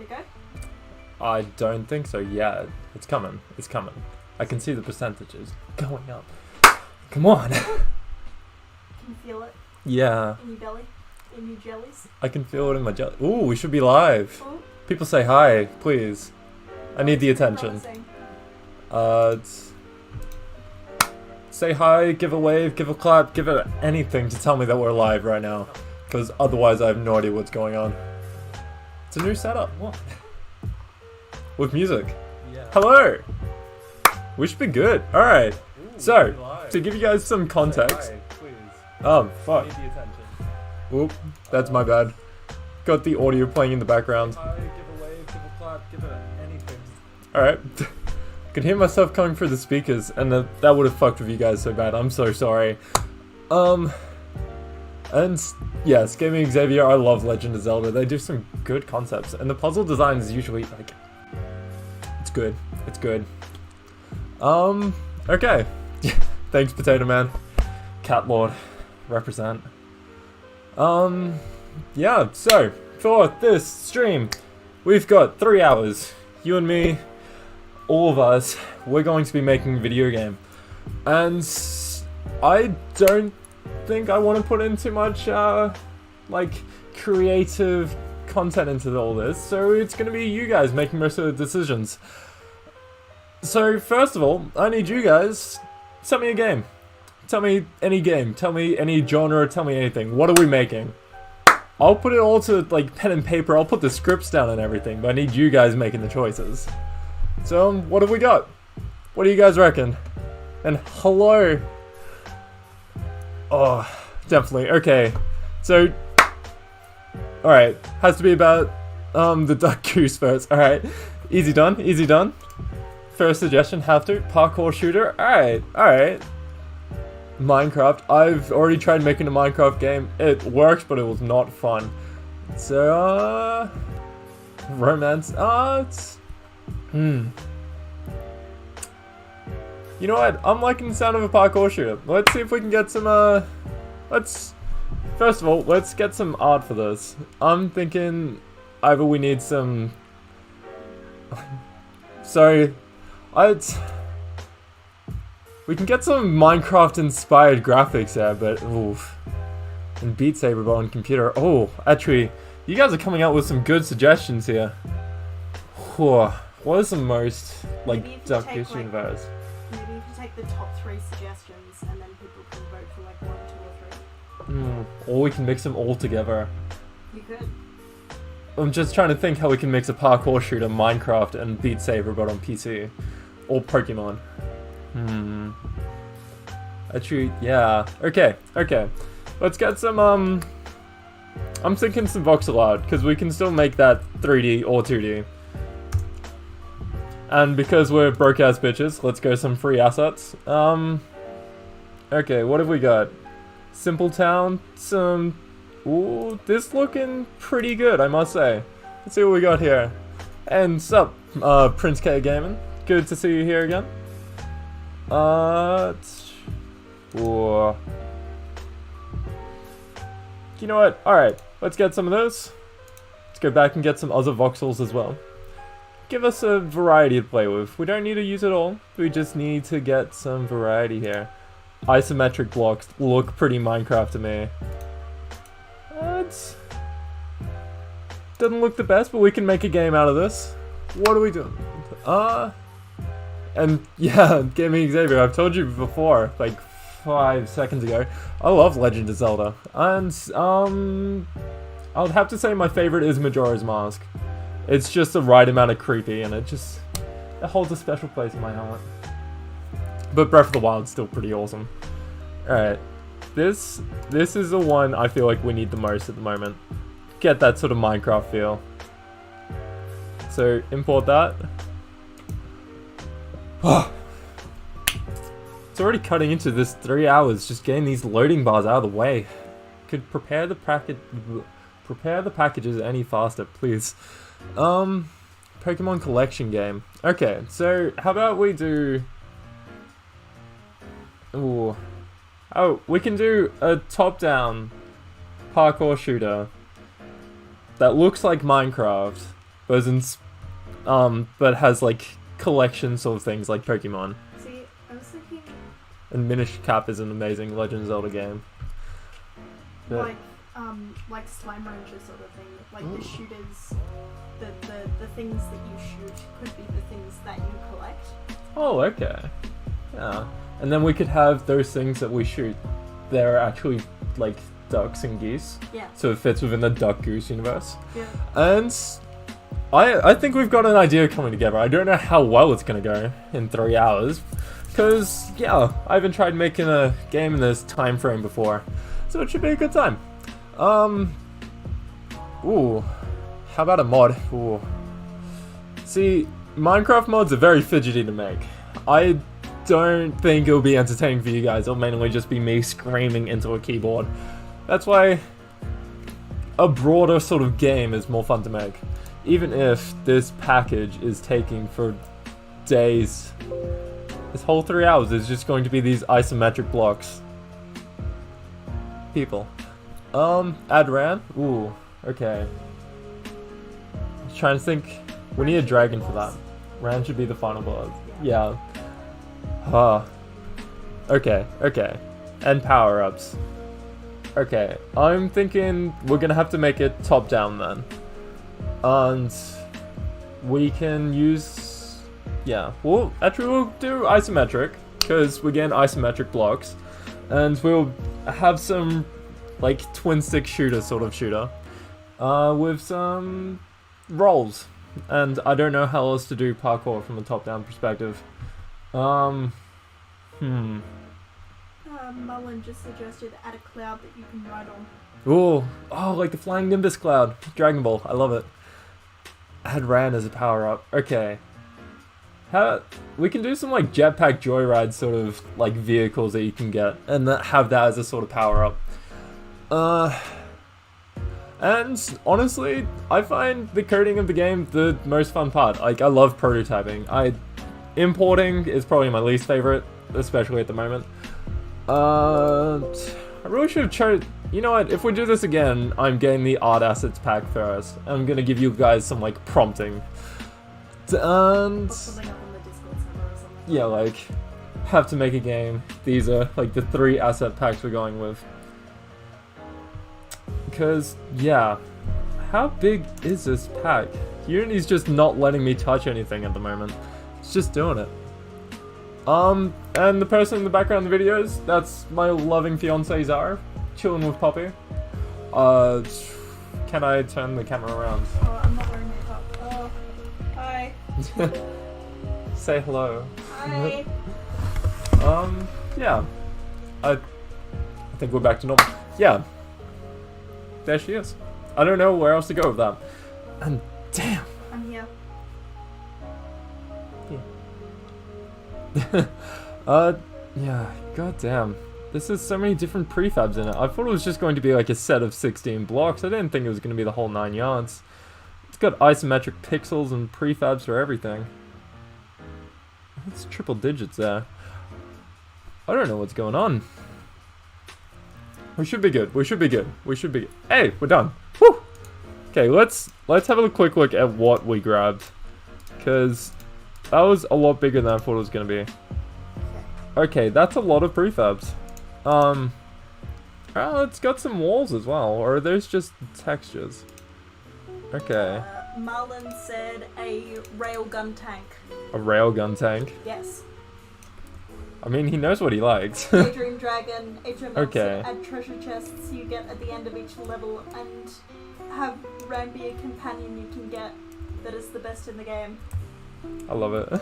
go? I don't think so yet. It's coming. It's coming. I can see the percentages going up. Come on. Can you feel it Yeah. in your belly? In your jellies? I can feel it in my jelly. Ooh, we should be live. Ooh. People say hi, please. I need the attention. Promising. Say hi, give a wave, give a clap, give it anything to tell me that we're live right now. Because otherwise I have no idea what's going on. It's a new setup. What? With music. Yeah. Hello! We should be good. Alright. So, to give you guys some context. Oh, fuck. Oop, that's my bad. Got the audio playing in the background. Give a wave, give a clap, give it anything. Alright. Could hear myself coming through the speakers, and that would have fucked with you guys so bad. I'm so sorry. And yes, Gaming Xavier, I love Legend of Zelda. They do some good concepts, and the puzzle design is usually like, it's good. It's good. Okay. Thanks, Potato Man. Cat Lord, represent. Yeah. So for this stream, we've got 3 hours. You and me. All of us, we're going to be making a video game. And I don't think I want to put in too much, like, creative content into all this. So it's going to be you guys making most of the decisions. So first of all, I need you guys, tell me a game. Tell me any game. Tell me any genre. Tell me anything. What are we making? I'll put it all to, like, pen and paper. I'll put the scripts down and everything. But I need you guys making the choices. So, what have we got? What do you guys reckon? And hello. Oh, definitely. Okay. So, alright. Has to be about, the duck goose first. Alright. Easy done. Easy done. First suggestion, have to. Parkour shooter. Alright. Alright. Minecraft. I've already tried making a Minecraft game. It worked, but it was not fun. So, romance. It's... You know what? I'm liking the sound of a parkour shooter. Let's see if we can get some, first of all, let's get some art for this. I'm thinking either we need some... Sorry. We can get some Minecraft-inspired graphics there, but oof. And Beat Saber on computer. Oh, actually, you guys are coming out with some good suggestions here. Whew. What is the most, like, Duck Goose Universe? Maybe if you take the top 3 suggestions and then people can vote for like 1, 2 or 3. Or we can mix them all together. You could. I'm just trying to think how we can mix a parkour shooter, Minecraft, and Beat Saber, but on PC. Or Pokemon. Actually, yeah. Okay, okay. Let's get some, I'm thinking some voxel art, because we can still make that 3D or 2D. And because we're broke-ass bitches, let's go some free assets. Okay, what have we got? Simple Town, some... Ooh, this looking pretty good, I must say. Let's see what we got here. And sup, Prince K Gaming. Good to see you here again. Ooh. You know what? Alright, let's get some of those. Let's go back and get some other voxels as well. Give us a variety to play with. We don't need to use it all. We just need to get some variety here. Isometric blocks look pretty Minecraft to me. It doesn't look the best, but we can make a game out of this. What are we doing? And yeah, Gaming Xavier, I've told you before, like 5 seconds ago, I love Legend of Zelda. And, I would have to say my favorite is Majora's Mask. It's just the right amount of creepy, and it holds a special place in my heart. But Breath of the Wild's still pretty awesome. Alright, this is the one I feel like we need the most at the moment. Get that sort of Minecraft feel. So, import that. It's already cutting into this 3 hours, just getting these loading bars out of the way. Could prepare the packages any faster, please. Pokemon collection game. Okay, so how about we do... Ooh. Oh, we can do a top-down parkour shooter that looks like Minecraft, but has like collections of things like Pokemon. See, I was thinking And Minish Cap is an amazing Legend of Zelda game. But- like Slime Rancher sort of thing. Like the shooters, the things that you shoot could be the things that you collect. Oh, okay. Yeah. And then we could have those things that we shoot. They're actually like ducks and geese. Yeah. So it fits within the duck goose universe. Yeah. And I think we've got an idea coming together. I don't know how well it's gonna go in 3 hours. Cause yeah, I haven't tried making a game in this time frame before. So it should be a good time. Ooh. How about a mod? Ooh. See, Minecraft mods are very fidgety to make. I don't think it'll be entertaining for you guys. It'll mainly just be me screaming into a keyboard. That's why a broader sort of game is more fun to make. Even if this package is taking for days. This whole 3 hours is just going to be these isometric blocks. People. Add Ran? Ooh, okay. I was trying to think. We need a dragon for that. Ran should be the final boss. Yeah. Okay. And power-ups. Okay, I'm thinking we're gonna have to make it top-down then. And we can use... Yeah, well, actually we'll do isometric, because we're getting isometric blocks. And we'll have some, like, twin-stick shooter sort of shooter. With some rolls. And I don't know how else to do parkour from a top-down perspective. Mullen just suggested add a cloud that you can ride on. Ooh, oh, like the flying Nimbus cloud. Dragon Ball, I love it. Add Ran as a power-up. Okay. We can do some like jetpack joyride sort of like vehicles that you can get, and have that as a sort of power-up. And honestly, I find the coding of the game the most fun part. Like, I love prototyping. Importing is probably my least favorite, especially at the moment. I really should have chose... You know what, if we do this again, I'm getting the art assets pack first. I'm gonna give you guys some, like, prompting. And... Or something up on the Discord server or something. Yeah, like, have to make a game. These are, like, the 3 asset packs we're going with. Because, yeah, how big is this pack? Unity's just not letting me touch anything at the moment. It's just doing it. And the person in the background of the videos, that's my loving fiancée Zara, chilling with Poppy. Can I turn the camera around? Oh, I'm not wearing makeup. Oh, hi. Say hello. Hi. Yeah. I think we're back to normal. Yeah. There she is. I don't know where else to go with that. And damn. I'm here. Yeah, goddamn. This is so many different prefabs in it. I thought it was just going to be like a set of 16 blocks. I didn't think it was going to be the whole 9 yards. It's got isometric pixels and prefabs for everything. It's triple digits there. I don't know what's going on. We should be good. We should be good. We should be... Hey, we're done. Woo! Okay, let's have a quick look at what we grabbed. Because that was a lot bigger than I thought it was going to be. Okay, that's a lot of prefabs. It's got some walls as well. Or are those just textures? Okay. Marlon said a railgun tank. A railgun tank? Yes. I mean, he knows what he likes. Daydream Dragon, Atrium Okay. add treasure chests you get at the end of each level, and have Ran be a companion you can get that is the best in the game. I love it.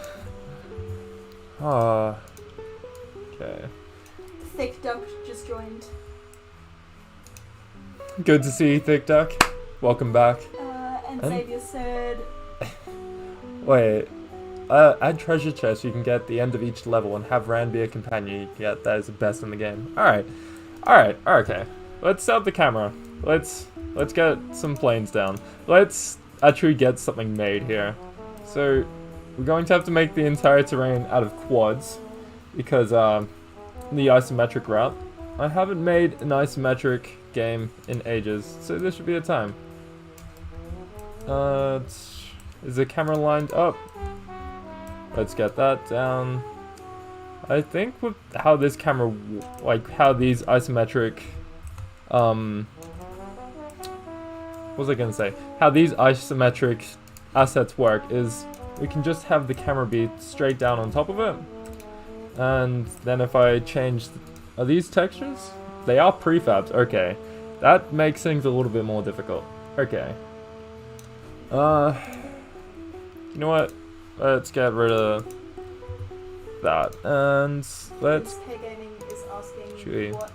Okay. Thick Duck just joined. Good to see you, Thick Duck. Welcome back. And Xavier said... Wait. Add treasure chests you can get at the end of each level, and have Ran be a companion you can get that is the best in the game. Alright, okay. Let's set up the camera. Let's get some planes down. Let's actually get something made here. So, we're going to have to make the entire terrain out of quads, because the isometric route. I haven't made an isometric game in ages, so this should be a time. Is the camera lined up? Let's get that down. I think with how this camera, like how these isometric, what was I gonna say? How these isometric assets work is we can just have the camera be straight down on top of it. And then if I change, are these textures? They are prefabs, okay. That makes things a little bit more difficult. Okay. You know what? Let's get rid of that, and let's... K Gaming is asking Chewy. what,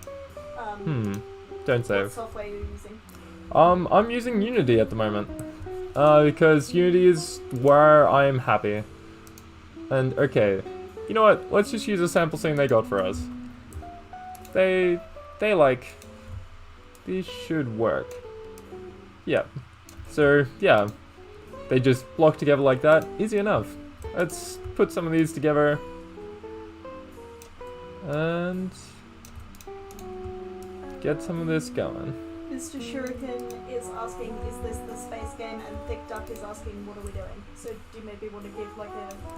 don't what save. software you're using. I'm using Unity at the moment. Because Unity is where I am happy. And, okay. You know what? Let's just use a sample scene they got for us. They like... These should work. Yeah. So, yeah. They just block together like that. Easy enough. Let's put some of these together. And... get some of this going. Mr. Shuriken is asking, is this the space game? And Thick Duck is asking, what are we doing? So do you maybe want to give like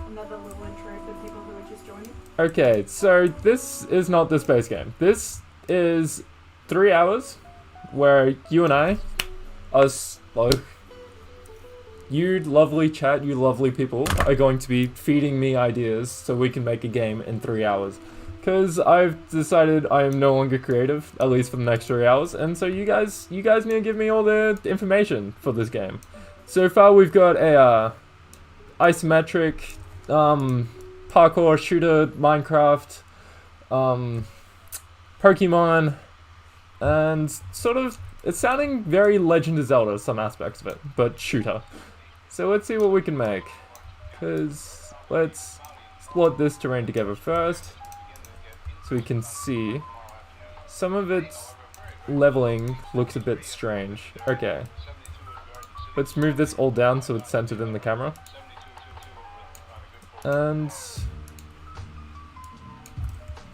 another little intro for people who are just joining? Okay, so this is not the space game. This is 3 hours where you and I, us, you lovely chat, you lovely people, are going to be feeding me ideas so we can make a game in 3 hours. Because I've decided I am no longer creative, at least for the next 3 hours, and so you guys need to give me all the information for this game. So far we've got a isometric parkour shooter, Minecraft, Pokemon, and sort of, it's sounding very Legend of Zelda, some aspects of it, but shooter. So let's see what we can make, because let's split this terrain together first. So we can see some of its leveling looks a bit strange. Okay. Let's move this all down so it's centered in the camera. And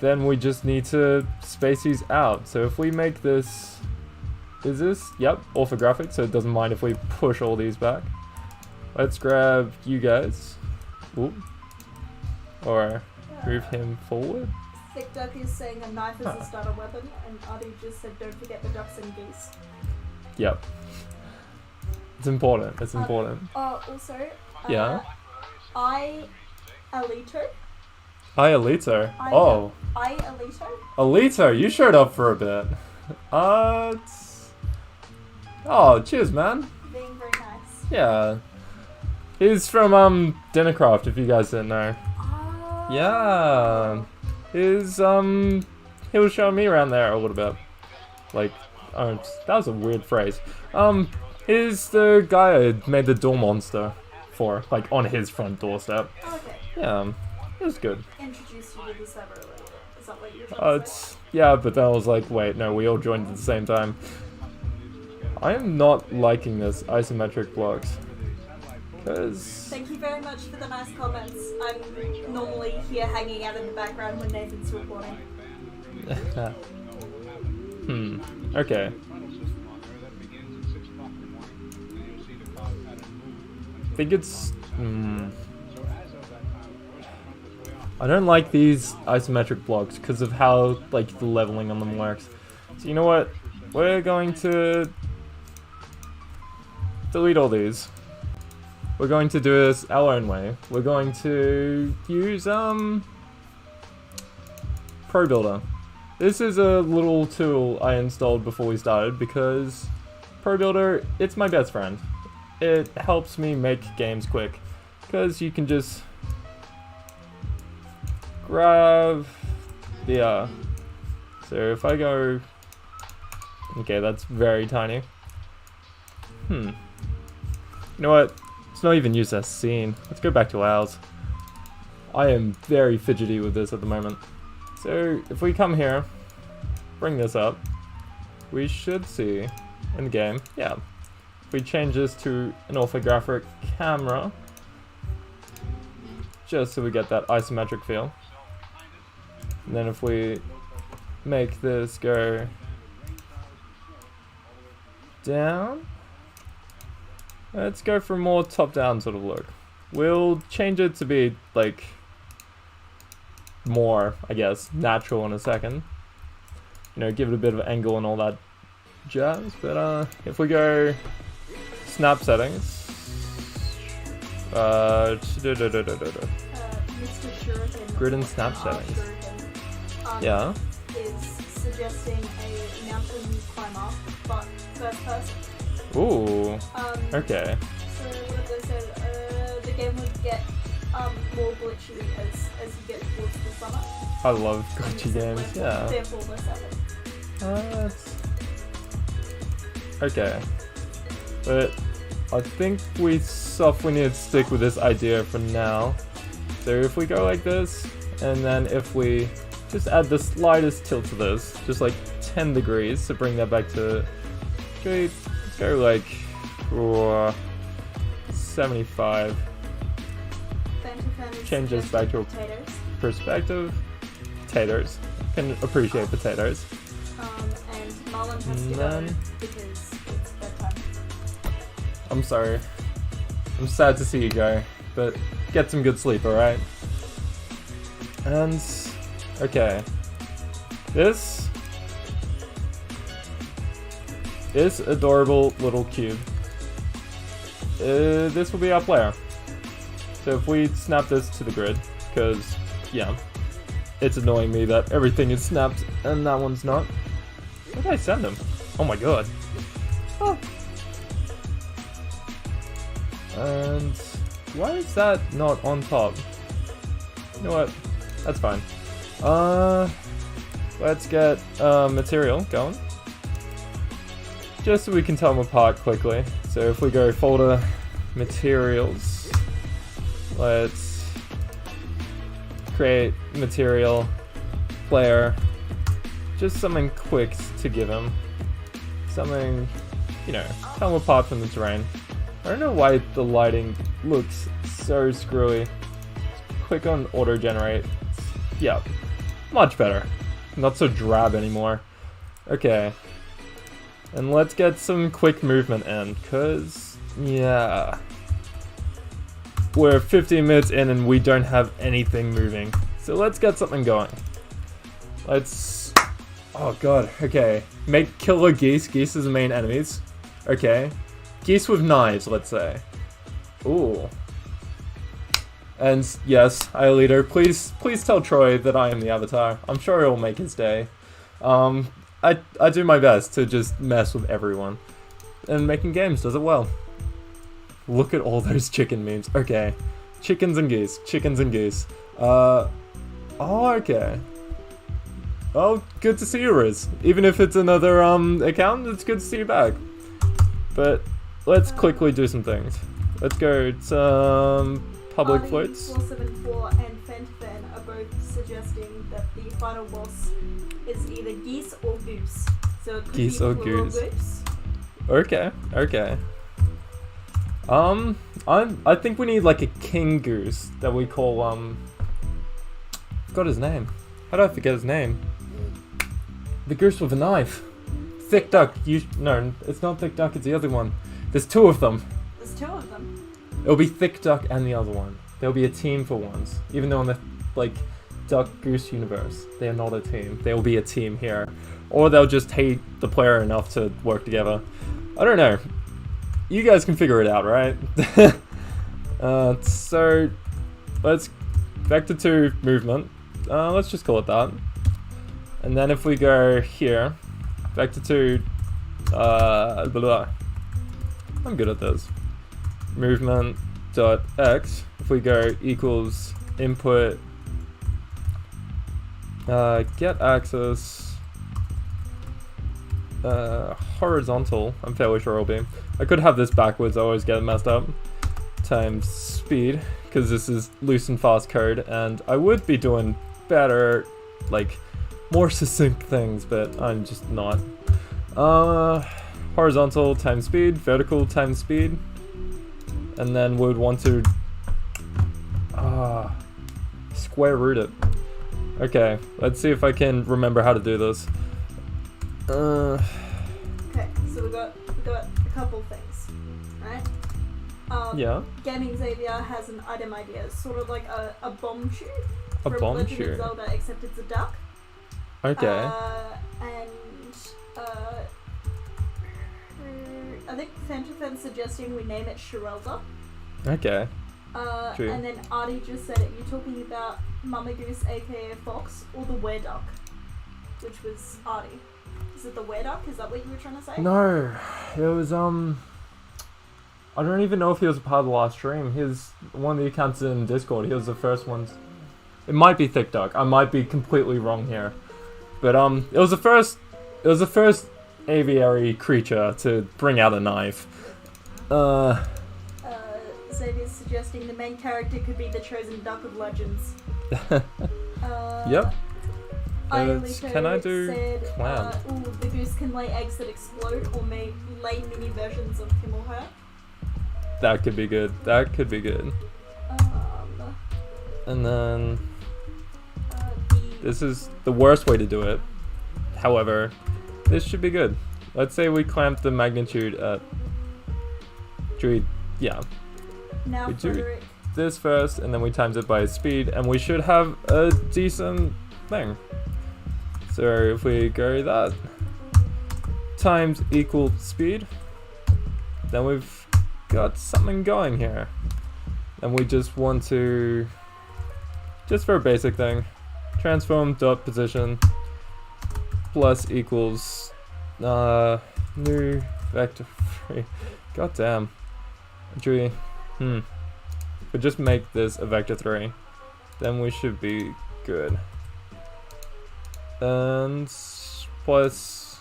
then we just need to space these out. So if we make this, is this? Yep, orthographic, so it doesn't mind if we push all these back. Let's grab you guys. Ooh. Or move him forward. Thick Duck is saying a knife is a starter weapon, and Artie just said don't forget the ducks and geese. Yep. It's important, it's important. Also, yeah? Alito. Alito? Oh. Alito? Alito, you showed up for a bit. Oh, cheers, man. Being very nice. Yeah. He's from, Dinnercraft, if you guys didn't know. Oh. Yeah. He was showing me around there a little bit. Like, that was a weird phrase. He's the guy I made the door monster for, like, on his front doorstep. Okay. Yeah, it was good. Introduced you to the server a little bit. Is that what you're trying to say? Yeah, but then I was like, wait, no, we all joined at the same time. I am not liking this isometric blocks. Thank you very much for the nice comments. I'm normally here hanging out in the background when Nathan's recording. Okay. I think it's... I don't like these isometric blocks because of how, like, the leveling on them works. So you know what? We're going to delete all these. We're going to do this our own way. We're going to use, Pro Builder. This is a little tool I installed before we started because Pro Builder, it's my best friend. It helps me make games quick because you can just grab the, so if I go, okay, that's very tiny. You know what? Let's not even use that scene. Let's go back to ours. I am very fidgety with this at the moment. So if we come here, bring this up, we should see in the game, yeah. If we change this to an orthographic camera, just so we get that isometric feel. And then if we make this go down, Let's go for a more top-down sort of look. We'll change it to be, like, more, I guess, natural in a second. You know, give it a bit of angle and all that jazz. But, if we go snap settings. Mr. Shuriken, Grid and snap settings. Shuriken, Yeah. is suggesting a mountain climber, but first person. Ooh. Okay. So what did they say? The game would get more glitchy as you get towards the summit. I love glitchy games. Yeah. Therefore, less added. That's okay. But I think we softly need to stick with this idea for now. So if we go like this, and then if we just add the slightest tilt to this, just like 10 degrees to bring that back to, let's go like 75. Change this back to potatoes. Perspective. Potatoes. Can appreciate potatoes. And Marlon has to go because it's bedtime. I'm sorry. I'm sad to see you go, but get some good sleep, alright? And, okay. This adorable little cube. This will be our player. So if we snap this to the grid, because, yeah, it's annoying me that everything is snapped and that one's not. Where did I send them? Oh my god. Oh. And why is that not on top? You know what? That's fine. Let's get material going. Just so we can tell them apart quickly. So if we go folder, materials, let's create material, player, just something quick to give him. Something, you know, tell him apart from the terrain. I don't know why the lighting looks so screwy. Click on auto generate. Yeah, much better. Not so drab anymore. Okay. And let's get some quick movement in, cause, yeah. We're 15 minutes in and we don't have anything moving. So let's get something going. Let's, oh god, okay. Make killer geese. Geese is the main enemies. Okay. Geese with knives, let's say. Ooh. And yes, Iolito, please tell Troy that I am the Avatar. I'm sure he'll make his day. I do my best to just mess with everyone. And making games does it well. Look at all those chicken memes. Okay. Chickens and geese. Chickens and geese. Oh, okay. Oh, good to see you, Riz. Even if it's another account, it's good to see you back. But let's quickly do some things. Let's go to public floats. 474 and Fentafan are both suggesting that the final boss is either geese or goose. So it could Geese be or plural goose. Okay, okay. I think we need like a king goose that we call forgot his name. How did I forget his name? The goose with a knife. Thick Duck. No, it's not Thick Duck, it's the other one. There's two of them. There's two of them. It'll be Thick Duck and the other one. They'll be a team for once. Even though in the, like, Duck Goose universe, they are not a team. They'll be a team here. Or they'll just hate the player enough to work together. I don't know. You guys can figure it out, right? So, let's... Vector 2 movement. Let's just call it that. And then if we go here, Vector 2... blah, blah. I'm good at this. Movement dot x. If we go equals input get axis horizontal. I'm fairly sure it'll be. I could have this backwards. I always get it messed up. Times speed, because this is loose and fast code, and I would be doing better, like more succinct things, but I'm just not. Horizontal times speed, vertical times speed. And then we would want to square root it. Okay, let's see if I can remember how to do this. Okay, so we got a couple things, right? Yeah. Gaming Xavier has an item idea. It's sort of like a bomb shoot. A from bomb Legend shoot. of Zelda, except it's a duck. Okay. I think Fantafan's suggesting we name it Shirelda. Okay. True. And then Artie just said it. You're talking about Mama Goose, aka Fox, or the Wereduck, which was Artie. Is it the Wereduck? Is that what you were trying to say? No, it was I don't even know if he was a part of the last stream. He's one of the accounts in Discord. He was the first one. It might be Thick Duck. I might be completely wrong here, but it was the first. It was the first aviary creature to bring out a knife. Xavier's suggesting the main character could be the chosen duck of legends. Yep. Can I do said, clown? The goose can lay eggs that explode or may lay mini versions of him or her. That could be good. That could be good. And then this is the worst way to do it. However, this should be good. Let's say we clamp the magnitude at. Yeah. Now, We do Frederick. this first, and then we times it by speed, and we should have a decent thing. So if we go that times equal speed, then we've got something going here. And we just want to, just for a basic thing, transform dot position plus equals new vector 3. God damn. If we just make this a vector 3, then we should be good. And plus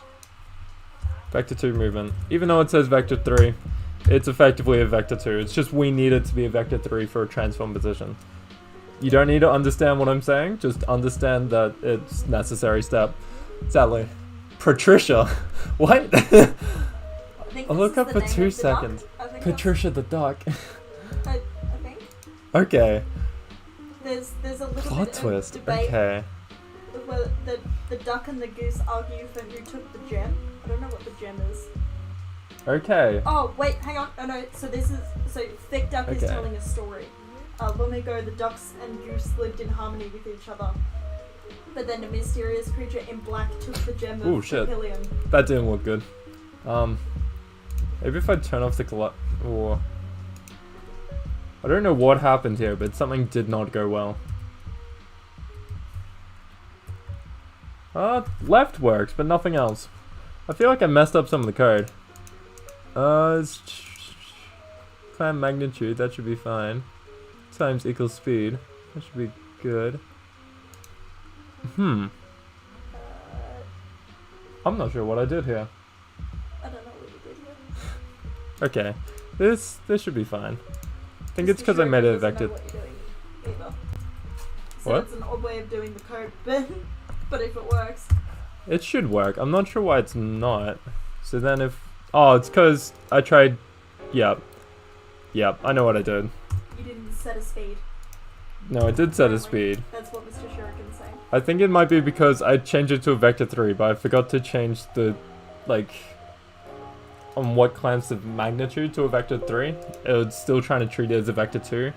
vector 2 movement. Even though it says vector 3, it's effectively a vector 2. It's just we need it to be a vector 3 for a transform position. You don't need to understand what I'm saying, just understand that it's a necessary step. Sadly. Patricia. What? I'll look up for 2 seconds. Patricia the duck. I think. Okay. There's a little Plot bit twist. of debate Okay. where the duck and the goose argue for who took the gem. I don't know what the gem is. Okay. Oh wait, hang on. Oh no. So Thick Duck is Okay. telling a story. Long ago, the ducks and goose lived in harmony with each other. But then a mysterious creature in black took the gem Ooh, of shit. Papillion. That didn't look good. Maybe if I turn off the or I don't know what happened here, but something did not go well. Left works, but nothing else. I feel like I messed up some of the code. Climb magnitude, that should be fine. Times equals speed, that should be good. I'm not sure what I did here. I don't know what you did here. Okay, this should be fine. I think it's because I made it a vector. What you're doing either. So What? it's an odd way of doing the code, but if it works. It should work. I'm not sure why it's not. So then if... Oh, it's because I tried... Yep, I know what I did. You didn't set a speed. No, I did set a Apparently. speed. That's what Mr. Shuriken's saying. I think it might be because I changed it to a vector 3, but I forgot to change the... Like... On what clamps the magnitude to a vector 3. It was still trying to treat it as a vector 2.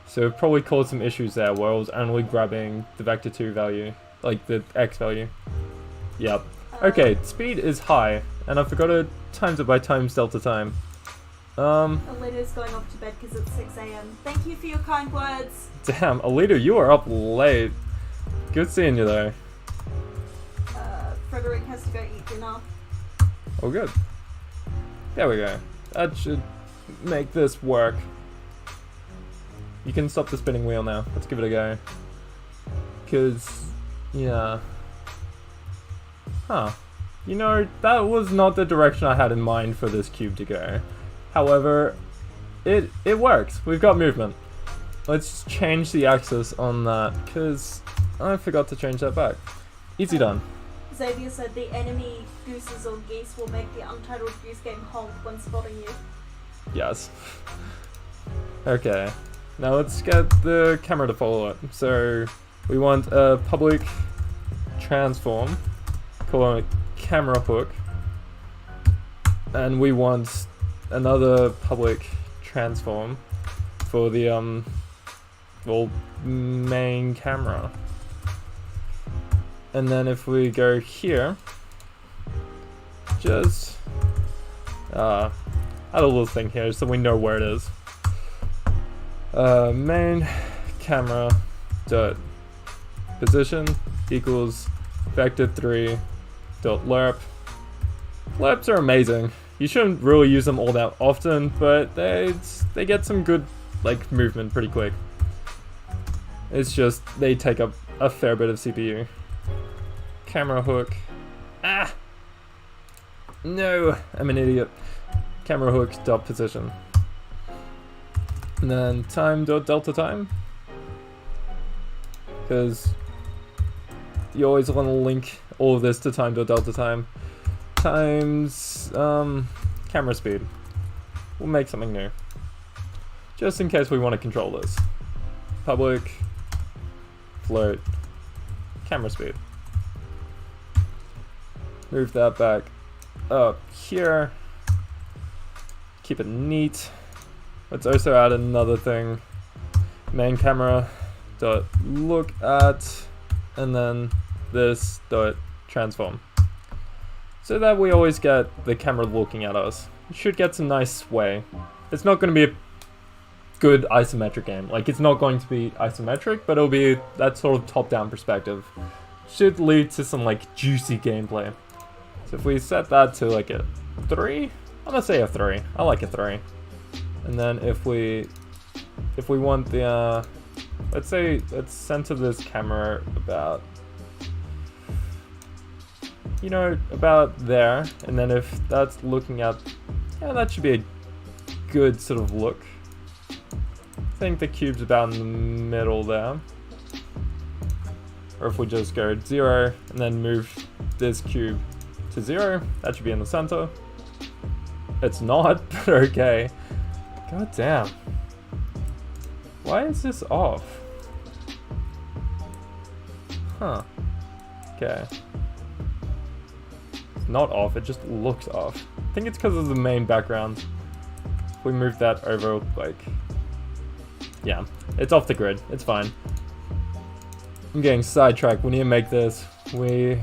So it probably caused some issues there where I was only grabbing the vector 2 value. Like the X value. Yep. Okay, speed is high, and I forgot to times it by times delta time. Alita's going off to bed because it's 6 a.m. Thank you for your kind words. Damn, Alita, you are up late. Good seeing you though. Frederick has to go eat dinner. Oh good. There we go. That should make this work. You can stop the spinning wheel now. Let's give it a go. Cause, yeah. Huh. You know, that was not the direction I had in mind for this cube to go. However, it works. We've got movement. Let's change the axis on that, because I forgot to change that back. Easy done. Xavier said the enemy gooses or geese will make the Untitled Goose Game honk when spotting you. Yes. Okay. Now let's get the camera to follow it. So, we want a public transform, call it camera hook, and we want another public transform for the well, main camera. And then if we go here, just add a little thing here so we know where it is. Main camera dot position equals vector3 dot lerp. Lerps are amazing. You shouldn't really use them all that often, but they get some good like movement pretty quick. It's just they take up a fair bit of CPU. Camera hook. Ah! No, I'm an idiot. Camera hook dot position. And then time dot delta time. Because you always want to link all of this to time dot delta time. Times camera speed. We'll make something new. Just in case we want to control this. Public float camera speed. Move that back up here. Keep it neat. Let's also add another thing. Main camera dot look at, and then this dot transform. So that we always get the camera looking at us. It should get some nice sway. It's not going to be a good isometric game. Like, it's not going to be isometric, but it'll be that sort of top-down perspective. Should lead to some like juicy gameplay. So if we set that to like a 3, I'm gonna say a 3. I like a 3. And then if we want the let's center this camera about, you know, about there, and then if that's looking at, yeah, that should be a good sort of look. I think the cube's about in the middle there. Or if we just go 0 and then move this cube to 0, that should be in the center. It's not, but okay. God damn. Why is this off? Huh. Okay. It's not off, it just looks off. I think it's because of the main background. If we move that over, like... yeah, it's off the grid. It's fine. I'm getting sidetracked. We need to make this. We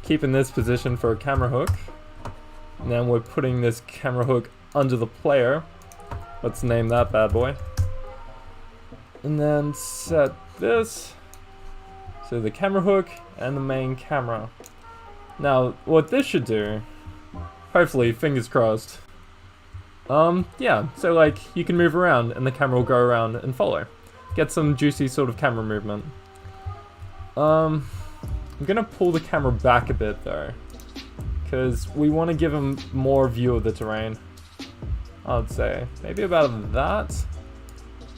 keep in this position for a camera hook. And then we're putting this camera hook under the player. Let's name that bad boy. And then set this. So the camera hook and the main camera. Now, what this should do, hopefully, fingers crossed. Yeah, so like, you can move around and the camera will go around and follow. Get some juicy sort of camera movement. I'm gonna pull the camera back a bit though, because we want to give him more view of the terrain. I'd say maybe about that.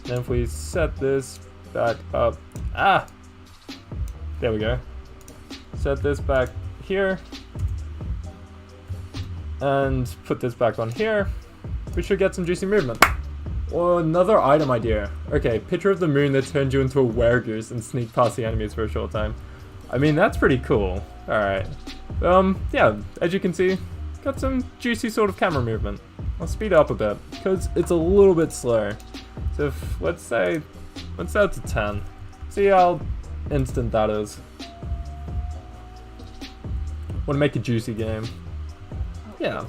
Then if we set this back up, there we go. Set this back here, and put this back on here. We should get some juicy movement. Or another item idea. Okay, picture of the moon that turns you into a weregoose and sneak past the enemies for a short time. I mean, that's pretty cool. Alright. Yeah, as you can see, got some juicy sort of camera movement. I'll speed up a bit, because it's a little bit slow. So if, let's set it to 10. See how instant that is. Want to make a juicy game. Yeah.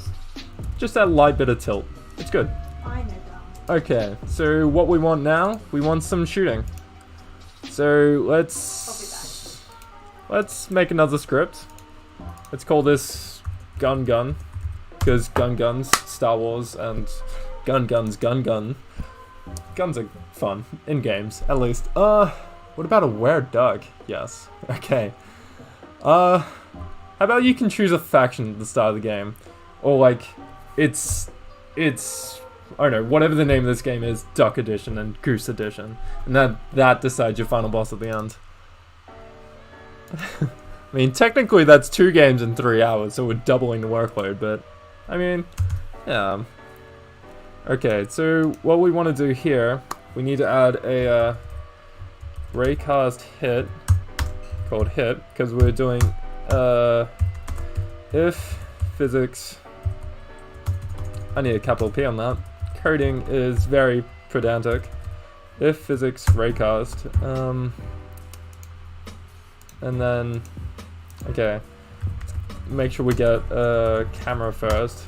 Just that light bit of tilt. It's good. I know. Okay, so what we want now, we want some shooting. So let's make another script. Let's call this Gun, because guns, Star Wars, and guns. Guns are fun, in games, at least. What about a were-duck? Yes, okay. How about you can choose a faction at the start of the game? Or like, it's I don't know, whatever the name of this game is, Duck Edition and Goose Edition. And that decides your final boss at the end. I mean, technically that's 2 games in 3 hours, so we're doubling the workload, but, I mean, yeah. Okay, so what we want to do here, we need to add a raycast hit, called hit, because we're doing, if physics, I need a capital P on that, coding is very pedantic. If physics raycast, and then, okay, make sure we get a camera first.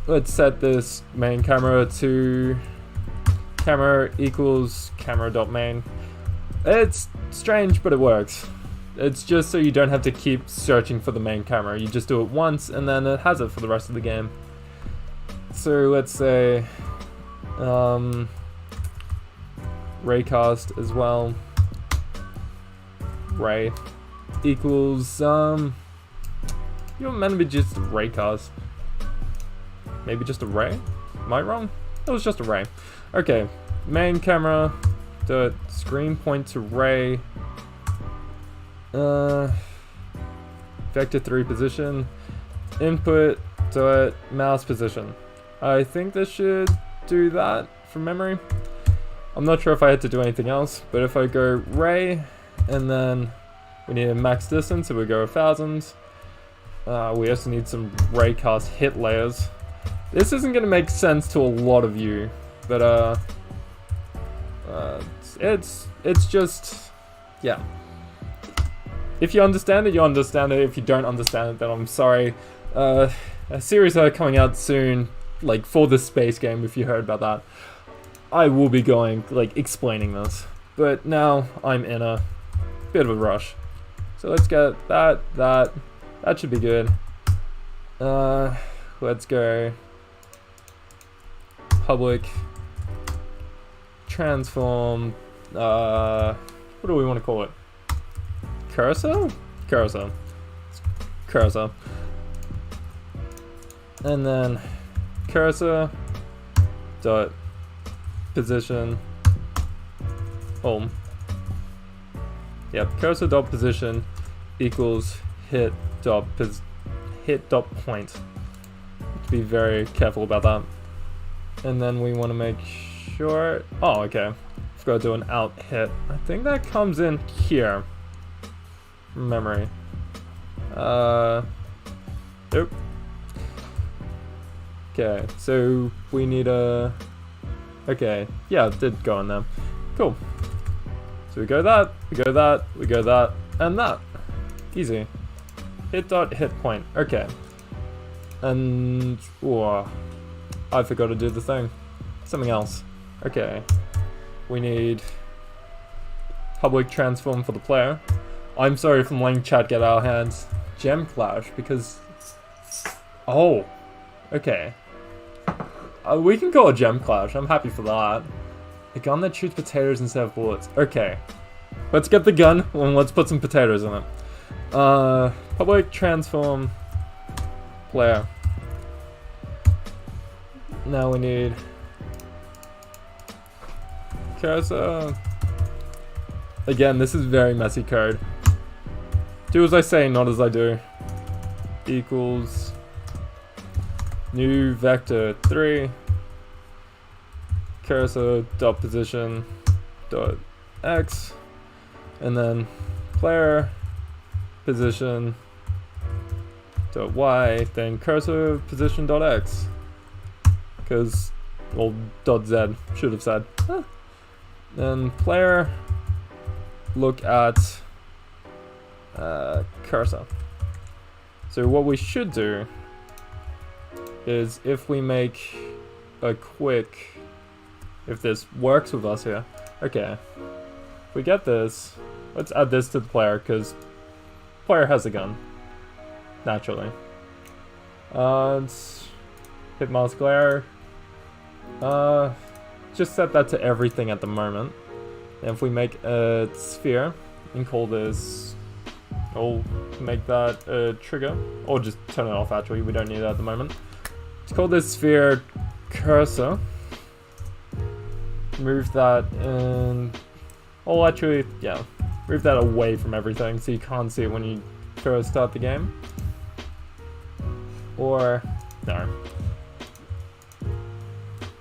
Let's set this main camera to camera equals camera.main. It's strange, but it works. It's just so you don't have to keep searching for the main camera. You just do it once and then it has it for the rest of the game. So let's say raycast as well. Ray equals you're meant to be just raycast. Maybe just a ray? Am I wrong? It was just a ray. Okay, main camera dot screen point to ray. Vector 3 position. Input dot mouse position. I think this should do that from memory. I'm not sure if I had to do anything else, but if I go ray and then we need a max distance, so we go 1000. We also need some raycast hit layers. This isn't going to make sense to a lot of you, but it's just, yeah. If you understand it, you understand it. If you don't understand it, then I'm sorry. A series coming out soon, like for the space game, if you heard about that. I will be going, like, explaining this. But now I'm in a bit of a rush. So let's get that should be good. Let's go public transform, what do we want to call it? Cursor? Cursor. Cursor. And then cursor dot position. Yep, cursor dot position equals hit dot point. Be very careful about that. And then we want to make sure. Oh, okay. Forgot to do an out hit. I think that comes in here. From memory. Nope. Okay, so we need a. Okay, yeah, it did go in there. Cool. So we go that, we go that, we go that, and that. Easy. Hit dot hit point. Okay. And I forgot to do the thing. Something else. Okay. We need public transform for the player. I'm sorry if I'm letting chat get out of hands. Gem Clash, because... Oh. Okay. We can call it Gem Clash. I'm happy for that. A gun that shoots potatoes instead of bullets. Okay. Let's get the gun and let's put some potatoes in it. Public transform player. Now we need cursor. Again, this is very messy code. Do as I say, not as I do. Equals new vector 3 cursor dot position dot x, and then player position dot y, then cursor position dot x, because well dot z should have said. Then player look at cursor. So what we should do is, if we make a quick, if this works with us here, okay, if we get this, let's add this to the player, because player has a gun, naturally. Let's hit mouse glare, just set that to everything at the moment. And if we make a sphere and call this, we'll make that a trigger, or just turn it off actually, we don't need that at the moment. Let's call this sphere cursor. Move that in, oh actually, yeah, move that away from everything so you can't see it when you first start the game. Or, no.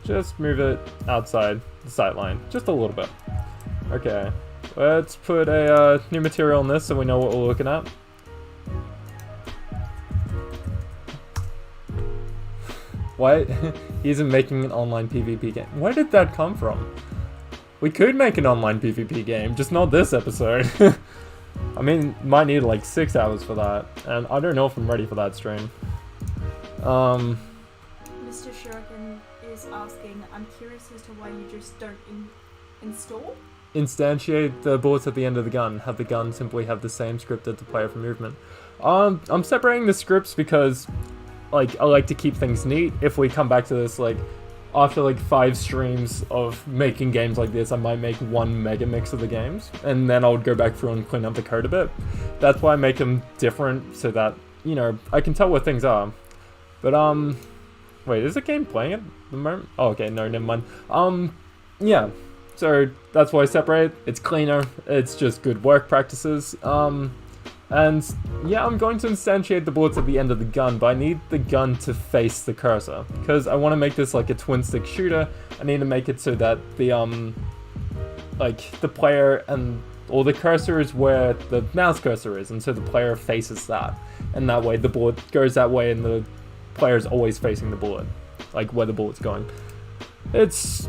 Just move it outside the sight line, just a little bit. Okay, let's put a new material on this so we know what we're looking at. Why? He isn't making an online PvP game. Where did that come from? We could make an online PvP game, just not this episode. I mean, might need like 6 hours for that, and I don't know if I'm ready for that stream. Mr. Shuriken is asking, I'm curious as to why you just don't install? Instantiate the bullets at the end of the gun. Have the gun simply have the same script as the player for movement. I'm separating the scripts because, like, I like to keep things neat. If we come back to this, like, after like 5 streams of making games like this, I might make one mega mix of the games, and then I would go back through and clean up the code a bit. That's why I make them different, so that, you know, I can tell where things are. But, wait, is the game playing at the moment? Oh, okay, no, never mind. Yeah, so that's why I separate. It's cleaner, it's just good work practices. And yeah, I'm going to instantiate the bullets at the end of the gun, but I need the gun to face the cursor, because I want to make this like a twin stick shooter. I need to make it so that the like the player or the cursor is where the mouse cursor is, and so the player faces that, and that way the bullet goes that way and the player is always facing the bullet, like where the bullet's going. It's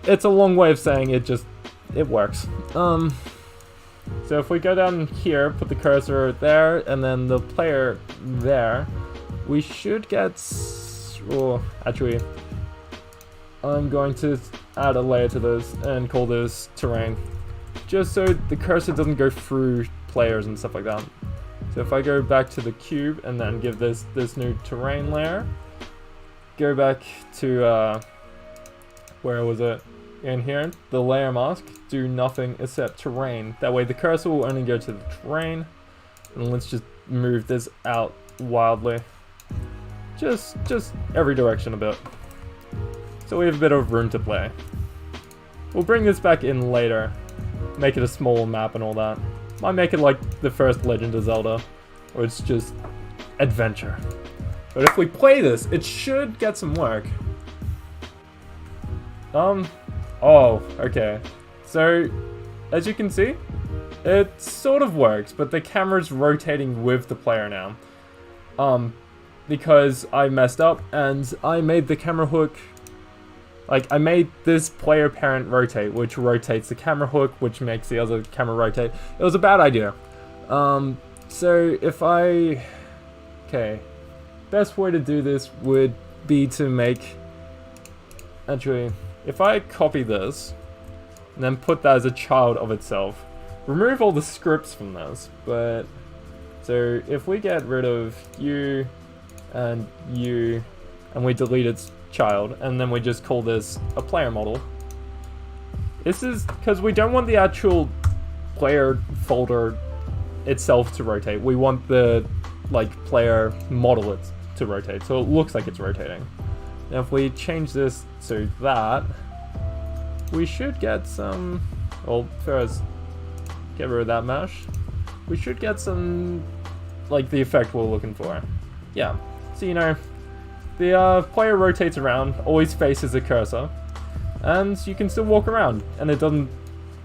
a long way of saying it works. So if we go down here, put the cursor there, and then the player there, we should get... Oh, actually, I'm going to add a layer to this and call this terrain, just so the cursor doesn't go through players and stuff like that. So if I go back to the cube and then give this new terrain layer, go back to, where was it? In here, the layer mask, do nothing except terrain. That way the cursor will only go to the terrain. And let's just move this out wildly. Just every direction a bit. So we have a bit of room to play. We'll bring this back in later. Make it a smaller map and all that. Might make it like the first Legend of Zelda, where it's just adventure. But if we play this, it should get some work. Oh, okay. So, as you can see, it sort of works, but the camera's rotating with the player now. Because I messed up, and I made the camera hook... Like, I made this player parent rotate, which rotates the camera hook, which makes the other camera rotate. It was a bad idea. So, if I... Okay. Best way to do this would be to make... Actually... If I copy this, and then put that as a child of itself, remove all the scripts from this, but, so if we get rid of you, and we delete its child, and then we just call this a player model, this is, because we don't want the actual player folder itself to rotate, we want the, like, player model to rotate, so it looks like it's rotating. Now if we change this to that, we should get some, well, first, get rid of that mesh. We should get some, like, the effect we're looking for. Yeah, so you know, the player rotates around, always faces the cursor, and you can still walk around, and it doesn't,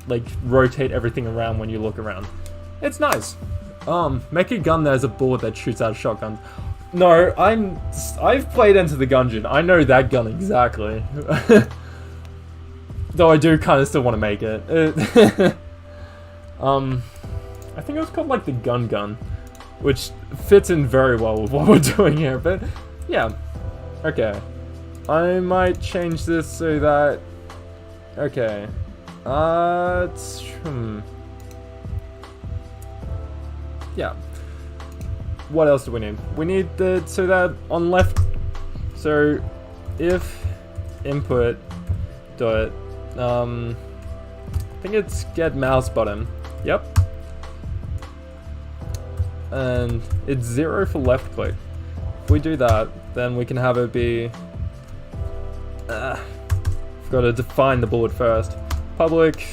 like, rotate everything around when you look around. It's nice. Make a gun there's a bullet that shoots out a shotgun. No, I've played Enter the Gungeon. I know that gun exactly. Though I do kind of still want to make it. I think it was called like the Gun, which fits in very well with what we're doing here. But yeah, okay. I might change this so that. Okay. Yeah. What else do we need? We need so that on left, so if input dot, I think it's get mouse button, yep, and it's 0 for left click. If we do that, then we can have it be, we've got to define the bullet first. Public,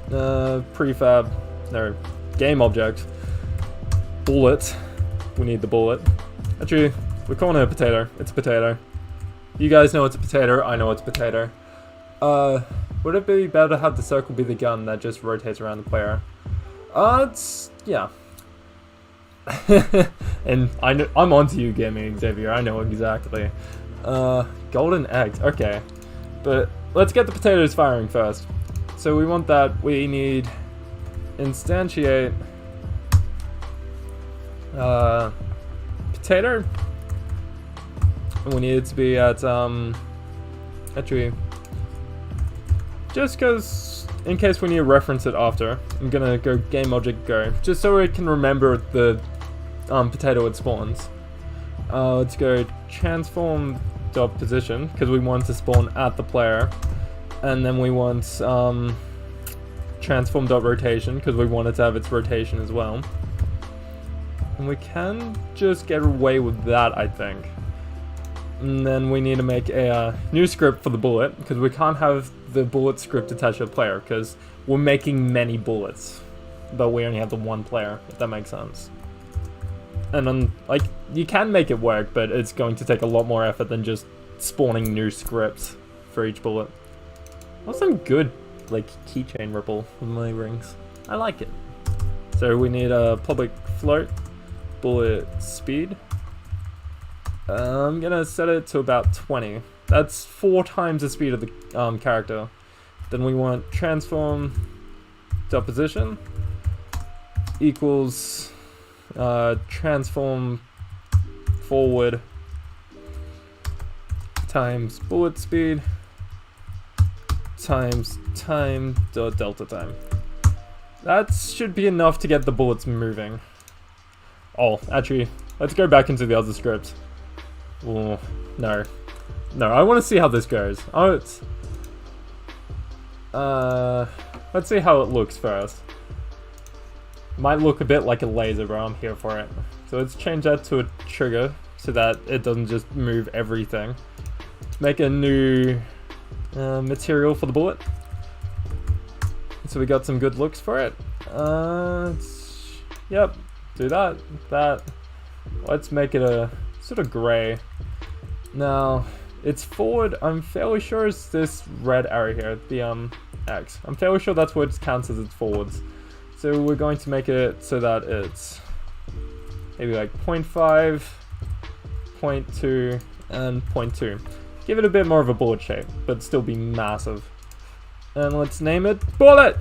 prefab, no, game object, bullet. We need the bullet. Actually, we're calling it a potato. It's a potato. You guys know it's a potato. I know it's a potato. Would it be better to have the circle be the gun that just rotates around the player? Yeah. And I'm onto you, Gaming Xavier. I know exactly. Golden eggs, okay. But let's get the potatoes firing first. So we want that, we need instantiate potato. And we need it to be at actually, just because in case we need to reference it after, I'm gonna go game object go, just so we can remember the potato it spawns. Let's go transform dot position because we want to spawn at the player, and then we want transform dot rotation because we want it to have its rotation as well. And we can just get away with that, I think. And then we need to make a new script for the bullet because we can't have the bullet script attached to a player because we're making many bullets, but we only have the one player, if that makes sense. And then, like, you can make it work, but it's going to take a lot more effort than just spawning new scripts for each bullet. That's some good, like, keychain ripple with my rings. I like it. So we need a public float, bullet speed. I'm gonna set it to about 20. That's 4 times the speed of the character. Then we want transform dot position equals transform forward times bullet speed times time dot delta time. That should be enough to get the bullets moving. Oh, actually, let's go back into the other script. Oh, no. No, I want to see how this goes. Oh, it's... let's see how it looks first. Might look a bit like a laser, but I'm here for it. So let's change that to a trigger so that it doesn't just move everything. Let's make a new material for the bullet. So we got some good looks for it. Yep, do that, that. Let's make it a sort of gray. Now, it's forward, I'm fairly sure it's this red arrow here, the X. I'm fairly sure that's what counts as its forwards. So we're going to make it so that it's maybe like 0.5, 0.2, and 0.2. Give it a bit more of a bullet shape, but still be massive. And let's name it Bullet!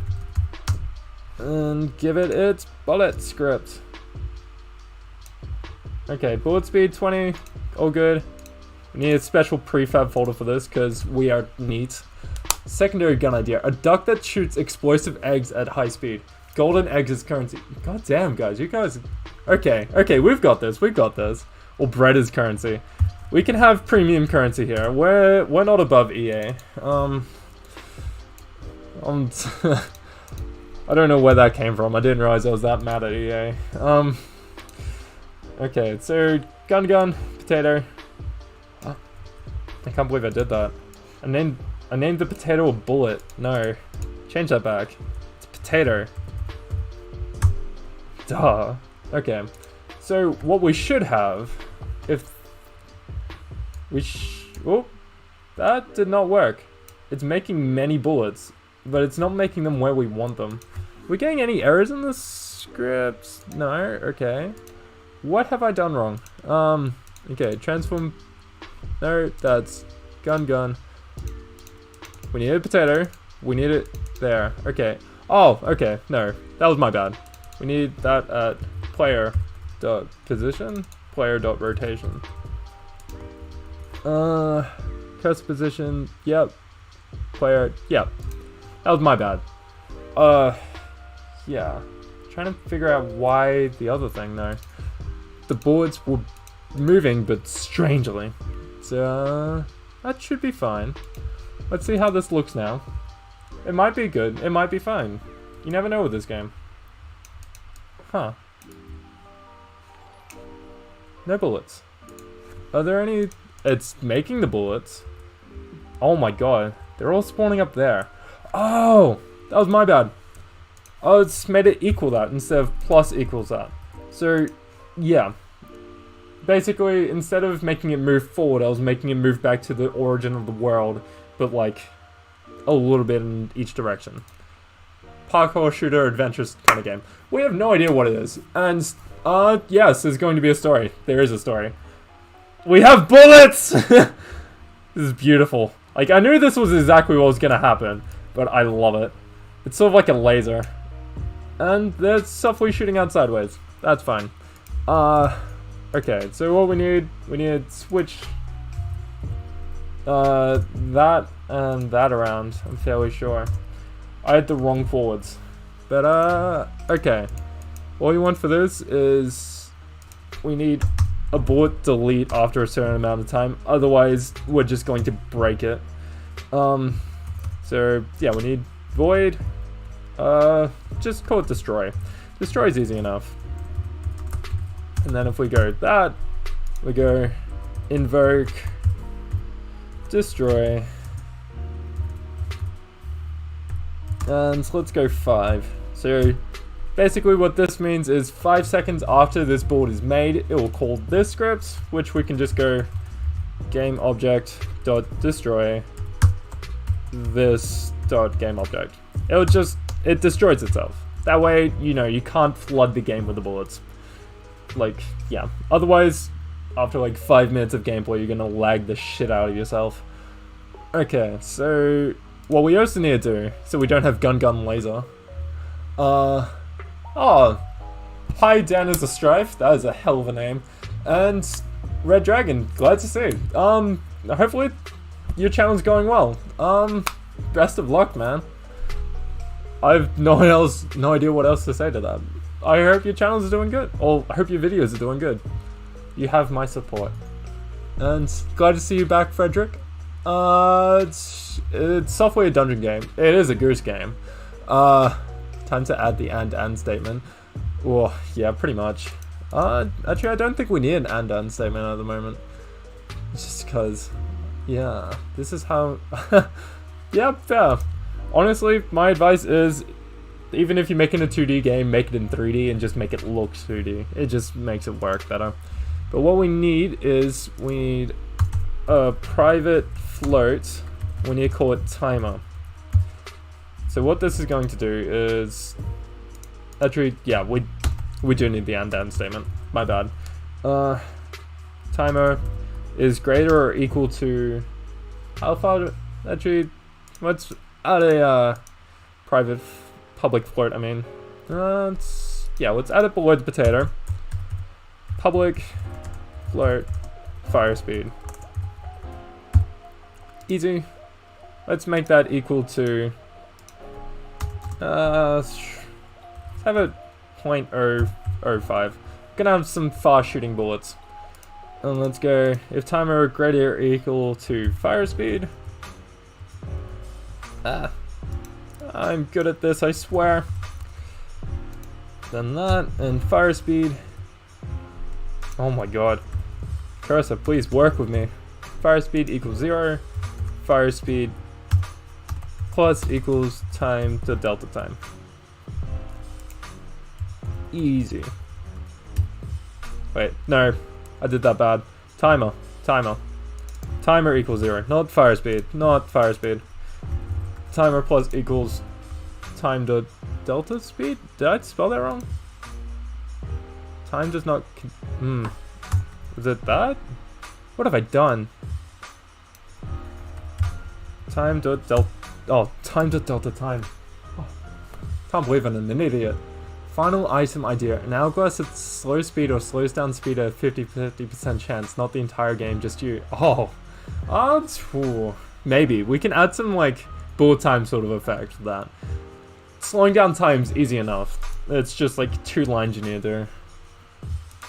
And give it its bullet script. Okay, bullet speed 20, all good. We need a special prefab folder for this because we are neat. Secondary gun idea, a duck that shoots explosive eggs at high speed. Golden eggs is currency. God damn, guys, you guys... Okay, okay, we've got this, we've got this. Or bread is currency. We can have premium currency here. We're not above EA. I don't know where that came from. I didn't realize I was that mad at EA. Okay, so gun, potato. I can't believe I did that. I named the potato a bullet. No, change that back. It's potato. Duh. Okay, so what we should have, if we oh, that did not work. It's making many bullets, but it's not making them where we want them. Are we getting any errors in the scripts? No. Okay. What have I done wrong? Okay, transform. No, that's gun. We need a potato. We need it there. Okay. Oh, okay. No, that was my bad. We need that at player dot position, player dot rotation. Cursor position. Yep. Player. Yep. That was my bad. Yeah. Trying to figure out why the other thing though. The bullets were moving, but strangely. So, that should be fine. Let's see how this looks now. It might be good. It might be fine. You never know with this game. Huh. No bullets. Are there any... It's making the bullets. Oh my god. They're all spawning up there. Oh! That was my bad. Oh, it's made it equal that instead of plus equals that. So... yeah. Basically, instead of making it move forward, I was making it move back to the origin of the world, but like a little bit in each direction. Parkour shooter adventurous kind of game. We have no idea what it is. And yes, there's going to be a story. There is a story. We have bullets! This is beautiful. Like, I knew this was exactly what was gonna happen, but I love it. It's sort of like a laser. And they're softly shooting out sideways. That's fine. Okay, so what we need switch that and that around, I'm fairly sure. I had the wrong forwards. But, okay. All you want for this is we need a bullet delete after a certain amount of time. Otherwise, we're just going to break it. So, yeah, we need void. Just call it destroy. Destroy is easy enough. And then if we go that, we go invoke, destroy. And let's go 5. So basically what this means is 5 seconds after this board is made, it will call this script, which we can just go game object dot destroy this dot game object. It destroys itself. That way, you know, you can't flood the game with the bullets. Like, yeah. Otherwise, after like 5 minutes of gameplay, you're gonna lag the shit out of yourself. Okay, so what we also need to do, so we don't have gun laser. Oh, hi Dan is a Strife, that is a hell of a name. And Red Dragon, glad to see. Hopefully your channel's going well. Best of luck, man. I have no idea what else to say to that. I hope your channels are doing good. Or I hope your videos are doing good. You have my support. And glad to see you back, Frederick. It's software dungeon game. It is a goose game. Time to add the and statement. Oh, yeah, pretty much. Actually, I don't think we need an and statement at the moment. Just because, yeah, this is how... yeah, fair. Honestly, my advice is, even if you're making a 2D game, make it in 3D and just make it look 2D. It just makes it work better. But what we need is, we need a private float. We need to call it timer. So what this is going to do is, actually, yeah, we do need the and statement. My bad. Timer is greater or equal to, how far, actually, let's add a private public float, I mean. Yeah, let's add it below the potato. Public float fire speed. Easy. Let's make that equal to, let's have it 0.005. Gonna have some fast shooting bullets. And let's go, if timer greater or equal to fire speed. I'm good at this, I swear. Then that, and fire speed. Oh my god. Cursor, please work with me. Fire speed equals 0. Fire speed plus equals time to delta time. Easy. Wait, no. I did that bad. Timer. Timer equals 0. Not fire speed. Timer plus equals time to delta speed? Did I spell that wrong? Time does not... Was it that? What have I done? Time to delta... Oh, time to delta time. Oh, can't believe I'm an idiot. Final item idea. An hourglass at slow speed or slows down speed at 50% chance. Not the entire game, just you. Oh. Maybe. We can add some, like, bullet time sort of effect for that. Slowing down time's easy enough. It's just, like, 2 lines you need to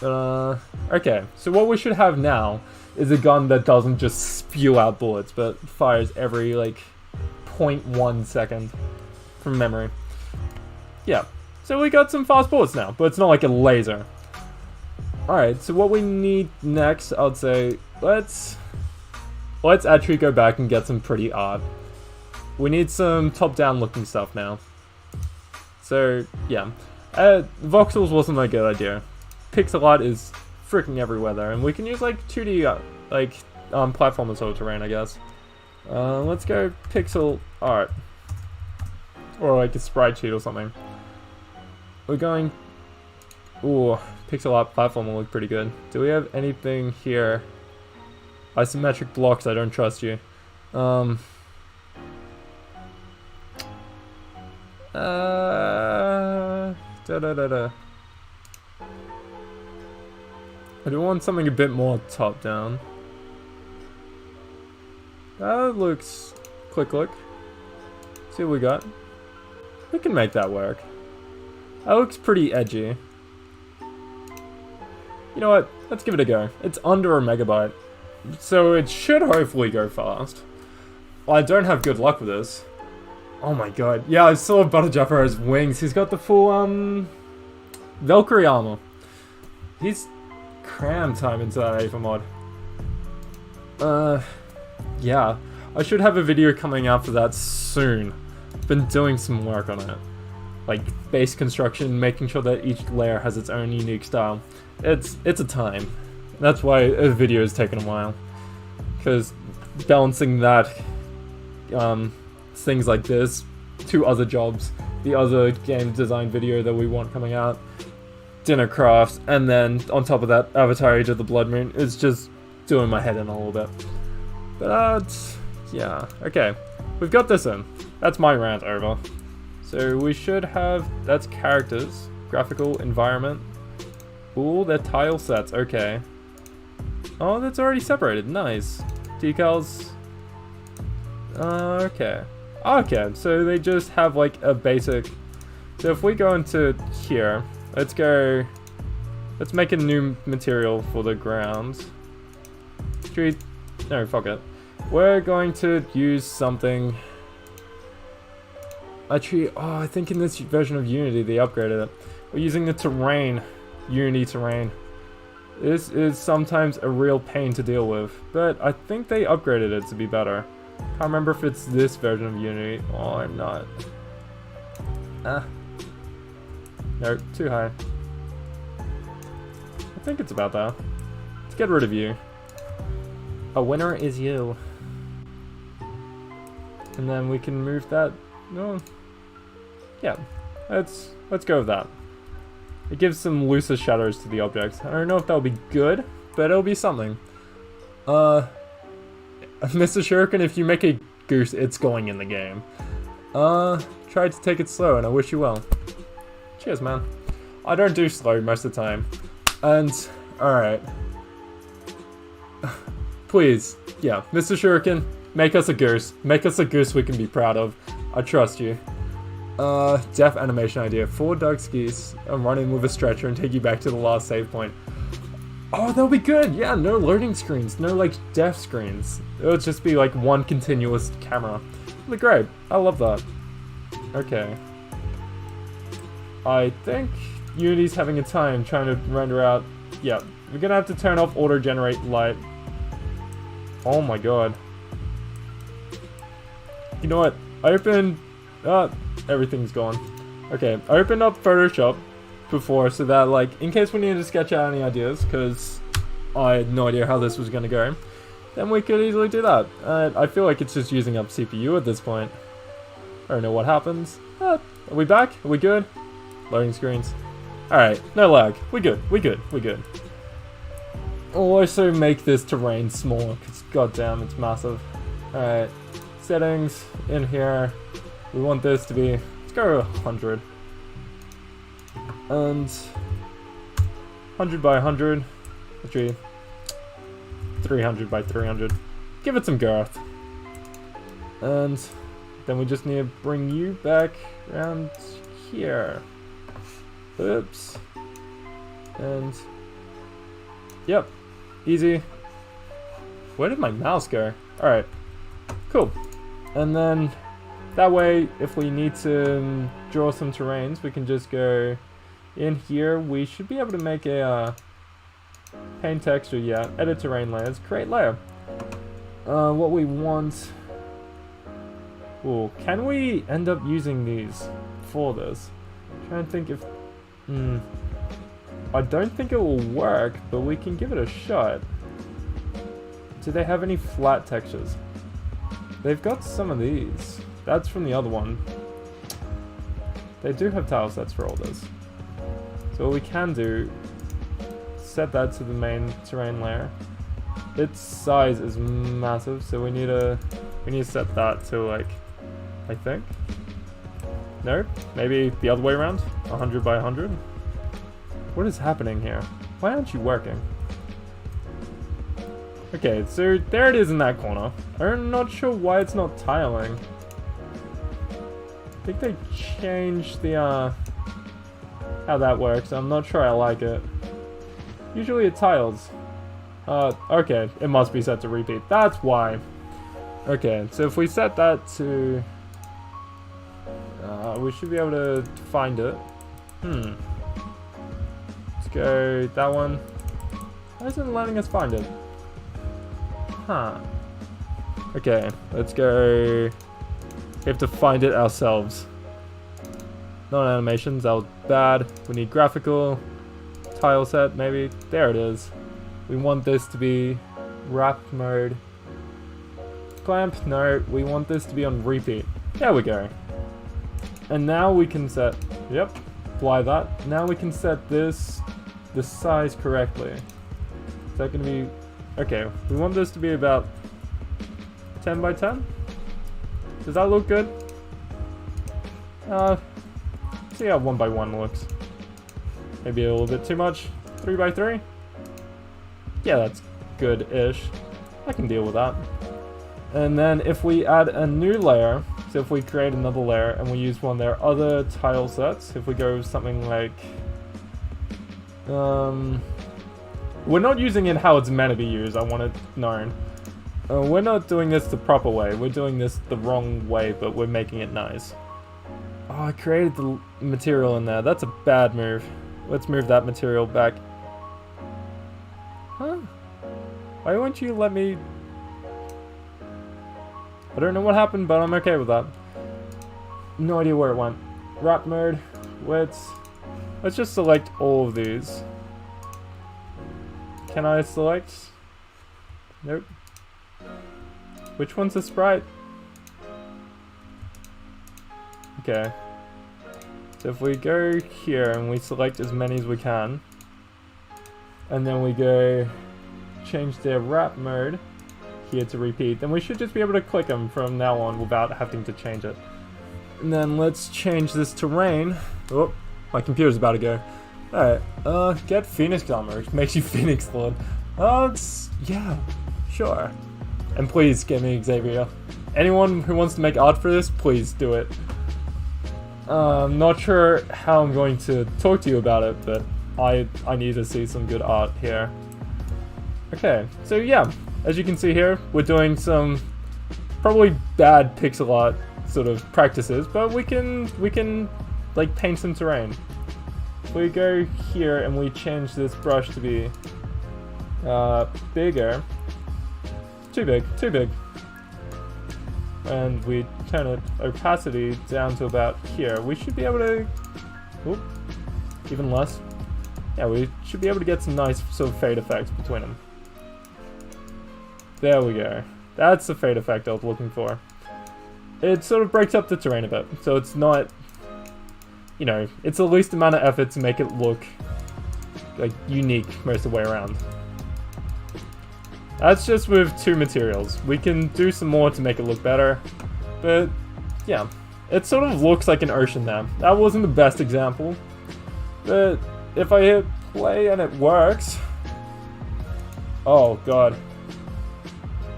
do. Okay. So what we should have now is a gun that doesn't just spew out bullets, but fires every, like, 0.1 second from memory. Yeah. So we got some fast bullets now, but it's not like a laser. Alright, so what we need next, I would say, let's actually go back and get some pretty art. We need some top-down looking stuff now. So, yeah. Voxels wasn't a good idea. Pixel art is freaking everywhere there, and we can use like 2D, platformer sort of terrain, I guess. Let's go pixel art. Or like a sprite sheet or something. We're going... Ooh, pixel art platform will look pretty good. Do we have anything here Isometric blocks, I don't trust you. Da da da da. I do want something a bit more top down. That looks... Click. See what we got. We can make that work. That looks pretty edgy. You know what? Let's give it a go. It's under a megabyte, so it should hopefully go fast. I don't have good luck with this. Oh my god. Yeah, I saw Butterjuffer's wings. He's got the full, Valkyrie armor. He's crammed time into that Aether mod. Yeah. I should have a video coming out for that soon. Been doing some work on it. Like, base construction, making sure that each layer has its own unique style. It's a time. That's why a video is taking a while. Because balancing that, things like this, to other jobs, the other game design video that we want coming out, dinner crafts, and then on top of that, Avatar Age of the Blood Moon is just doing my head in a little bit. But, yeah, okay. We've got this in. That's my rant over. So we should have, that's characters, graphical, environment. Ooh, they're tile sets, okay. Oh, that's already separated, nice. Decals. Okay. Okay, so they just have like a basic, so if we go into here, let's make a new material for the ground. No, fuck it. We're going to use something. Actually, oh, I think in this version of Unity they upgraded it. We're using the terrain, Unity terrain. This is sometimes a real pain to deal with, but I think they upgraded it to be better. Can't remember if it's this version of Unity. Oh, I'm not. No, too high. I think it's about that. Let's get rid of you. A winner is you. And then we can move that. No. Yeah. Let's go with that. It gives some looser shadows to the objects. I don't know if that'll be good, but it'll be something. Mr. Shuriken, if you make a goose, it's going in the game. Try to take it slow, and I wish you well. Cheers, man. I don't do slow most of the time. And, alright. Please, yeah, Mr. Shuriken, make us a goose. Make us a goose we can be proud of. I trust you. Death animation idea. 4 duck skis and run in with a stretcher and take you back to the last save point. Oh, that'll be good! Yeah, no loading screens, no like death screens. It'll just be like one continuous camera. It'll be great. I love that. Okay. I think Unity's having a time trying to render out. Yeah, we're gonna have to turn off auto-generate light. Oh my god. You know what? I opened... everything's gone. Okay, I opened up Photoshop before so that, like, in case we needed to sketch out any ideas, because I had no idea how this was going to go, then we could easily do that. I feel like it's just using up CPU at this point. I don't know what happens. Are we back? Are we good? Loading screens. Alright, no lag. We good. I'll also make this terrain smaller, because goddamn, it's massive. Alright, settings in here. We want this to be, let's go 100. And 100 by 100, actually 300 by 300. Give it some girth. And then we just need to bring you back around here. Oops. And yep, easy. Where did my mouse go? Alright, cool. And then that way, if we need to draw some terrains, we can just go in here. We should be able to make a paint texture, yeah, edit terrain layers, create layer. What we want... Ooh, can we end up using these for this? I'm trying to think if... I don't think it will work, but we can give it a shot. Do they have any flat textures? They've got some of these. That's from the other one. They do have tile sets for all this. So what we can do, set that to the main terrain layer. its size is massive, so we need to set that to like, I think. No, maybe the other way around. 100 by 100. What is happening here? Why aren't you working? Okay, so there it is in that corner. I'm not sure why it's not tiling. I think they changed the how that works. I'm not sure I like it. Usually it tiles. Okay, it must be set to repeat. That's why. Okay, so if we set that to... we should be able to find it. Let's go that one. Why isn't it letting us find it? Huh. Okay, let's go... We have to find it ourselves. Non-animations, that was bad. We need graphical. Tile set, maybe. There it is. We want this to be wrap mode. Clamp, no. We want this to be on repeat. There we go. And now we can set... Yep, apply that. Now we can set this... the size correctly. Is that going to be... Okay, we want this to be about 10 by 10? Does that look good? See how 1 by 1 looks. Maybe a little bit too much. 3 by 3? Yeah, that's good-ish. I can deal with that. And then if we add a new layer, so if we create another layer and we use one of their other tile sets, if we go something like... we're not using it how it's meant to be used, I want it known. We're not doing this the proper way, we're doing this the wrong way, but we're making it nice. Oh, I created the material in there, that's a bad move. Let's move that material back. Huh? Why won't you let me... I don't know what happened, but I'm okay with that. No idea where it went. Wrap mode, let's just select all of these. Can I select? Nope. Which one's the sprite? Okay. So if we go here and we select as many as we can, and then we go change their wrap mode here to repeat, then we should just be able to click them from now on without having to change it. And then let's change this to rain. Oh, my computer's about to go. Alright, get Phoenix armor. It makes you Phoenix Lord. Yeah, sure. And please get me Xavier. Anyone who wants to make art for this, please do it. I'm not sure how I'm going to talk to you about it, but I need to see some good art here. Okay, so yeah, as you can see here, we're doing some probably bad pixel art sort of practices, but we can like paint some terrain. If we go here and we change this brush to be bigger, too big, and we turn it opacity down to about here, we should be able to, oop, even less. Yeah, we should be able to get some nice sort of fade effects between them. There we go. That's the fade effect I was looking for. It sort of breaks up the terrain a bit, so it's not, you know, it's the least amount of effort to make it look like unique most of the way around. That's just with 2 materials. We can do some more to make it look better, but yeah, it sort of looks like an ocean now. That wasn't the best example, but if I hit play and it works, oh god,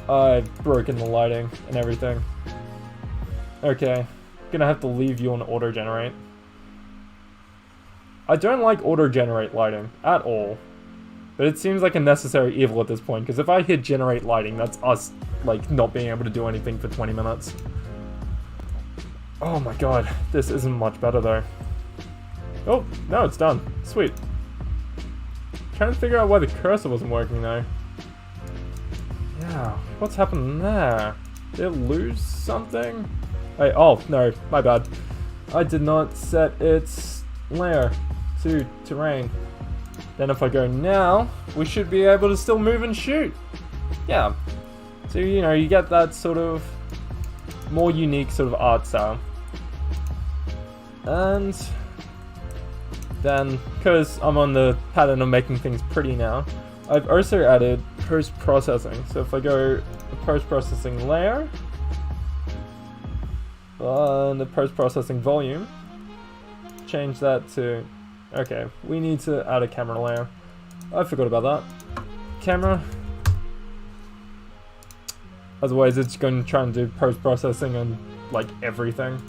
I've broken the lighting and everything. Okay, gonna have to leave you on auto generate. I don't like auto generate lighting at all. But it seems like a necessary evil at this point, because if I hit generate lighting, that's us, like, not being able to do anything for 20 minutes. Oh my god, this isn't much better though. Oh, no, it's done. Sweet. Trying to figure out why the cursor wasn't working though. Yeah, what's happened there? Did it lose something? Wait, oh, no, my bad. I did not set its layer to terrain. Then if I go now, we should be able to still move and shoot. Yeah. So, you know, you get that sort of more unique sort of art style. And then, because I'm on the pattern of making things pretty now, I've also added post-processing. So if I go post-processing layer, and the post-processing volume, change that to, okay, we need to add a camera layer. I forgot about that. Camera. Otherwise it's going to try and do post-processing on like everything.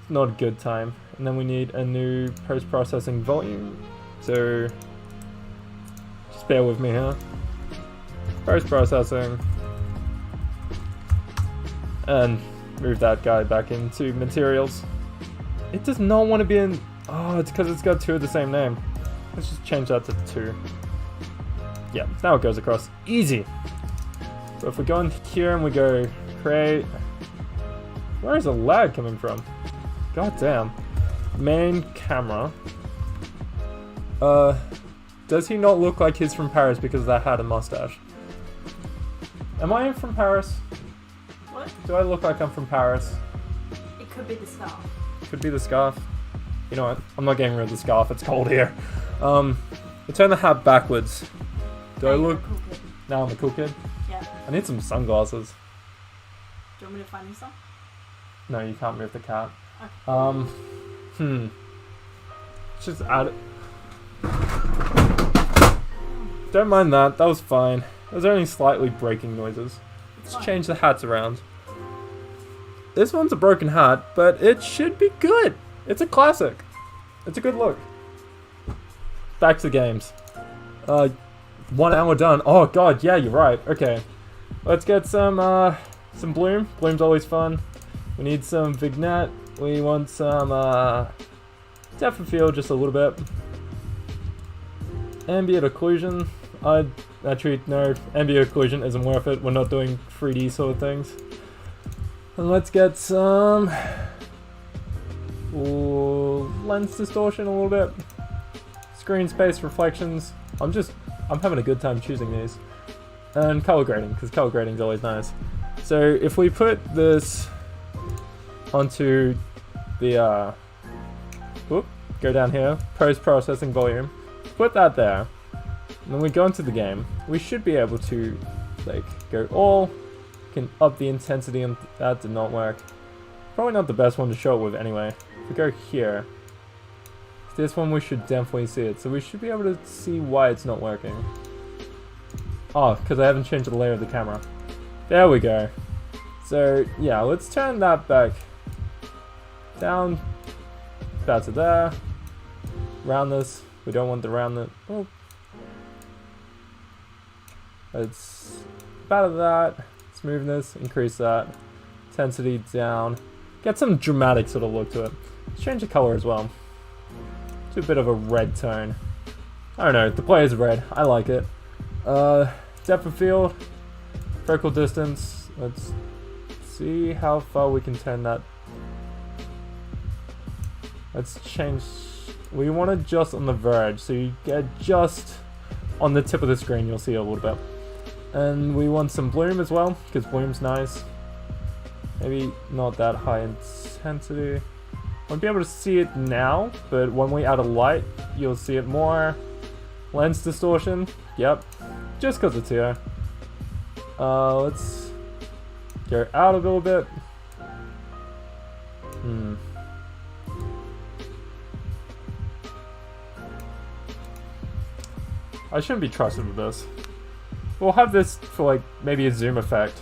It's not a good time. And then we need a new post-processing volume. So just bear with me here. Post-processing. And move that guy back into materials. It does not want to be in... Oh, it's because it's got two of the same name. Let's just change that to 2. Yeah, now it goes across. Easy! So if we go in here and we go create... Where is the lag coming from? God damn. Main camera. Does he not look like he's from Paris because of that hat and mustache? Am I from Paris? What? Do I look like I'm from Paris? It could be the scarf. Could be the scarf. You know what? I'm not getting rid of the scarf. It's cold here. We'll turn the hat backwards. Do I look... Cool kid. Now I'm a cool kid? Yeah. I need some sunglasses. Do you want me to find you some? No, you can't move the cat. Okay. Let's just add it. Don't mind that. That was fine. There's only slightly breaking noises. Let's change the hats around. This one's a broken hat, but it should be good. It's a classic. It's a good look. Back to the games. 1 hour done. Oh god, yeah, you're right. Okay. Let's get some bloom. Bloom's always fun. We need some vignette. We want some depth of field just a little bit. Ambient occlusion. Actually, no, ambient occlusion isn't worth it. We're not doing 3D sort of things. And let's get some lens distortion a little bit. Screen space reflections. I'm having a good time choosing these. And color grading, because color grading is always nice. So if we put this onto the go down here, post-processing volume, put that there, and then we go into the game, we should be able to like go all, can up the intensity, and that did not work. Probably not the best one to show it with anyway. If we go here, this one we should definitely see it, so we should be able to see why it's not working. Oh, because I haven't changed the layer of the camera. There we go. So yeah, let's turn that back down, about to there. Roundness, we don't want the roundness. Oh. It's about that. Smoothness, increase that. Intensity down. Get some dramatic sort of look to it. Let's change the color as well to a bit of a red tone. I don't know, the player's red. I like it. Depth of field, focal distance. Let's see how far we can turn that. Let's change. We want it just on the verge, so you get just on the tip of the screen. You'll see it a little bit. And we want some bloom as well, because bloom's nice. Maybe not that high intensity. Won't be able to see it now, but when we add a light, you'll see it more. Lens distortion, yep, just because it's here. Let's go out a little bit. I shouldn't be trusted with this. We'll have this for like maybe a zoom effect.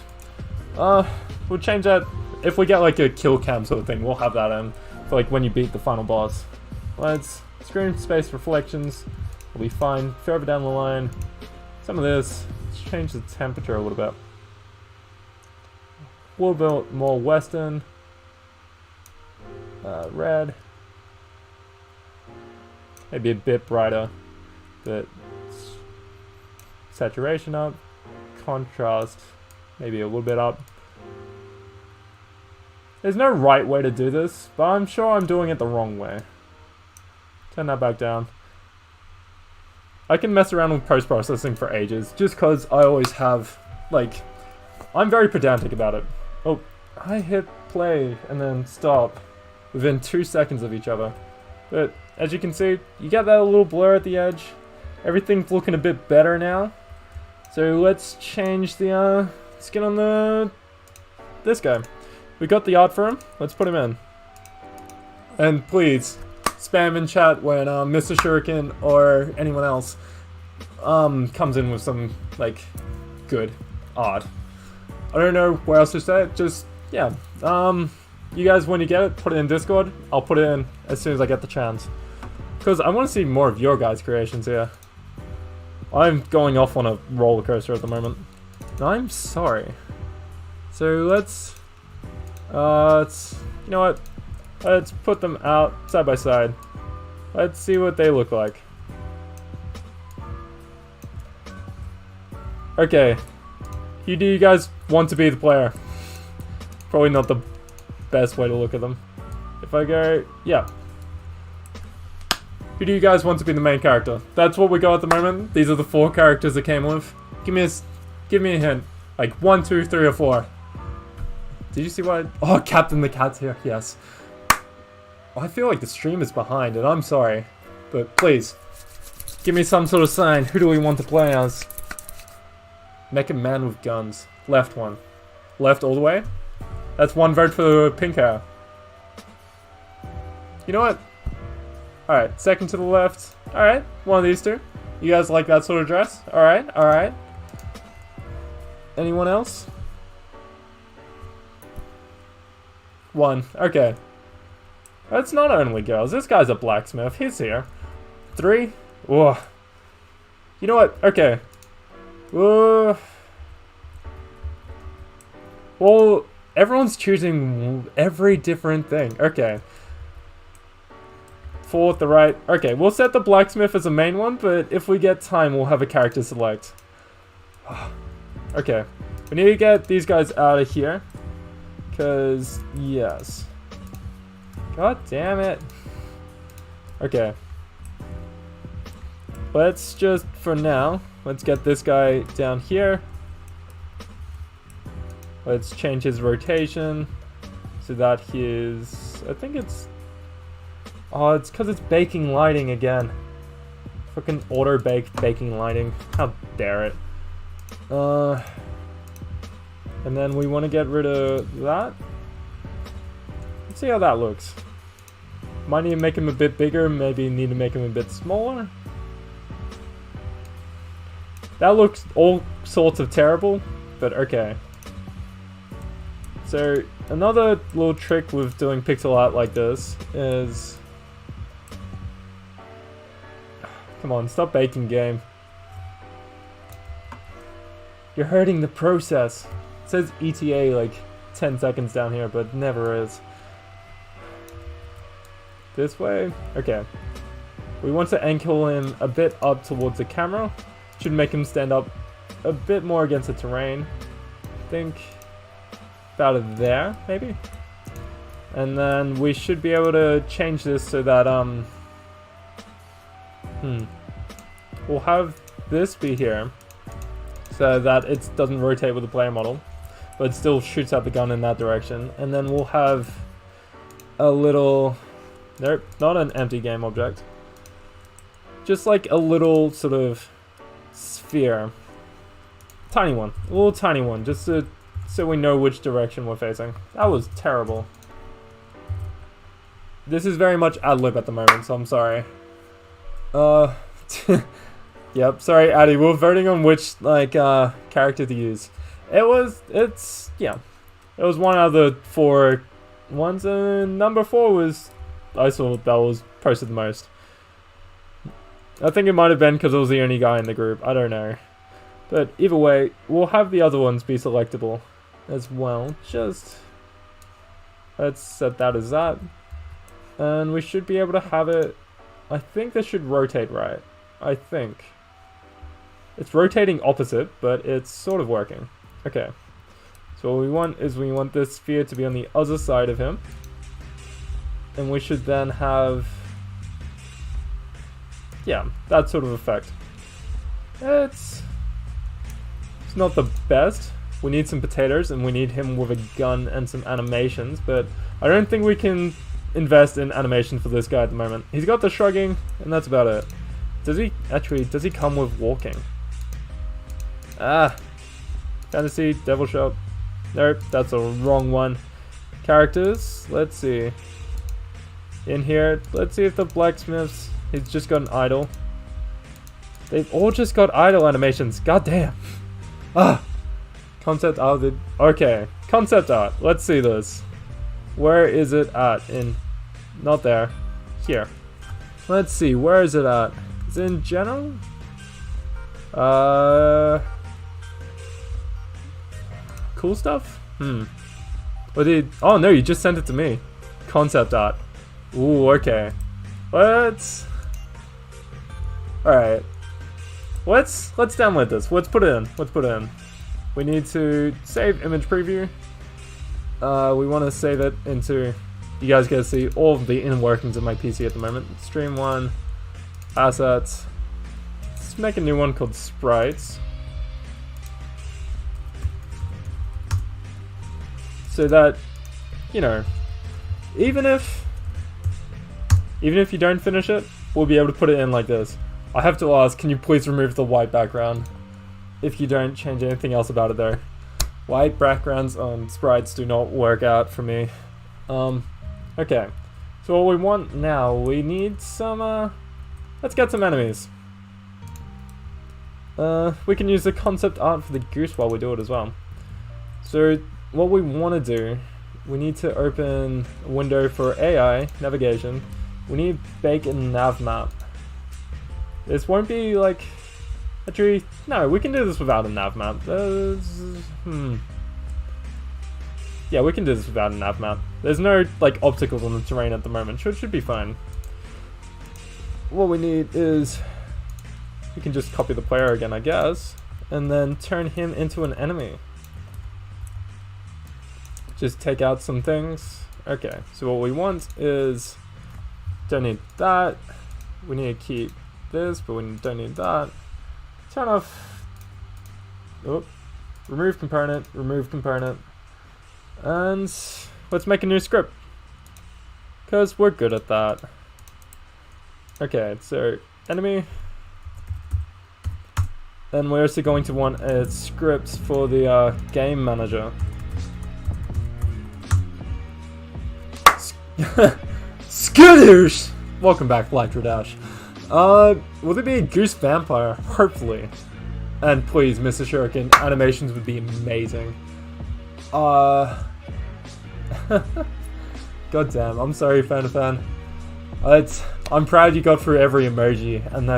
We'll change that if we get like a kill cam sort of thing. We'll have that in for like when you beat the final boss. Let's screen space reflections. Will be fine. Further down the line, some of this. Let's change the temperature a little bit. A little bit more western. Red. Maybe a bit brighter, but saturation up. Contrast maybe a little bit up. There's no right way to do this, but I'm sure I'm doing it the wrong way. Turn that back down. I can mess around with post-processing for ages, just because I always have, like, I'm very pedantic about it. Oh, I hit play and then stop within 2 seconds of each other. But, as you can see, you get that little blur at the edge. Everything's looking a bit better now. So let's change the skin on this guy. We got the art for him. Let's put him in. And please spam in chat when Mr. Shuriken or anyone else comes in with some like good art. I don't know where else to say it. Just yeah. You guys, when you get it, put it in Discord. I'll put it in as soon as I get the chance. Because I want to see more of your guys' creations here. I'm going off on a roller coaster at the moment. I'm sorry. So let's you know what? Let's put them out side by side. Let's see what they look like. Okay. Who do you guys want to be the player? Probably not the best way to look at them. If I go, yeah. Who do you guys want to be the main character? That's what we got at the moment. These are the 4 characters that came with. Give me a hint. Like 1, 2, 3, or 4. Did you see what? Oh, Captain the Cat's here. Yes. Oh, I feel like the stream is behind, and I'm sorry, but please give me some sort of sign. Who do we want to play as? Make a man with guns. Left one. Left all the way. That's 1 vote for pink hair. You know what? Alright, second to the left. Alright, one of these 2. You guys like that sort of dress? Alright, alright. Anyone else? 1. Okay. It's not only girls. This guy's a blacksmith. He's here. 3. Whoa. You know what? Okay. Well, everyone's choosing every different thing. Okay. 4th, the right. Okay, we'll set the blacksmith as the main one, but if we get time, we'll have a character select. Okay. We need to get these guys out of here. Because, yes. God damn it. Okay. Let's just, for now, let's get this guy down here. Let's change his rotation so that his, I think it's, oh, it's because it's baking lighting again. Freaking auto-baked baking lighting. How dare it. And then we want to get rid of that. Let's see how that looks. Might need to make him a bit bigger, maybe need to make him a bit smaller. That looks all sorts of terrible, but okay. So, another little trick with doing pixel art like this is... Come on, stop baking, game. You're hurting the process. It says ETA like 10 seconds down here, but never is. This way? Okay. We want to angle him a bit up towards the camera. Should make him stand up a bit more against the terrain. I think about there, maybe? And then we should be able to change this so that, we'll have this be here so that it doesn't rotate with the player model, but it still shoots out the gun in that direction. And then we'll have a little, nope, not an empty game object, just like a little sort of sphere, tiny one, a little tiny one, just so we know which direction we're facing. That was terrible. This is very much ad-lib at the moment, so I'm sorry. Yep, sorry Addy, we're voting on which, like, character to use. It was one out of the 4 ones, and number 4 was, I saw that was posted the most. I think it might have been because it was the only guy in the group, I don't know. But either way, we'll have the other ones be selectable as well. Just, let's set that as that. And we should be able to have it, I think this should rotate right. I think. It's rotating opposite, but it's sort of working. Okay. So what we want is we want this sphere to be on the other side of him. And we should then have, yeah, that sort of effect. It's not the best. We need some potatoes and we need him with a gun and some animations, but I don't think we can invest in animation for this guy at the moment. He's got the shrugging and that's about it. Does he come with walking? Ah, fantasy, devil shop. Nope, that's a wrong one. Characters, let's see. In here, let's see if the blacksmiths, he's just got an idol. They've all just got idle animations. God damn. Ah. Concept art. Okay. Concept art. Let's see this. Where is it at? Not there. Here. Let's see. Where is it at? Is it in general? Cool stuff? Oh no, you just sent it to me. Concept art. Ooh, okay. Alright. Let's download this. Let's put it in. We need to save image preview. We want to save it into. You guys get to see all of the inner workings of my PC at the moment. Stream 1, assets. Let's make a new one called sprites. So that, you know, even if you don't finish it, we'll be able to put it in like this. I have to ask, can you please remove the white background? If you don't change anything else about it though. White backgrounds on sprites do not work out for me. Okay. So what we want now, we need some, let's get some enemies. We can use the concept art for the goose while we do it as well. So what we want to do, we need to open a window for AI, navigation. We need to bake a nav map. This won't be like, actually, no, we can do this without a nav map. Yeah, we can do this without a nav map. There's no like obstacles on the terrain at the moment, so it should be fine. What we need is, we can just copy the player again, I guess, and then turn him into an enemy. Just take out some things. Okay, so what we want is, don't need that. We need to keep this, but we don't need that. Turn off. Oh, remove component. And let's make a new script, because we're good at that. Okay, so enemy. And we're also going to want a script for the game manager. Skadoosh! Welcome back, Dash. Will there be a goose vampire? Hopefully. And please, Mr. Shuriken, animations would be amazing. God damn, I'm sorry, fan. I'm proud you got through every emoji, and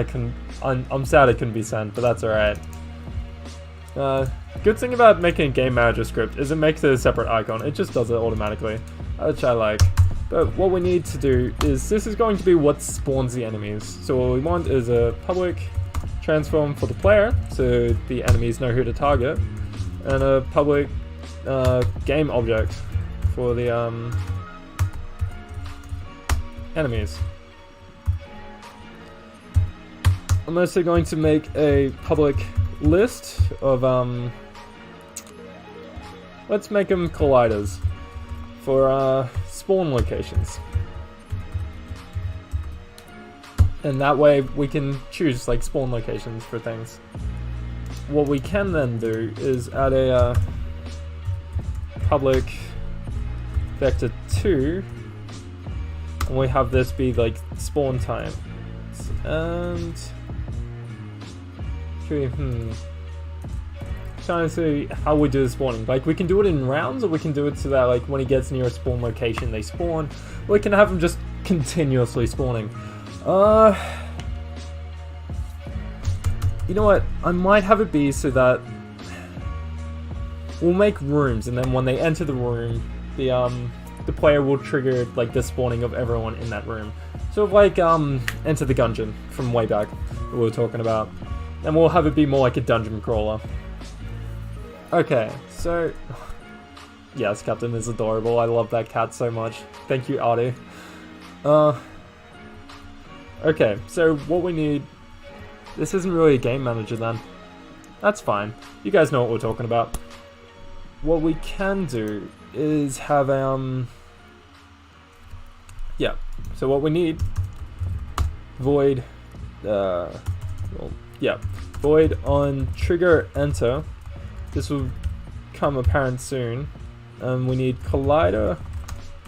I'm sad it couldn't be sent, but that's alright. Good thing about making a game manager script is it makes it a separate icon. It just does it automatically, which I like. But what we need to do is, this is going to be what spawns the enemies. So what we want is a public transform for the player, so the enemies know who to target, and a public game object for the enemies. I'm also going to make a public list of let's make them colliders for spawn locations, and that way we can choose like spawn locations for things. What we can then do is add a public vector 2, and we have this be like spawn time, and trying to see how we do the spawning. Like, we can do it in rounds, or we can do it so that like when he gets near a spawn location they spawn. We can have them just continuously spawning. You know what? I might have it be so that we'll make rooms, and then when they enter the room, the player will trigger like the spawning of everyone in that room. Sort of like Enter the Gungeon from way back that we were talking about. And we'll have it be more like a dungeon crawler. Okay, so yes, Captain is adorable. I love that cat so much. Thank you, Artie. Okay, so what we need. This isn't really a game manager then. That's fine. You guys know what we're talking about. What we can do is have yeah. So what we need, void. Well, yeah, void on trigger enter. This will become apparent soon. We need collider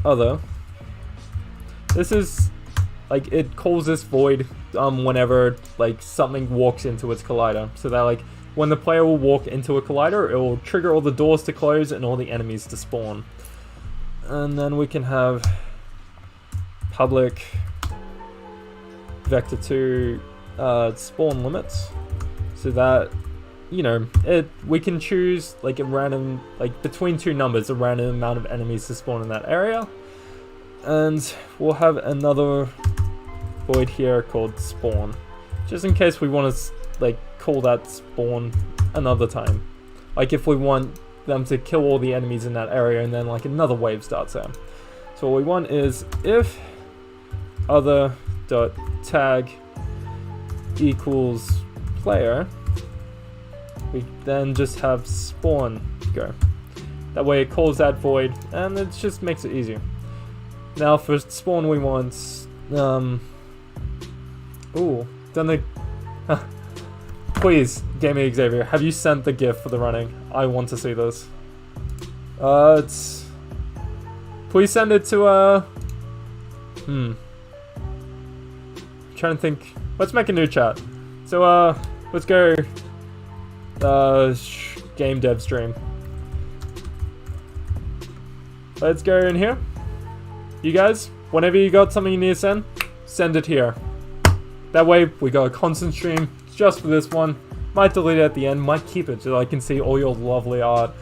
other. This is like, it calls this void whenever like something walks into its collider, so that like when the player will walk into a collider, it will trigger all the doors to close and all the enemies to spawn. And then we can have public vector2 spawn limits, so that, you know, we can choose like a random, like between two numbers, a random amount of enemies to spawn in that area. And we'll have another void here called spawn, just in case we want to like call that spawn another time, like if we want them to kill all the enemies in that area and then like another wave starts there. So what we want is if other dot tag equals player, we then just have spawn go. That way it calls that void and it just makes it easier. Now for spawn we want ooh, then the please, Gaming Xavier, have you sent the GIF for the running? I want to see this. Please send it to trying to think. Let's make a new chat. So let's go game dev stream. Let's go in here. You guys, whenever you got something you need to send it here. That way we got a constant stream just for this one. Might delete it at the end, might keep it so I can see all your lovely art.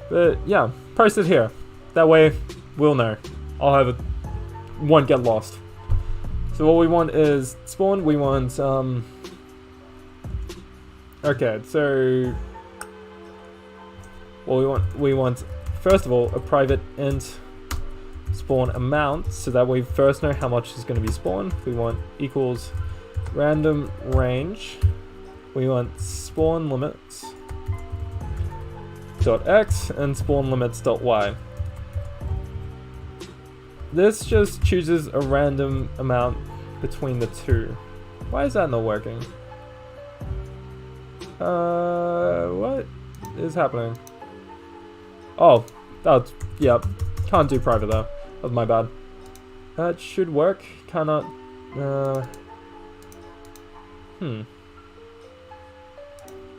But yeah, post it here. That way we'll know. I'll have it, won't get lost. So what we want is spawn, we want okay, so what we want first of all a private int spawn amount, so that we first know how much is going to be spawned. We want equals random range. We want spawn limits dot x and spawn limits dot y. This just chooses a random amount between the two. Why is that not working? What is happening? Oh, that's, yep. Can't do private though. That's my bad. That should work. Cannot.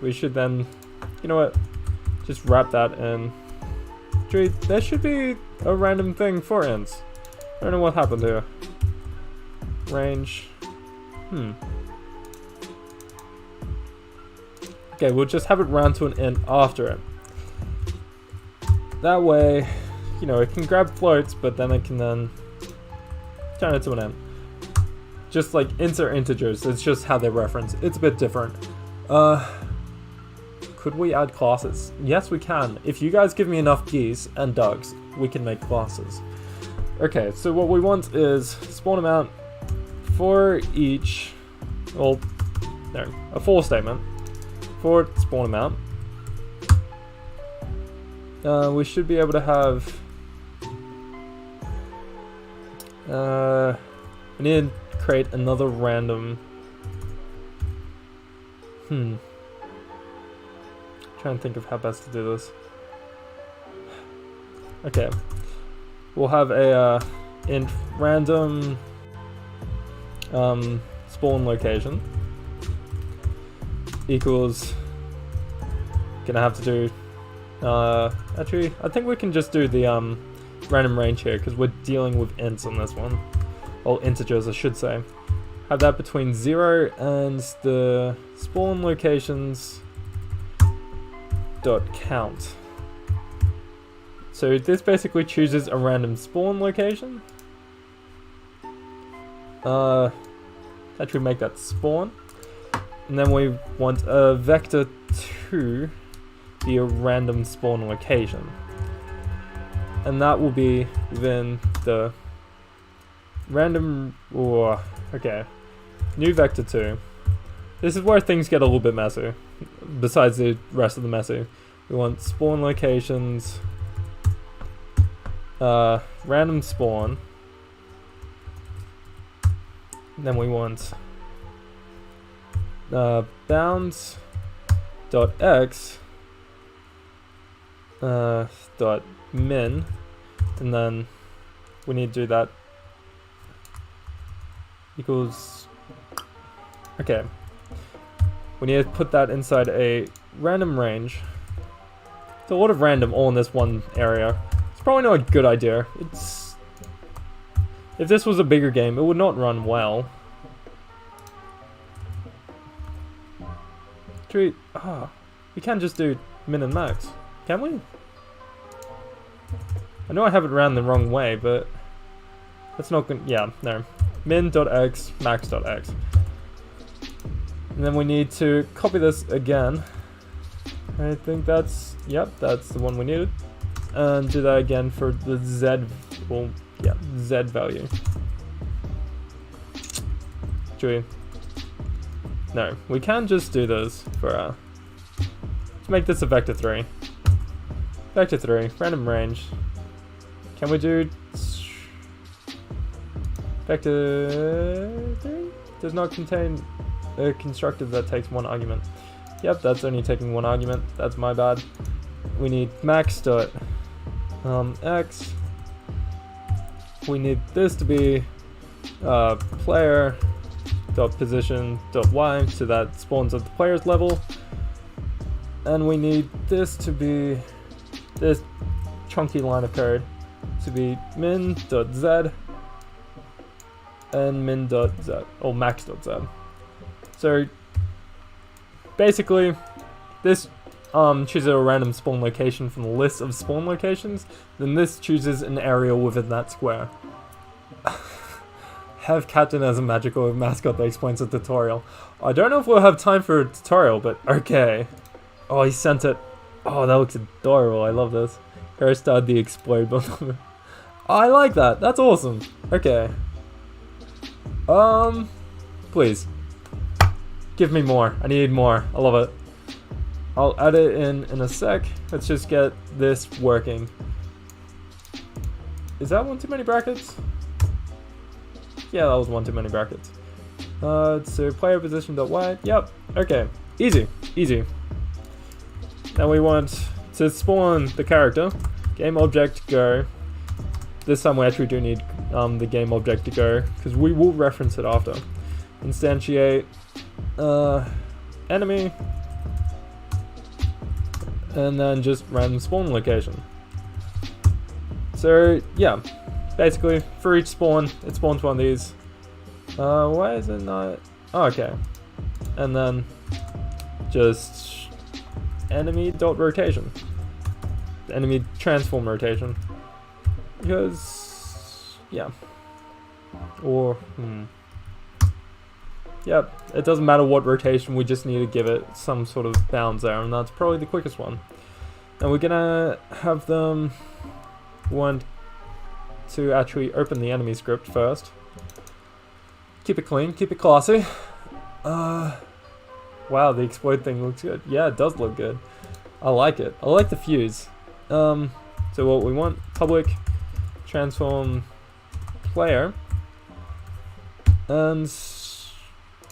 We should then, you know what? Just wrap that in. There should be a random thing for ints. I don't know what happened here. Range. Okay, we'll just have it round to an int after it. That way, you know, it can grab floats, but then it can then turn it to an int. Just like ints are integers, it's just how they reference. It's a bit different. Could we add classes? Yes, we can. If you guys give me enough geese and ducks, we can make classes. Okay, so what we want is spawn amount for each, well, no, a for statement for spawn amount. We should be able to have, we need to create another random, trying to think of how best to do this. Okay, we'll have a int random spawn location equals, gonna have to do actually I think we can just do the random range here because we're dealing with ints on this one, or integers I should say. Have that between 0 and the spawn locations dot count. So this basically chooses a random spawn location. Actually make that spawn, and then we want a vector2 be a random spawn location, and that will be within the random, okay, new vector2. This is where things get a little bit messy, besides the rest of the messy. We want spawn locations, random spawn, and then we want bounds dot x dot min, and then we need to do that equals, okay, we need to put that inside a random range. It's a lot of random all in this one area. It's probably not a good idea. It's, if this was a bigger game, it would not run well. We can't just do min and max, can we? I know I have it ran the wrong way, but that's not gonna, yeah, no. Min.x, max.x. And then we need to copy this again. I think that's, yep, that's the one we needed. And do that again for the z, well, yeah, z value. Should we? No, we can just do this for, let's make this a vector 3. Vector 3, random range. Can we do vector 3? Does not contain a constructor that takes one argument. Yep, that's only taking one argument. That's my bad. We need max dot x. We need this to be player dot position dot y, so that spawns at the player's level. And we need this to be, this chunky line of code to be min.z and min.z, or max.z. So basically, this chooses a random spawn location from the list of spawn locations, then this chooses an area within that square. Have Captain as a magical mascot that explains the tutorial. I don't know if we'll have time for a tutorial, but okay. Oh, he sent it. Oh, that looks adorable. I love this. Here started the explode button. Oh, I like that. That's awesome. Okay. Please. Give me more. I need more. I love it. I'll add it in a sec. Let's just get this working. Is that one too many brackets? Yeah, that was one too many brackets. So player position dot y. Yep. Okay. Easy. Easy. Now we want to spawn the character. Game object go. This time we actually do need the game object to go, because we will reference it after. Instantiate enemy, and then just random spawn location. So yeah, basically for each spawn, it spawns one of these. Why is it not? Oh, okay. And then just enemy dot rotation, enemy transform rotation, because yeah, or yep, it doesn't matter what rotation, we just need to give it some sort of bounds there, and that's probably the quickest one. And we're gonna have them want to actually open the enemy script first. Keep it clean, keep it classy. Wow, the explode thing looks good. Yeah, it does look good. I like it. I like the fuse. So what we want, public transform player, and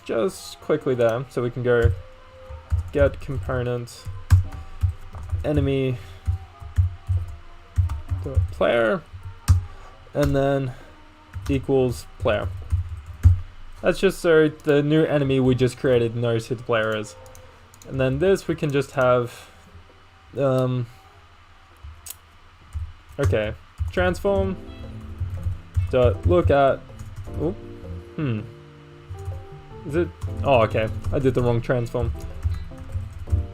just quickly there, so we can go get component enemy player, and then equals player. That's just so the new enemy we just created knows who the player is. And then this we can just have, okay, transform dot look at, oh, is it, oh okay, I did the wrong transform.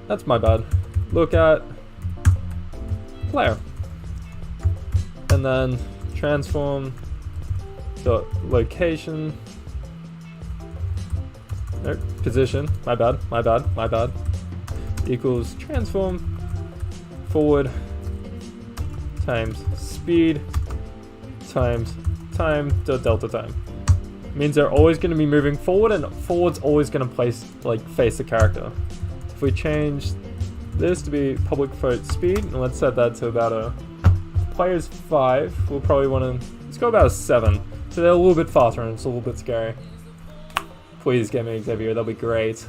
That's my bad. Look at player. And then transform dot location, no, position, my bad, equals transform forward times speed times time dot delta time. Means they're always going to be moving forward, and forward's always going to face the character. If we change this to be public float speed, and let's set that to about a player's 5, we'll probably want to, let's go about a 7, so they're a little bit faster and it's a little bit scary. Please get me Xavier, that'll be great.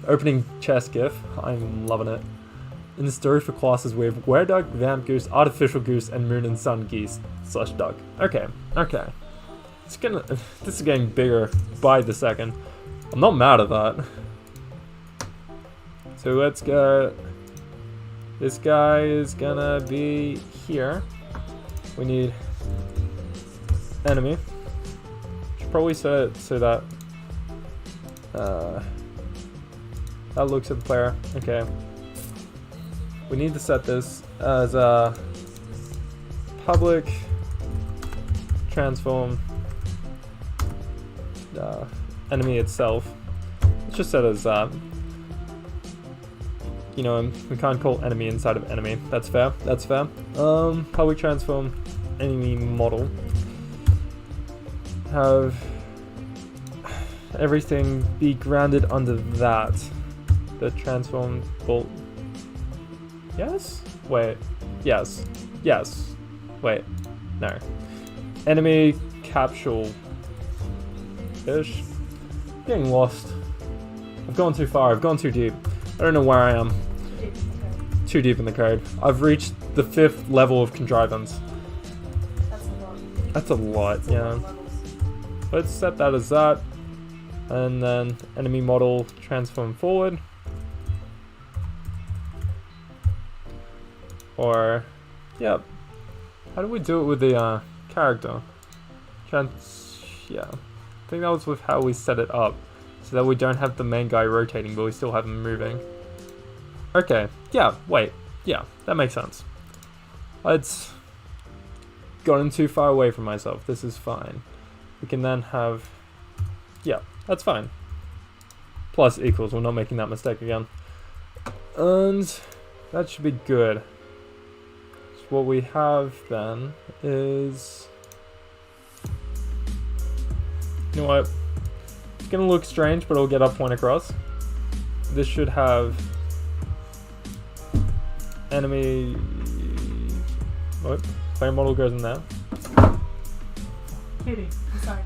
Opening chest gif. I'm loving it. In the story for classes we have were duck, vamp goose, artificial goose, and moon and sun geese / duck. Okay, okay. This is getting bigger by the second. I'm not mad at that. So let's go. This guy is gonna be here. We need enemy. Should probably set it so that that looks at the player. Okay. We need to set this as a public transform enemy itself. Let's just set it as that. You know, we can't call enemy inside of enemy. That's fair. That's fair. Public transform enemy model. Have everything be grounded under that. The transform bolt. Yes? Wait. Yes. Yes. Wait. No. Enemy capsule. Ish. Getting lost. I've gone too far. I've gone too deep. I don't know where I am. Too deep in the code. I've reached the 5th level of contrivance. That's a lot. That's a lot, That's yeah. a lot of levels. Let's set that as that. And then enemy model transform forward. Or, yeah. How do we do it with the character? Yeah. I think that was with how we set it up. So that we don't have the main guy rotating, but we still have him moving. Okay. Yeah, wait. Yeah, that makes sense. It's gotten too far away from myself. This is fine. We can then have... Yeah, that's fine. Plus equals. We're not making that mistake again. And that should be good. So what we have then is... You know what? It's gonna look strange, but it'll get our point across. This should have enemy. What? Player model goes in there. Kitty, I'm sorry.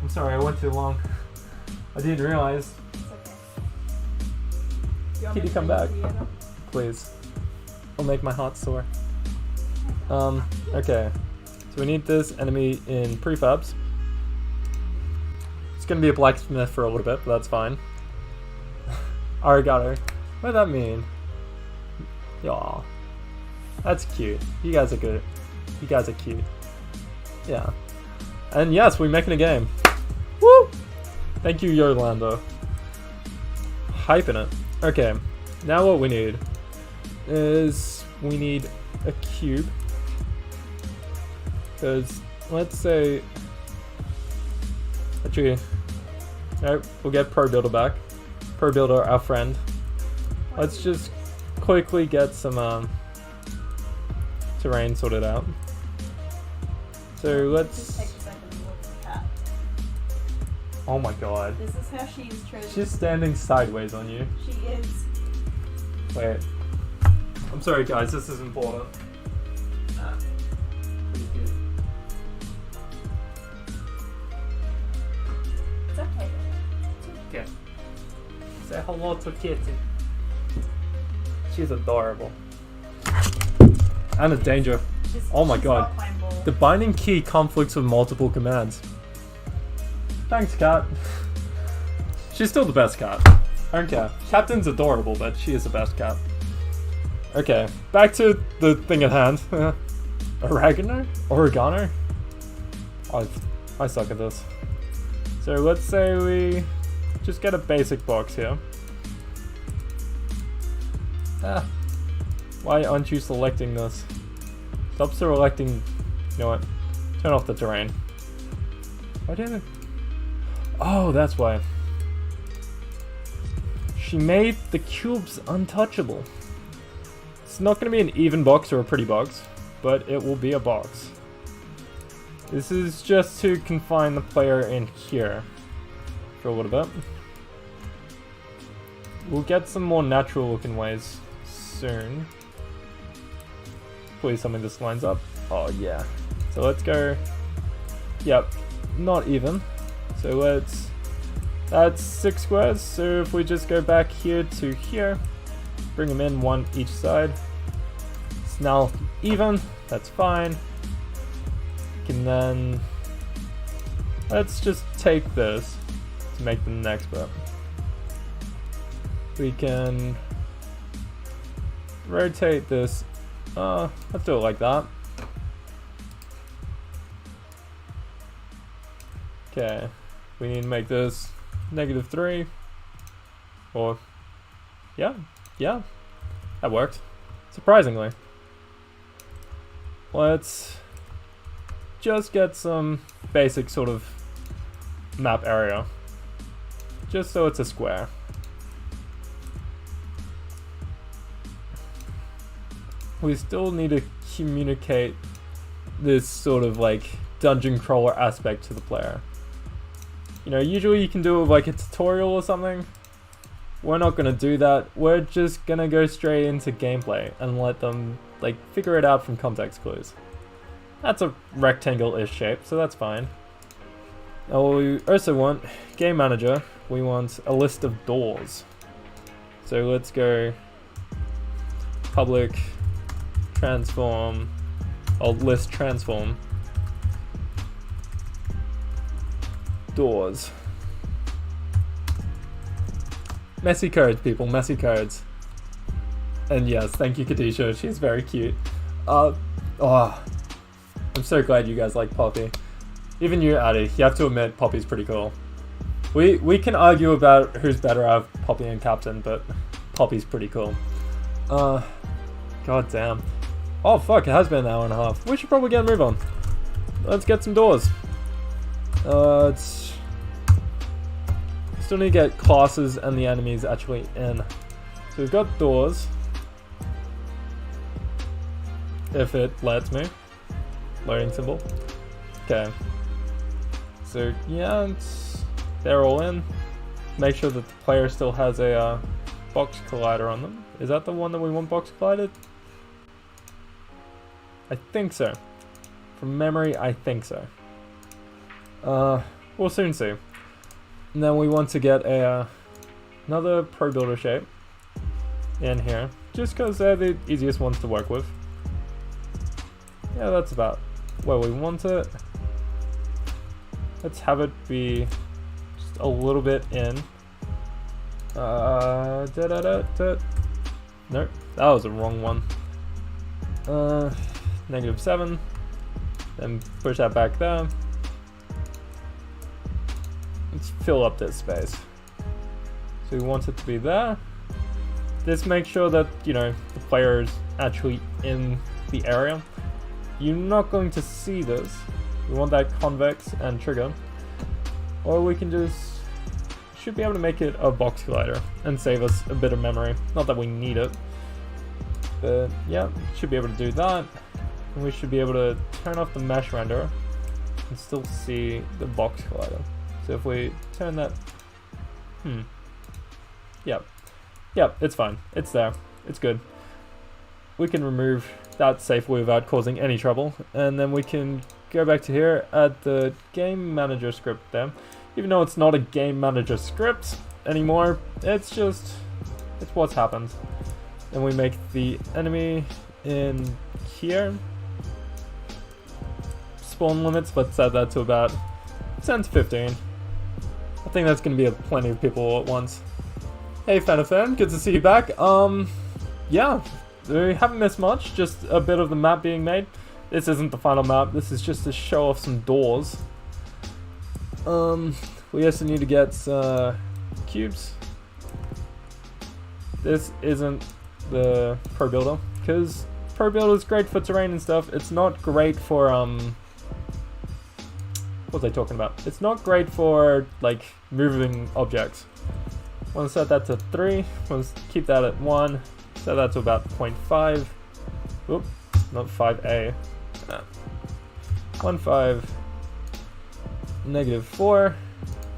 I'm sorry, I went too long. I didn't realize. It's okay. Do you want me Kitty, to come bring back. you the other? Please. I'll make my heart sore. Okay. So we need this enemy in prefabs. It's gonna be a blacksmith for a little bit, but that's fine. Arigato. What does that mean? Yaw. That's cute. You guys are good. You guys are cute. Yeah. And yes, we're making a game. Woo! Thank you, Yolanda. Hyping it. Okay. Now what we need is we need a cube. Because let's say actually, nope, we'll get Pro Builder back. Pro Builder, our friend. Let's just quickly get some terrain sorted out. So Just let's... take a second and look at the cat. Oh my god. This is how she's chosen. She's standing sideways on you. She is. Wait. I'm sorry guys, this is important. Pretty good. It's okay. Okay. Say hello to Kitty. She's adorable. And a danger. Oh my god. not playing ball. The binding key conflicts with multiple commands. Thanks, cat. She's still the best cat. I don't care. Captain's adorable, but she is the best cat. Okay, back to the thing at hand. Oregano? Oregano? I suck at this. So let's say we just get a basic box here. Why aren't you selecting this? Stop selecting. You know what? Turn off the terrain. Why didn't it? Oh, that's why. She made the cubes untouchable. It's not going to be an even box or a pretty box, but it will be a box. This is just to confine the player in here for a little bit. We'll get some more natural looking ways soon. Hopefully something just lines up. Oh yeah. So let's go. Yep, not even. So let's That's 6 squares, so if we just go back here to here, bring them in 1 each side. It's now even, that's fine. Can then, let's just take this to make the next bit. We can rotate this, let's do it like that. Okay, we need to make this -3, or, yeah, that worked, surprisingly. Let's just get some basic sort of map area, just so it's a square. We still need to communicate this sort of like dungeon crawler aspect to the player. You know, usually you can do it with like a tutorial or something. We're not gonna do that. We're just gonna go straight into gameplay and let them like figure it out from context clues. That's a rectangle-ish shape, so that's fine. Now we also want game manager. We want a list of doors. So let's go public transform, or list transform doors. Messy codes, people, messy codes. And yes, thank you, Katisha. She's very cute. I'm so glad you guys like Poppy. Even you, Addy. You have to admit, Poppy's pretty cool. We can argue about who's better out of Poppy and Captain, but Poppy's pretty cool. God damn. Oh fuck, it has been an hour and a half. We should probably get a move on. Let's get some doors. Still need to get classes and the enemies actually in. So we've got doors. If it lets me. Loading symbol. Okay. So yeah, they're all in. Make sure that the player still has a box collider on them. Is that the one that we want box collided? I think so. From memory, I think so. We'll soon see. And then we want to get another Pro Builder shape in here, just because they're the easiest ones to work with. Yeah, that's about where we want it. Let's have it be just a little bit in. Nope, that was the wrong one. -7. Then push that back there. Let's fill up this space. So we want it to be there. Just make sure that, you know, the player is actually in the area. You're not going to see this. We want that convex and trigger. Or we can just, should be able to make it a box collider and save us a bit of memory. Not that we need it. But yeah, should be able to do that. And we should be able to turn off the mesh renderer and still see the box collider. So if we turn that, Yep, it's fine. It's there. It's good. We can remove that safely without causing any trouble. And then we can go back to here, add the game manager script there. Even though it's not a game manager script anymore, it's what's happened. And we make the enemy in here. Spawn limits, let's set that to about 10 to 15. I think that's going to be plenty of people at once. Hey Fan, good to see you back. Yeah, we haven't missed much, just a bit of the map being made. This isn't the final map, this is just to show off some doors. We also need to get cubes. This isn't the Pro Builder, because Pro Builder is great for terrain and stuff. It's not great for, what was I talking about? It's not great for, like, moving objects. Want to set that to 3, want to keep that at 1, set that to about 0.5, oop, not 5a, 1.5, -4,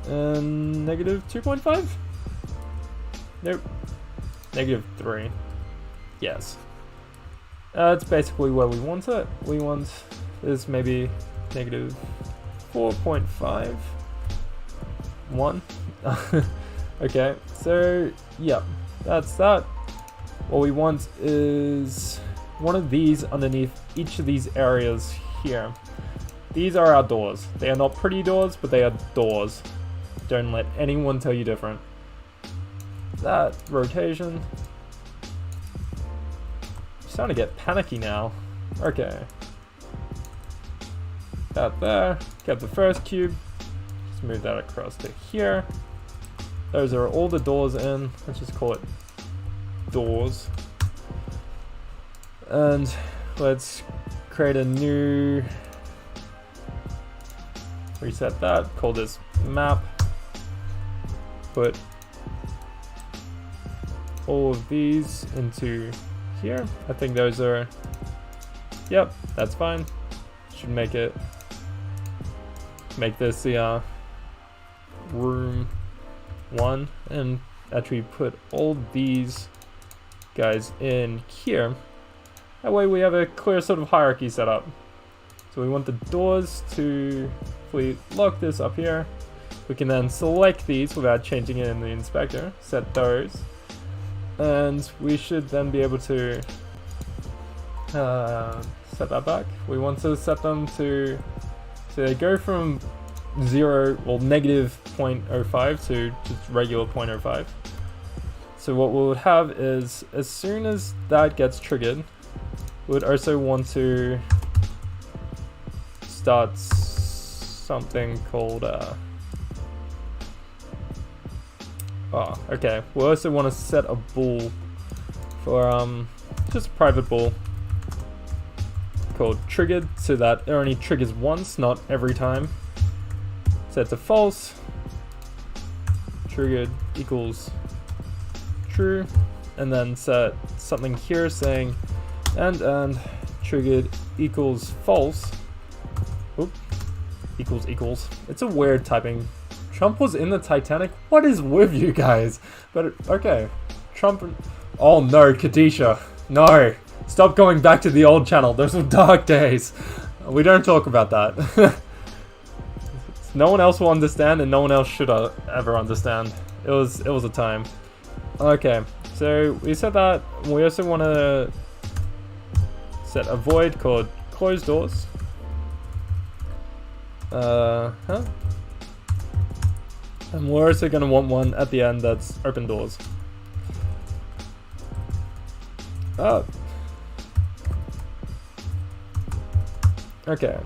and -2.5? Nope, -3, yes. That's basically where we want it. We want this maybe -4.5. 1. Okay, so yeah, that's that. What we want is one of these underneath each of these areas here. These are our doors. They are not pretty doors, but they are doors. Don't let anyone tell you different. That rotation. I'm starting to get panicky now. Okay. That there. Get the first cube. Just move that across to here. Those are all the doors in. Let's just call it doors. And let's create a new, reset that, call this map. Put all of these into here. I think those are, yep, that's fine. Should make this the room 1, and actually put all these guys in here. That way we have a clear sort of hierarchy set up. So we want the doors to, if we lock this up here, we can then select these without changing it in the inspector, set those, and we should then be able to set that back. We want to set them to, so they go from 0, well, negative 0.05 to just regular 0.05. So what we would have is, as soon as that gets triggered, we would also want to start something called, oh, okay. We also want to set a bool for, just a private bool called triggered, so that it only triggers once, not every time. Set to false. Triggered equals true, and then set something here saying and triggered equals false. Oop, equals. It's a weird typing. Trump was in the Titanic? What is with you guys? But okay, Trump. Oh no, Kadisha, no! Stop going back to the old channel. Those were dark days. We don't talk about that. No one else will understand, and no one else should ever understand. It was a time. Okay, so we set that. We also want to set a void called closed doors. And we're also going to want one at the end that's open doors. Oh. Okay.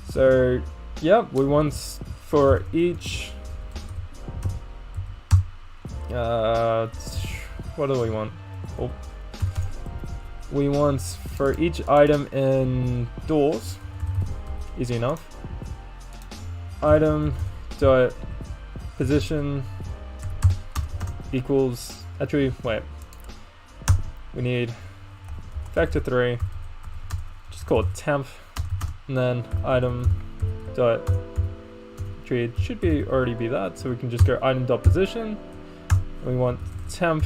So, yeah, we want for each, what do we want? Oh. We want for each item in doors, easy enough, item dot position equals, actually, wait, we need vector 3, just call it temp, and then item dot, actually it should be already be that, so we can just go item dot position. We want temp,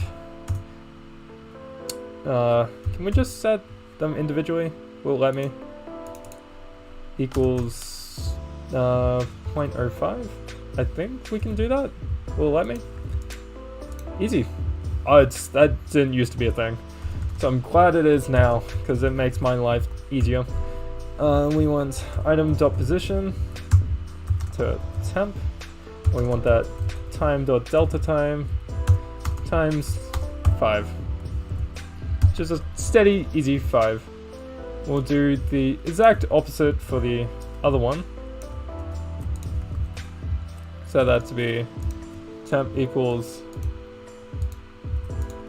can we just set them individually? Will it let me? Equals 0.05. I think we can do that. Will it let me? Easy. Oh, that didn't used to be a thing, so I'm glad it is now, because it makes my life easier. We want item dot position to temp. We want that time dot delta time times 5. Just a steady, easy 5. We'll do the exact opposite for the other one. Set that to be temp equals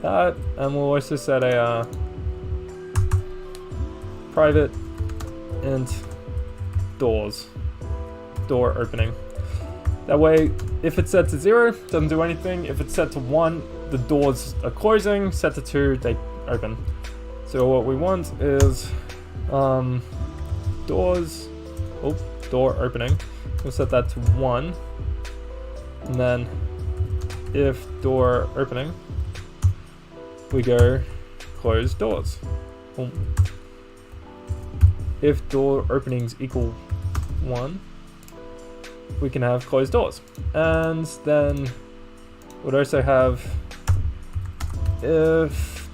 that, and we'll also set a private int doors, door opening. That way, if it's set to 0, doesn't do anything. If it's set to 1, the doors are closing. Set to 2, they open. So what we want is doors, door opening. We'll set that to 1, and then if door opening, we go close doors. Boom. If door openings equal 1, we can have closed doors. And then we'd also have if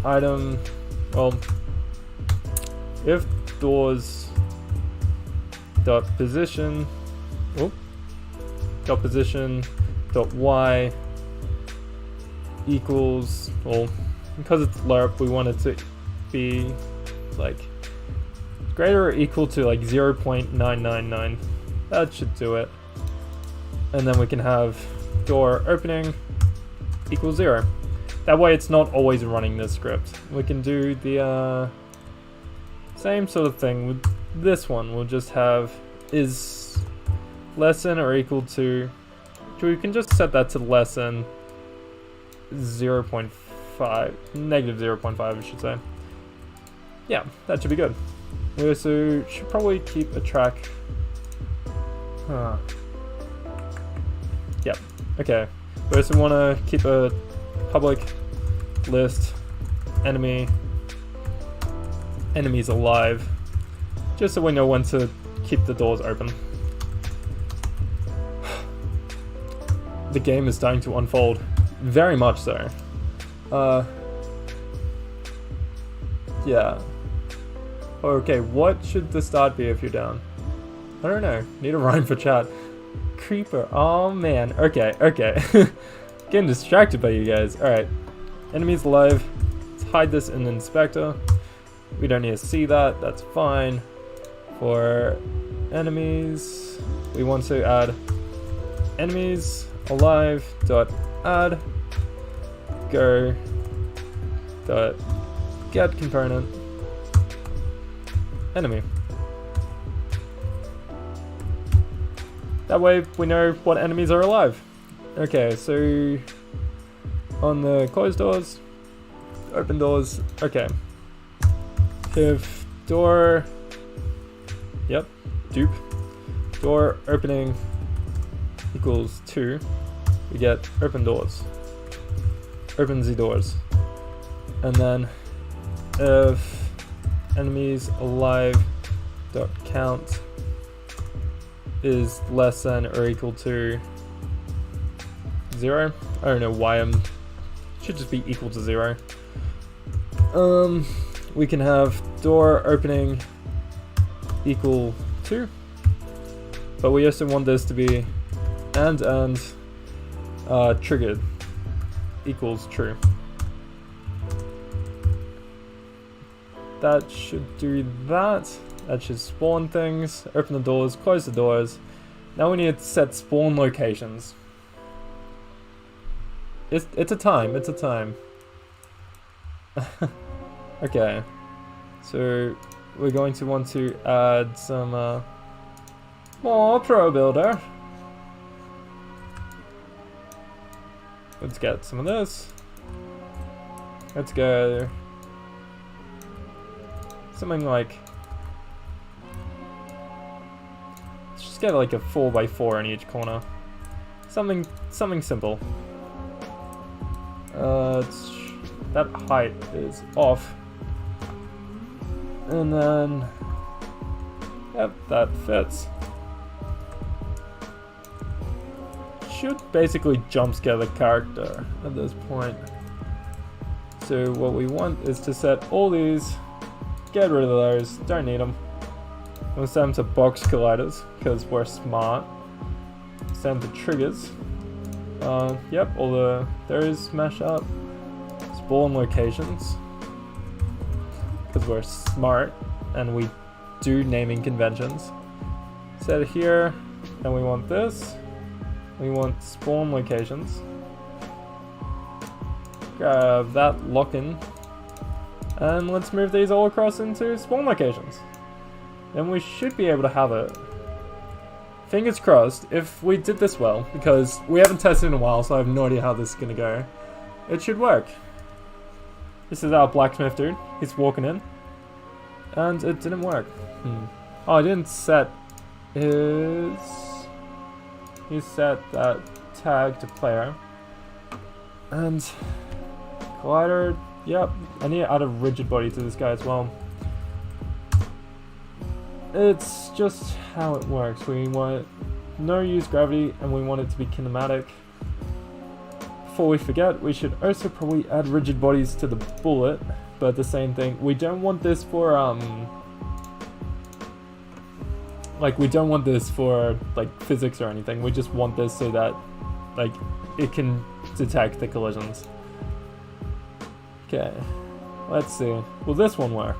item, well, if doors dot position, dot position dot y equals, well, because it's lerp, we want it to be like greater or equal to like 0.999. That should do it. And then we can have door opening equals 0. That way it's not always running this script. We can do the same sort of thing with this one. We'll just have is less than or equal to, we can just set that to less than 0.5, negative 0.5 I should say. Yeah, that should be good. We also should probably keep a track. Yep, okay. We also want to keep a public list enemies alive, just so we know when to keep the doors open. The game is starting to unfold, very much so. Yeah. Okay, what should the start be if you're down? I don't know. Need a rhyme for chat. Creeper. Oh man. Okay. Getting distracted by you guys. Alright. Enemies alive. Let's hide this in Inspector. We don't need to see that. That's fine. For enemies, we want to add enemies alive dot add go dot get component enemy. That way we know what enemies are alive. Okay, so on the closed doors, open doors, okay. If door, yep, dupe, door opening equals 2, we get open doors. Open the doors. And then if enemies alive dot count is less than or equal to 0. I don't know why should just be equal to 0. We can have door opening equal 2, but we also want this to be and triggered equals true. That should do that. That should spawn things, open the doors, close the doors. Now we need to set spawn locations. It's a time. Okay, so we're going to want to add some more Pro Builder. Let's get some of this. Let's go something like, let's just get like a 4x4 in each corner. Something simple. That height is off. And then, yep, that fits. Should basically jump scare the character at this point. So what we want is to set all these, get rid of those, don't need them. We'll set them to box colliders, because we're smart. Set them to triggers. Yep, all those mash up. Spawn locations, because we're smart and we do naming conventions. Set it here, and we want this. We want spawn locations. Grab that lock-in, and let's move these all across into spawn locations. Then we should be able to have it. Fingers crossed, if we did this well, because we haven't tested in a while, so I have no idea how this is gonna go. It should work. This is our blacksmith dude. He's walking in. And it didn't work. Oh, I didn't set his... He set that tag to player. And... Collider... Yep. I need to add a rigid body to this guy as well. It's just how it works. We want no use gravity, and we want it to be kinematic. Before we forget, we should also probably add rigid bodies to the bullet, but the same thing. We don't want this for like, we don't want this for like physics or anything. We just want this so that like it can detect the collisions. Okay, let's see. Will this one work?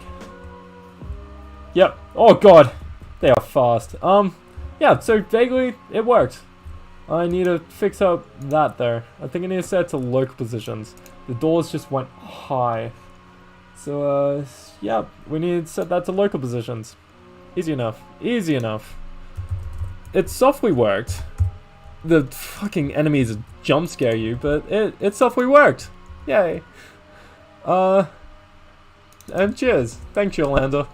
Yep. Oh god, they are fast. Yeah, so vaguely it worked. I need to fix up that there. I think I need to set it to local positions. The doors just went high. So, yeah, we need to set that to local positions. Easy enough. Easy enough. It softly worked. The fucking enemies jump scare you, but it softly worked. Yay. And cheers. Thanks, Yolanda.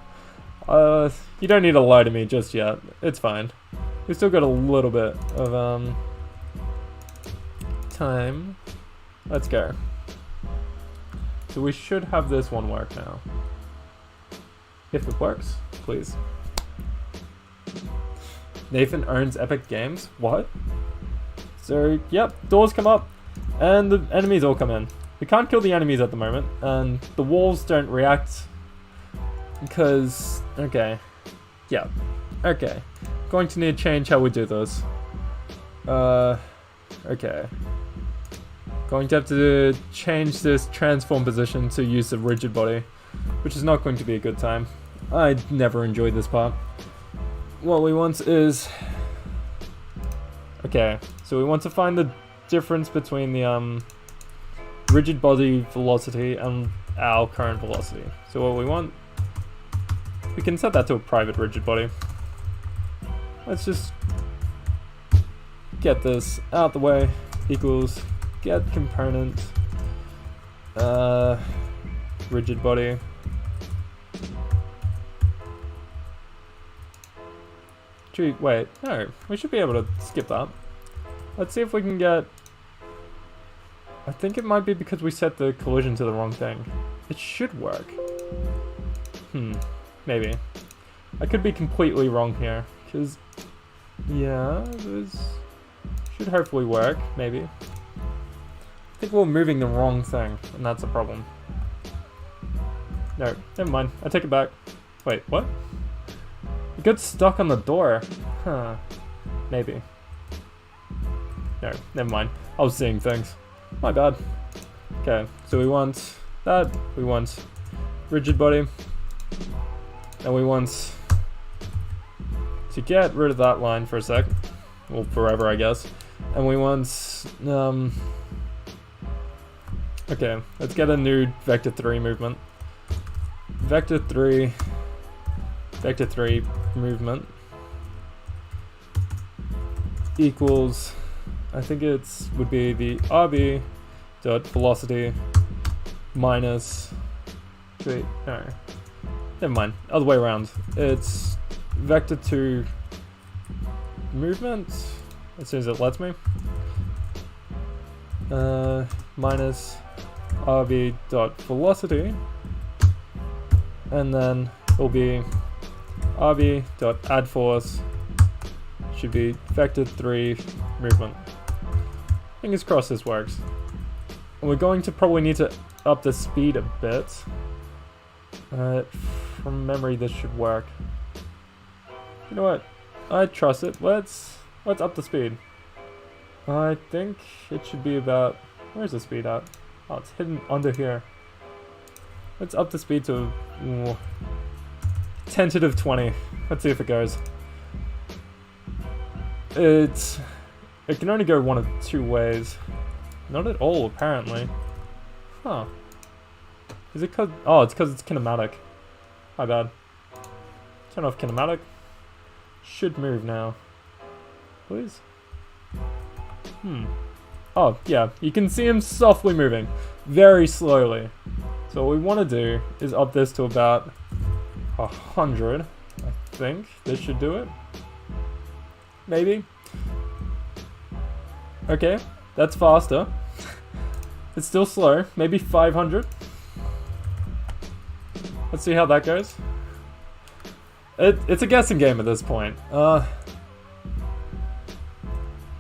You don't need to lie to me just yet. It's fine. We still got a little bit of, time. Let's go. So we should have this one work now. If it works, please. Nathan owns Epic Games? What? So, yep, doors come up, and the enemies all come in. We can't kill the enemies at the moment, and the walls don't react, because, okay. Yeah, okay. Going to need to change how we do this. Okay. Going to have to change this transform position to use the rigid body, which is not going to be a good time. I never enjoyed this part. What we want is... Okay, so we want to find the difference between the rigid body velocity and our current velocity. So what we want... We can set that to a private rigid body. Let's just get this out the way. Equals get component rigid body. Wait, no, we should be able to skip that. Let's see if we can get... I think it might be because we set the collision to the wrong thing. It should work. Maybe. I could be completely wrong here, because... Yeah, this should hopefully work, maybe. I think we're moving the wrong thing, and that's a problem. No, never mind. I take it back. Wait, what? It got stuck on the door. Huh. Maybe. No, never mind. I was seeing things. My bad. Okay, so we want that. We want rigid body. And we want to get rid of that line for a sec. Well, forever, I guess. And we want... Okay, let's get a new vector 3 movement. Vector 3 movement equals, I think it's would be the RB dot velocity minus, wait, no, never mind, other way around. It's vector 2 movement, as soon as it lets me, minus RB dot velocity, and then it'll be RB dot add force should be vector 3 movement. Fingers crossed this works. And we're going to probably need to up the speed a bit. From memory, this should work. You know what? I trust it. Let's up the speed. I think it should be about... Where's the speed at? Oh, it's hidden under here. Let's up the speed to... tentative 20. Let's see if it goes. It can only go one of two ways. Not at all, apparently. Huh. Is it cause... Oh, it's because it's kinematic. My bad. Turn off kinematic. Should move now. Please? Oh, yeah. You can see him softly moving. Very slowly. So what we want to do is up this to about 100. I think this should do it. Maybe. Okay, that's faster. It's still slow. Maybe 500. Let's see how that goes. It's a guessing game at this point.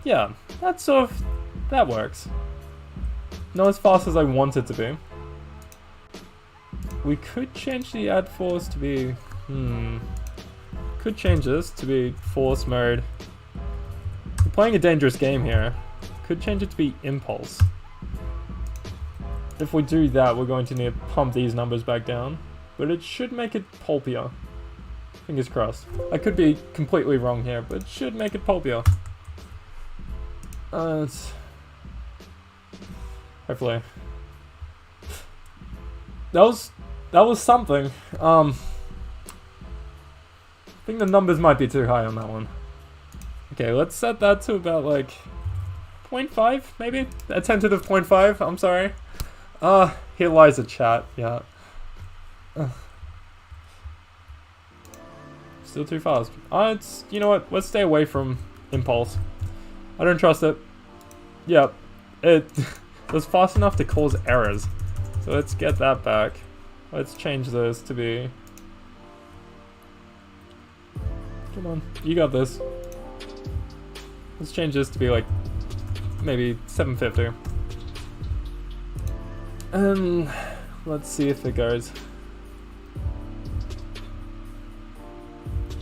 Yeah, that works. Not as fast as I want it to be. We could change the add force to be, could change this to be force mode. We're playing a dangerous game here. Could change it to be impulse. If we do that, we're going to need to pump these numbers back down. But it should make it pulpier. Fingers crossed. I could be completely wrong here, but it should make it pulpier. Hopefully. That was something. I think the numbers might be too high on that one. Okay, let's set that to about like 0.5, maybe? A tentative 0.5, I'm sorry. Here lies the chat, yeah. Still too fast. It's, you know what, let's stay away from impulse. I don't trust it. Yep, it was fast enough to cause errors. So let's get that back. Let's change this to be... Come on, you got this. Let's change this to be like, maybe 750. And let's see if it goes.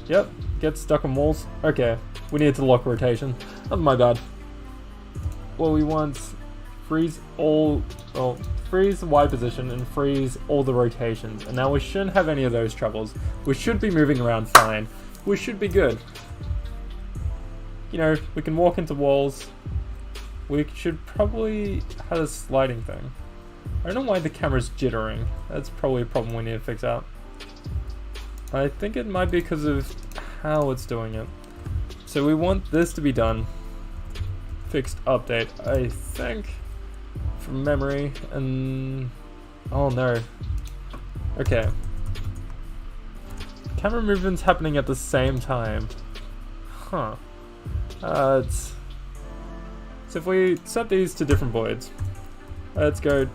Yep, get stuck on walls. Okay, we need to lock rotation. Oh my bad. Well, we want freeze all, well, freeze the Y position and freeze all the rotations. And now we shouldn't have any of those troubles. We should be moving around fine. We should be good. You know, we can walk into walls. We should probably have a sliding thing. I don't know why the camera's jittering. That's probably a problem we need to fix out. I think it might be because of how it's doing it. So we want this to be done. Fixed update, I think, from memory, and oh no. Okay. Camera movement's happening at the same time. Huh. So if we set these to different voids, let's go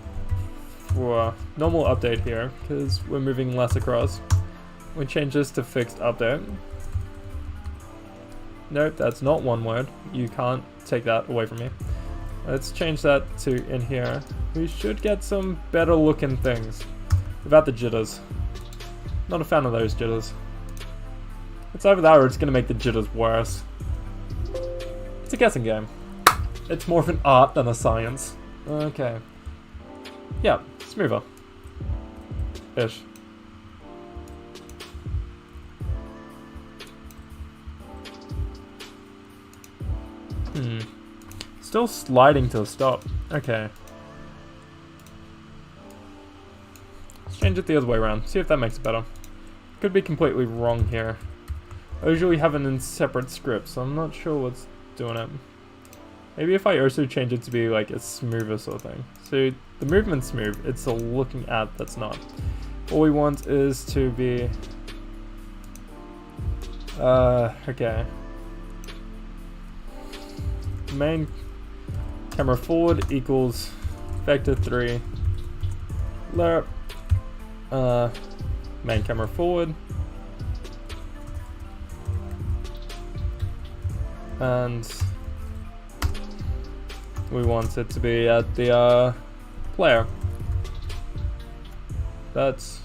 for normal update here, because we're moving less across. We change this to fixed update. Nope, that's not one word. You can't take that away from me. Let's change that to in here. We should get some better looking things. Without the jitters. Not a fan of those jitters. It's either that or it's gonna make the jitters worse. It's a guessing game. It's more of an art than a science. Okay. Yeah, smoother. Ish. Still sliding to a stop. Okay. Let's change it the other way around. See if that makes it better. Could be completely wrong here. I usually have it in separate scripts, so I'm not sure what's doing it. Maybe if I also change it to be like a smoother sort of thing. So the movement's smooth, it's the looking at that's not. All we want is to be... okay. Main camera forward equals vector 3 lerp main camera forward, and we want it to be at the player. That's,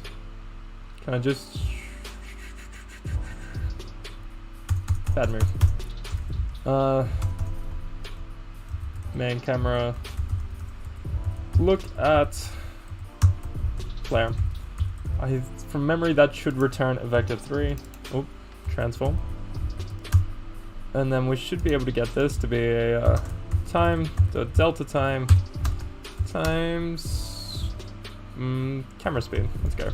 can I just bad move. Main camera, look at player. From memory that should return a vector 3. Oh, transform. And then we should be able to get this to be a time, the delta time, times camera speed. Let's go.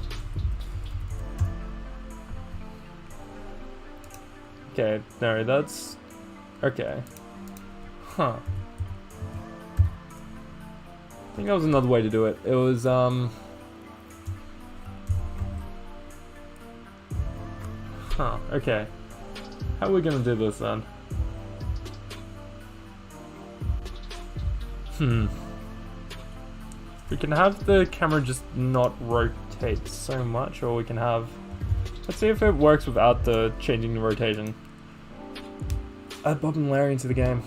Okay, no, that's okay. Huh. I think that was another way to do it. It was, huh, okay. How are we gonna do this then? We can have the camera just not rotate so much, or we can have... Let's see if it works without the changing the rotation. Add Bob and Larry into the game.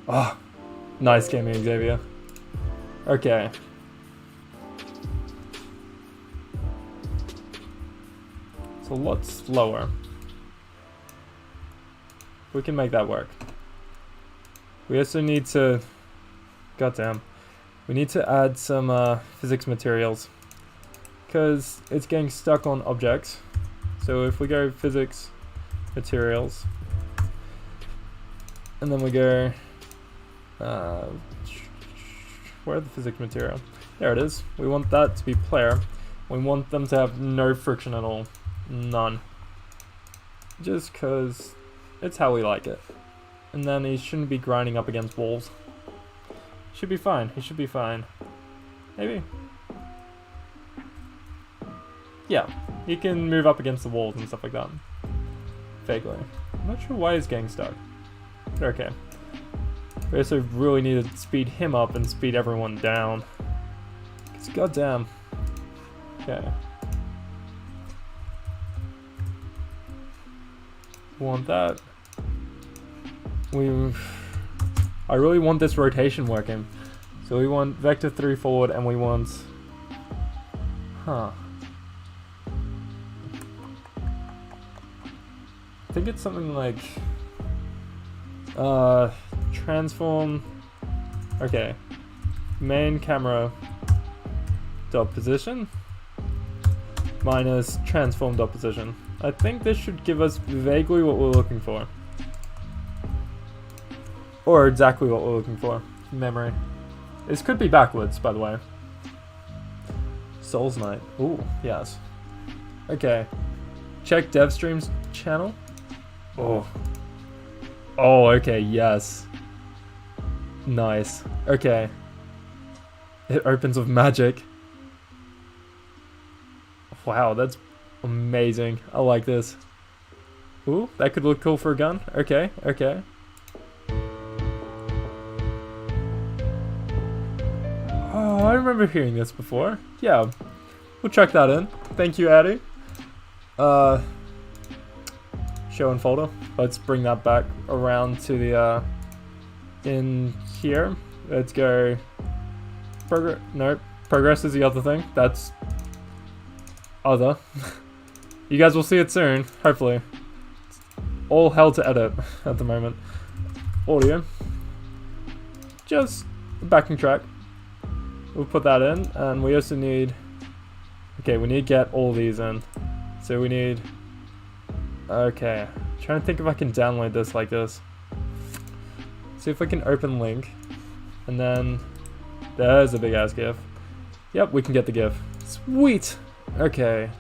Oh, nice game, Xavier. Okay. It's a lot slower. We can make that work. We also need to... Goddamn. We need to add some physics materials. Because it's getting stuck on objects. So if we go physics materials. And then we go... where are the physics material? There it is. We want that to be player. We want them to have no friction at all. None. Just because it's how we like it. And then he shouldn't be grinding up against walls. Should be fine. He should be fine. Maybe. Yeah. He can move up against the walls and stuff like that. Vaguely. I'm not sure why he's getting stuck. But okay. We also really need to speed him up and speed everyone down. Because goddamn. Okay. Want that. I really want this rotation working. So we want vector 3 forward and we want... Huh. I think it's something like... transform... Okay. Main camera dot position minus transform dot position. I think this should give us vaguely what we're looking for. Or exactly what we're looking for. Memory. This could be backwards, by the way. Souls Night. Ooh, yes. Okay. Check DevStream's channel. Oh. Oh, okay, yes. Nice. Okay. It opens with magic. Wow, that's amazing. I like this. Ooh, that could look cool for a gun. Okay, okay. Oh, I remember hearing this before. Yeah, we'll check that in. Thank you, Addy. Show and folder. Let's bring that back around to the, in here. Let's go, nope, progress is the other thing. That's other. You guys will see it soon, hopefully. It's all hell to edit at the moment. Audio. Just a backing track. We'll put that in, and we also need... Okay, we need to get all these in. So we need... Okay, trying to think if I can download this like this. See if I can open link. And then... There's a big ass GIF. Yep, we can get the GIF. Sweet! Okay.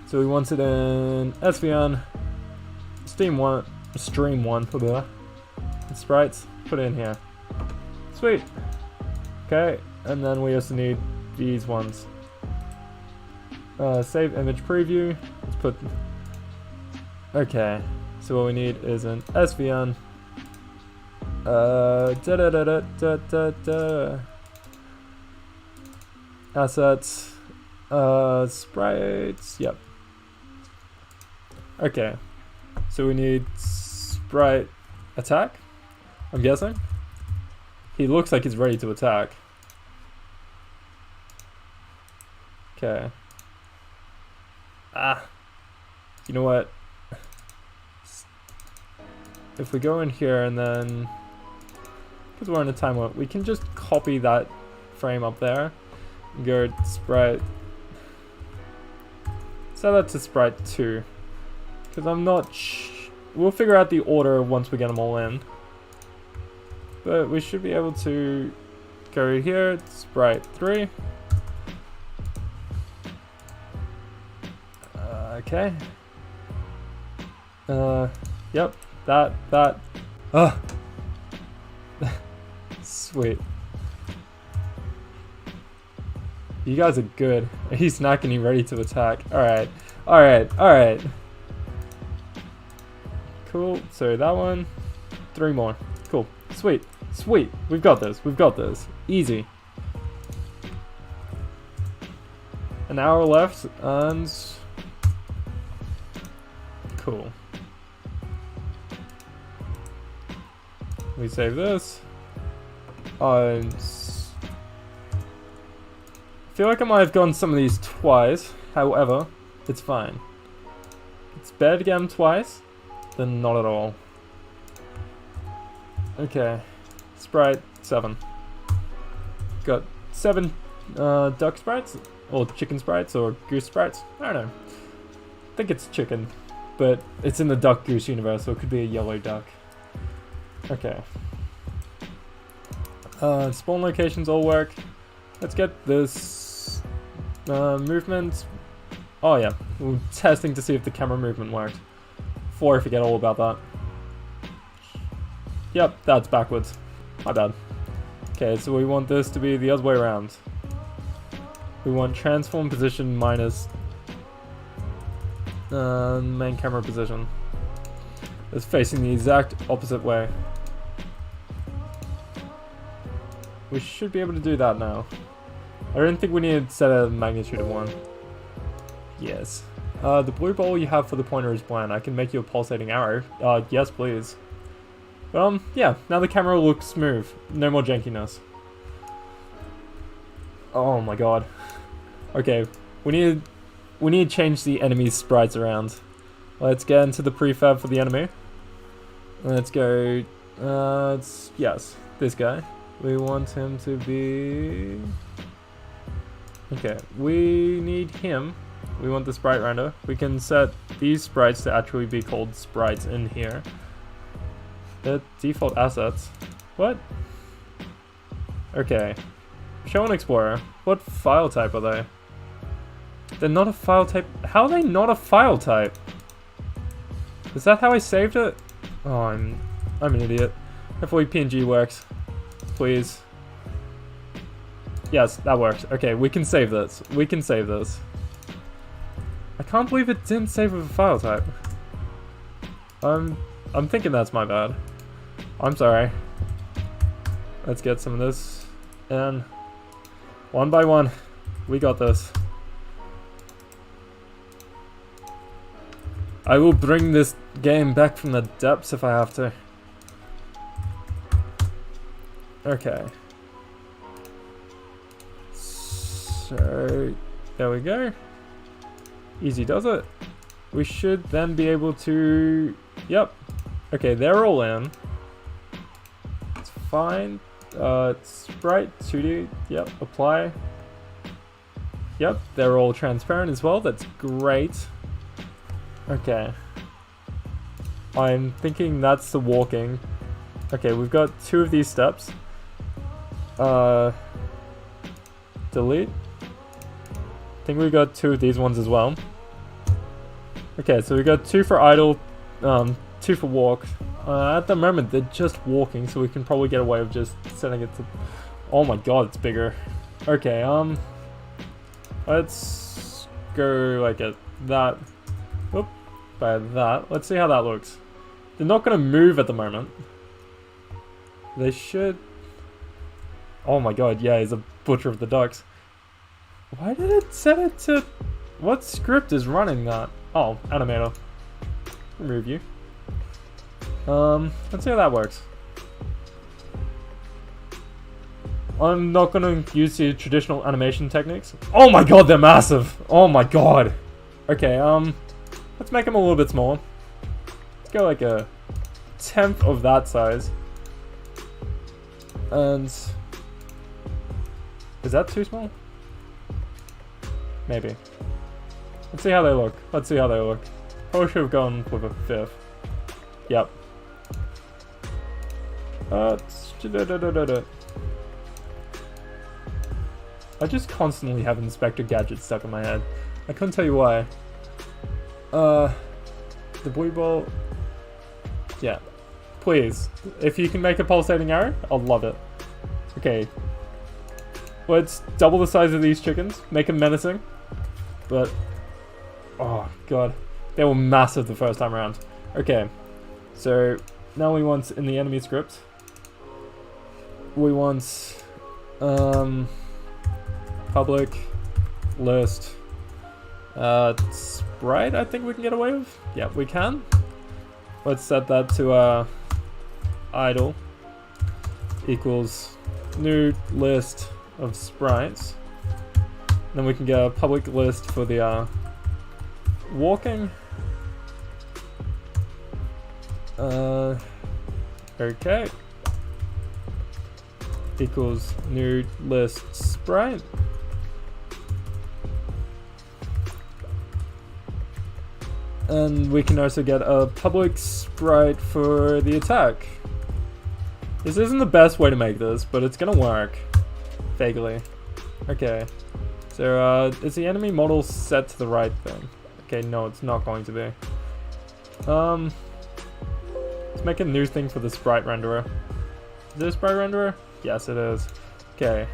So we want it in SVN, Stream 1, blah, and sprites, put it in here. Sweet. Okay, and then we also need these ones. Save image preview. Let's put. Okay, so what we need is an SVN. Assets. Sprites. Yep. Okay, so we need sprite attack, I'm guessing. He looks like he's ready to attack. Okay. Ah. You know what? If we go in here and then... Because we're in a time limit, we can just copy that frame up there. And go to sprite. Set that to sprite 2. Because I'm not... We'll figure out the order once we get them all in. But we should be able to go here, sprite 3. Okay. Yep, that. Ah! Sweet. You guys are good. He's not getting ready to attack. Alright, alright. Cool, so that one. 3 more. Cool. Sweet. We've got this. Easy. An hour left, and... Cool. We save this. I feel like I might have gotten some of these twice. However, it's fine. It's better to get them twice than not at all. Okay. Sprite 7. Got 7 duck sprites, or chicken sprites, or goose sprites. I don't know. I think it's chicken, but it's in the duck goose universe, so it could be a yellow duck. Okay. Spawn locations all work. Let's get this movement. Oh yeah, we're testing to see if the camera movement worked. Before I forget all about that. Yep, that's backwards. My bad. Okay, so we want this to be the other way around. We want transform position minus main camera position. It's facing the exact opposite way. We should be able to do that now. I don't think we need to set a magnitude of 1. Yes. The blue ball you have for the pointer is bland. I can make you a pulsating arrow. Yes, please. Yeah, now the camera looks smooth. No more jankiness. Oh my god. Okay, we need to change the enemy's sprites around. Let's get into the prefab for the enemy. Let's go, yes, this guy. We want him to be... Okay, we need him. We want the sprite render. We can set these sprites to actually be called sprites in here. The default assets. What? Okay. Show and Explorer. What file type are they? They're not a file type. How are they not a file type? Is that how I saved it? Oh, I'm an idiot. Hopefully PNG works. Please. Yes, that works. Okay, we can save this. We can save this. I can't believe it didn't save with a file type. I'm thinking that's my bad. I'm sorry. Let's get some of this. And one by one, we got this. I will bring this game back from the depths if I have to. Okay. So, there we go. Easy does it. We should then be able to... Yep. Okay, they're all in. It's fine. Sprite 2D. Yep, apply. Yep, they're all transparent as well. That's great. Okay. I'm thinking that's the walking. Okay, we've got 2 of these steps. Delete. I think we got 2 of these ones as well. Okay, so we got 2 for idle, 2 for walk. At the moment, they're just walking, so we can probably get away with just setting it to... Oh my god, it's bigger. Okay, let's go like that. Whoop, by that. Let's see how that looks. They're not going to move at the moment. They should... Oh my god, yeah, he's a butcher of the ducks. Why did it set it to... What script is running that? Oh, animator. Remove you. Let's see how that works. I'm not gonna use the traditional animation techniques. Oh my god, they're massive! Oh my god! Okay, let's make them a little bit smaller. Let's go like a 1/10 of that size. And... Is that too small? Maybe. Let's see how they look. Let's see how they look. Probably should have gone with a 5th. Yep. I just constantly have Inspector Gadget stuck in my head. I couldn't tell you why. The blue ball... Yeah. Please. If you can make a pulsating arrow, I'll love it. Okay. Let's double the size of these chickens. Make them menacing. But... Oh, God. They were massive the first time around. Okay. So, now we want, in the enemy script, we want... public list sprite, I think we can get away with. Yeah, we can. Let's set that to idle. equals new list of sprites. Then we can get a public list for the walking. Okay. Equals new list sprite. And we can also get a public sprite for the attack. This isn't the best way to make this, but it's gonna work. Vaguely. Okay. So, is the enemy model set to the right thing? Okay, no, it's not going to be. Let's make a new thing for the Sprite Renderer. Is it a Sprite Renderer? Yes, it is. Okay.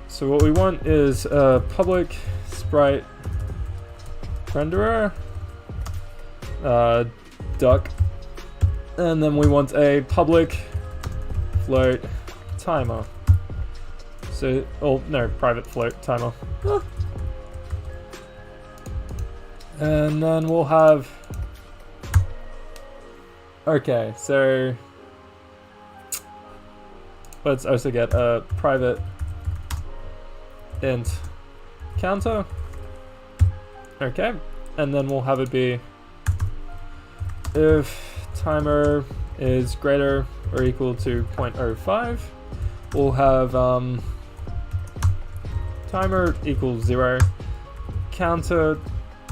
So what we want is a public Sprite Renderer. Duck. And then we want a public float timer. So, oh no, private float timer. And then we'll have, okay, so let's also get a private int counter. Okay, and then we'll have it be if timer is greater or equal to 0.05, we'll have timer equals 0, counter,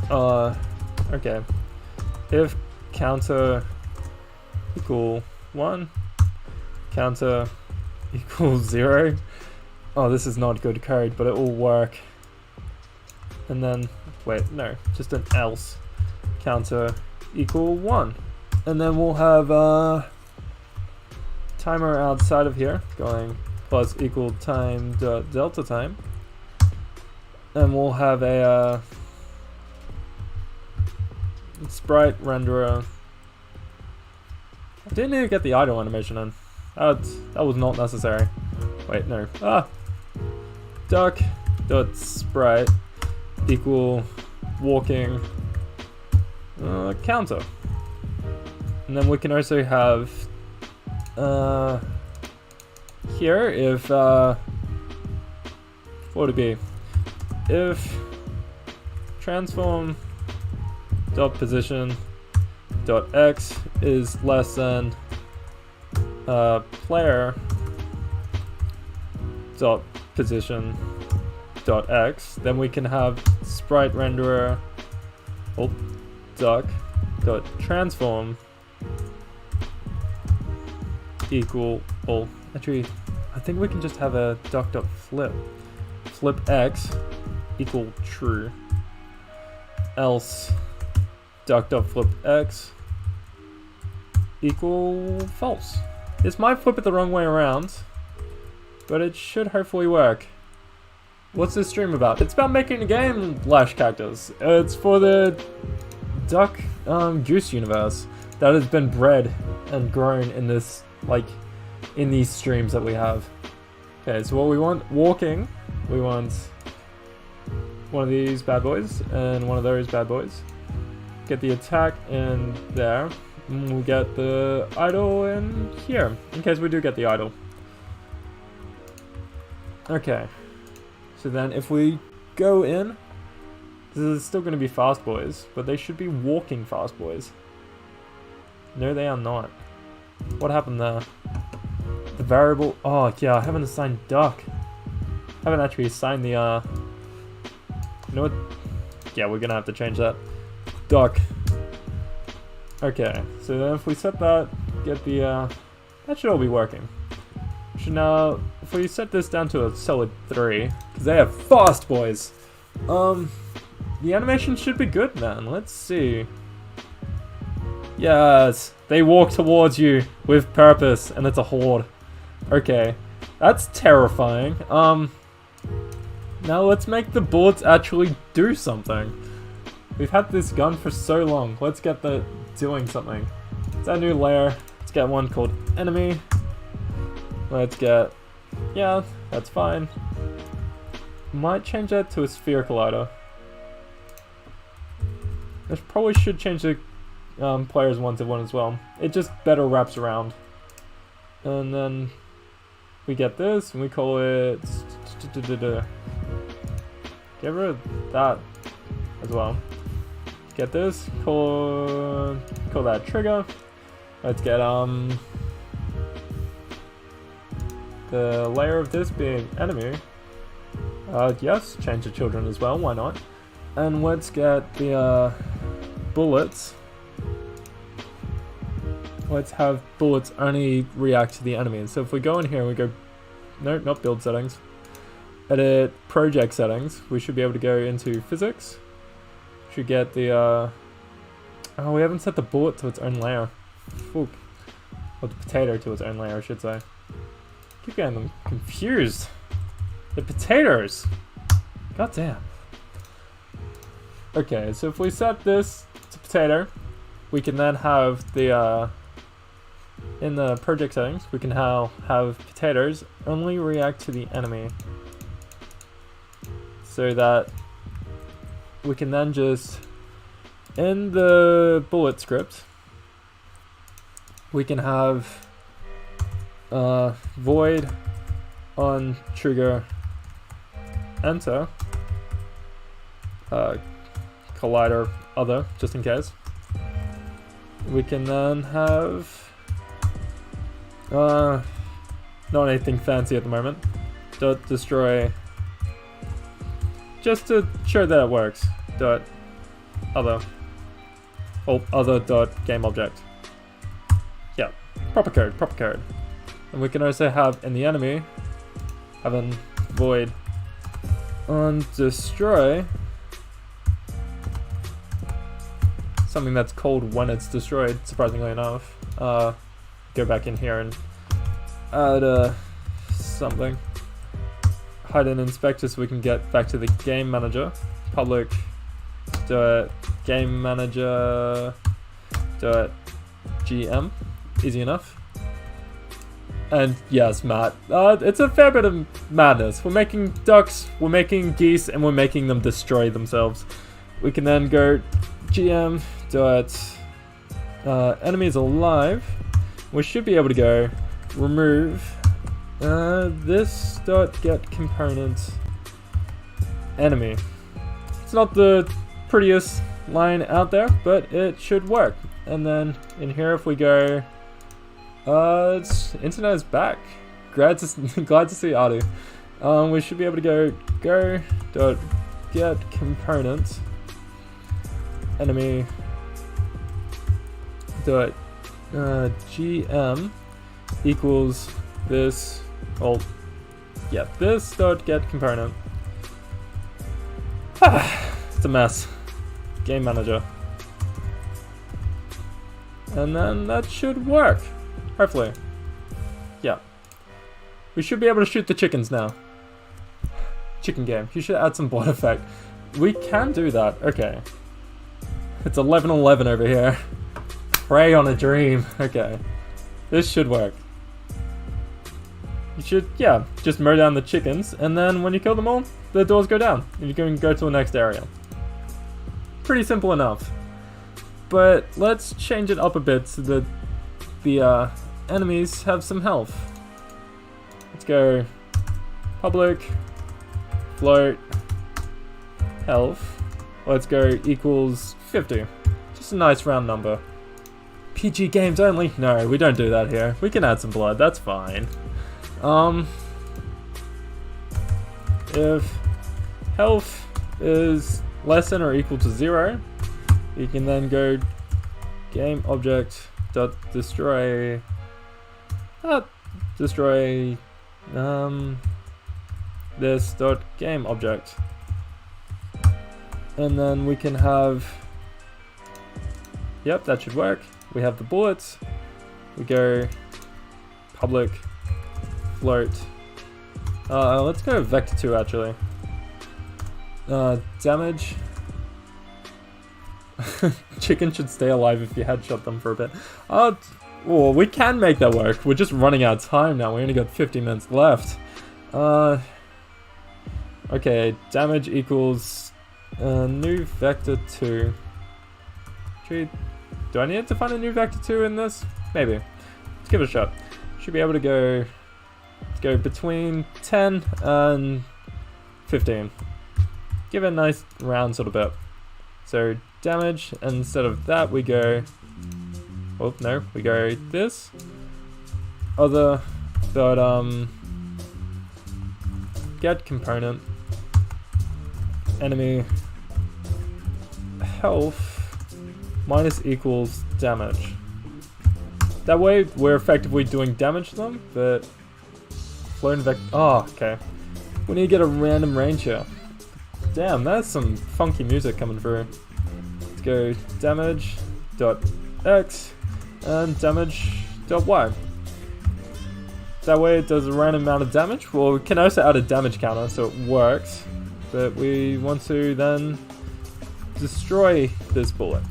okay, if counter equal 1, counter equals 0, oh this is not good code, but it will work, and then, wait, no, just an else, counter equal 1, and then we'll have timer outside of here going plus equal time dot delta time, and we'll have a sprite renderer. I didn't even get the idle animation in. That was not necessary. Wait, no. Duck dot sprite equal walking counter, and then we can also have here if what would it be if transform dot position dot x is less than player dot position dot x, then we can have sprite renderer duck dot transform equal, well, actually I think we can just have a duck dot flip x equal true, else duck dot flip x equal false. This might flip it the wrong way around, but it should hopefully work. What's this stream about? It's about making a game, Lash Cactus. It's for the duck juice universe that has been bred and grown in this, like, in these streams that we have. Okay, so what we want, walking, we want one of these bad boys and one of those bad boys. Get the attack in there, and we'll get the idle in here, in case we do get the idle. Okay, so then if we go in, this is still going to be fast boys, but they should be walking fast boys. No, they are not. What happened there? The variable, oh yeah, I haven't assigned duck. I haven't actually assigned the, you know what? Yeah, we're gonna have to change that. Duck. Okay, so then if we set that, get the, that should all be working. So now, if we set this down to a solid 3, because they have fast boys, the animation should be good, man. Let's see. Yes, they walk towards you with purpose, and it's a horde. Okay, that's terrifying. Now let's make the bullets actually do something. We've had this gun for so long. Let's get the doing something. It's our new layer. Let's get one called enemy. Let's get, yeah, that's fine. Might change that to a sphere collider. This probably should change the players 1 to 1 as well. It just better wraps around. And then we get this and we call it. Get rid of that as well. Get this, call that trigger. Let's get the layer of this being enemy. Yes, change the children as well, why not? And let's get the bullets. Let's have bullets only react to the enemy. So if we go in here and we go, no, not build settings. Edit project settings. We should be able to go into physics. Should get the oh, we haven't set the bullet to its own layer. Fuck. Or the potato to its own layer, I should say. Keep getting them confused. The potatoes. God damn. Okay, so if we set this to potato, we can then have the in the project settings, we can now have potatoes only react to the enemy. So that we can then just, in the bullet script, we can have void on trigger enter collider other, just in case. We can then have not anything fancy at the moment. Dot destroy, just to show that it works. Dot other, other dot game object. Yeah, proper code. And we can also have in the enemy having void on destroy, something that's called when it's destroyed, surprisingly enough. Go back in here and add something. Hide and inspector so we can get back to the game manager. Public game manager GM. Easy enough. And yes, Matt, it's a fair bit of madness. We're making ducks, we're making geese, and we're making them destroy themselves. We can then go GM enemies alive. We should be able to go remove this get component enemy. It's not the prettiest line out there, but it should work. And then in here, if we go, internet is back. Glad to see Adu. We should be able to go get component enemy GM equals this. Well, yeah, this get component. It's a mess. Game manager. And then that should work. Hopefully. Yeah. We should be able to shoot the chickens now. Chicken game. You should add some blood effect. We can do that. Okay. It's 11:11 over here. Prey on a dream. Okay. This should work. You should, yeah, just mow down the chickens, and then when you kill them all, the doors go down, and you can go to the next area. Pretty simple enough. But let's change it up a bit so that the enemies have some health. Let's go public float health. Let's go equals 50. Just a nice round number. PG games only? No, we don't do that here. We can add some blood, that's fine. If health is less than or equal to 0, you can then go game object dot destroy this dot game object, and then we can have, yep, that should work. We have the bullets. We go public float. Let's go vector 2 actually. Damage. Chicken should stay alive if you headshot them for a bit. Well, we can make that work. We're just running out of time now. We only got 50 minutes left. Okay, damage equals new vector 2. Do I need to find a new vector 2 in this? Maybe. Let's give it a shot. Should be able to go. Let's go between 10 and 15. Give it a nice round sort of bit. So damage, and instead of that we go, oh no, we go this. Other, but get component, enemy health minus equals damage. That way we're effectively doing damage to them, but floating vector, oh okay. We need to get a random range here. Damn, that's some funky music coming through. Let's go damage dot x and damage dot y. That way it does a random amount of damage. Well, we can also add a damage counter so it works, but we want to then destroy this bullet.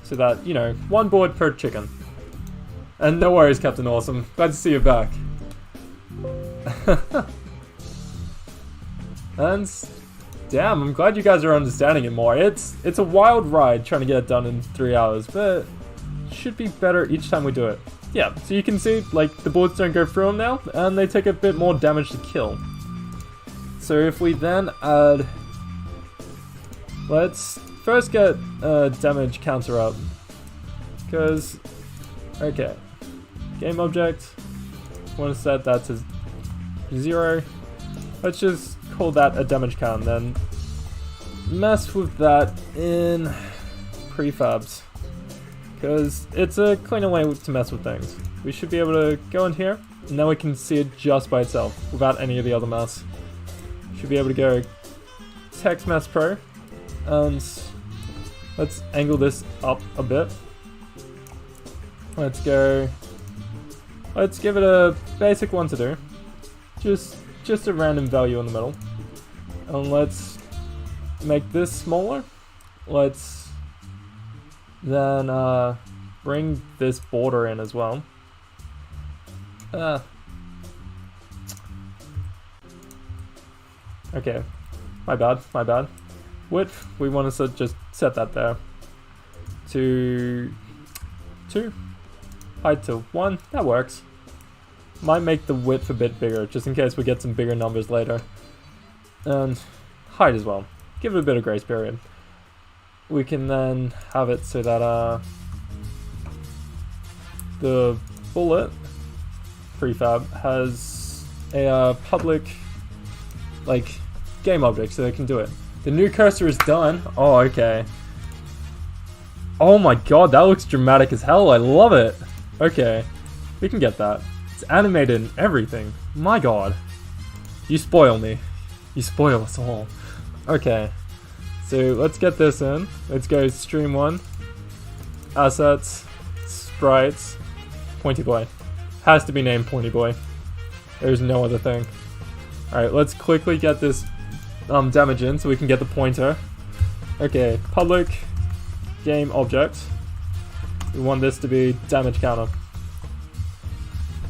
So that, you know, 1 bullet per chicken. And no worries, Captain Awesome. Glad to see you back. And damn, I'm glad you guys are understanding it more. It's a wild ride trying to get it done in 3 hours, but it should be better each time we do it. Yeah, so you can see, like, the bullets don't go through them now, and they take a bit more damage to kill. So if we then add... Let's first get a damage counter up. Because... Okay. Game object. Want to set that to 0. Let's just call that a damage count, then mess with that in prefabs. Because it's a cleaner way to mess with things. We should be able to go in here, and then we can see it just by itself, without any of the other mess. Should be able to go text mess pro, and let's angle this up a bit. Let's give it a basic one to do. Just a random value in the middle. And let's make this smaller. Let's then bring this border in as well. Okay, my bad. Width, we want to just set that there to 2. Height to 1, that works. Might make the width a bit bigger, just in case we get some bigger numbers later. And height as well. Give it a bit of grace period. We can then have it so that the bullet prefab has a public, like, game object, so they can do it. The new cursor is done. Oh, okay. Oh my god, that looks dramatic as hell. I love it. Okay, we can get that. It's animated and everything. My god. You spoil me. You spoil us all. Okay. So let's get this in. Let's go stream 1. Assets. Sprites. Pointy Boy. Has to be named Pointy Boy. There's no other thing. Alright, let's quickly get this damage in so we can get the pointer. Okay, public game object. We want this to be damage counter.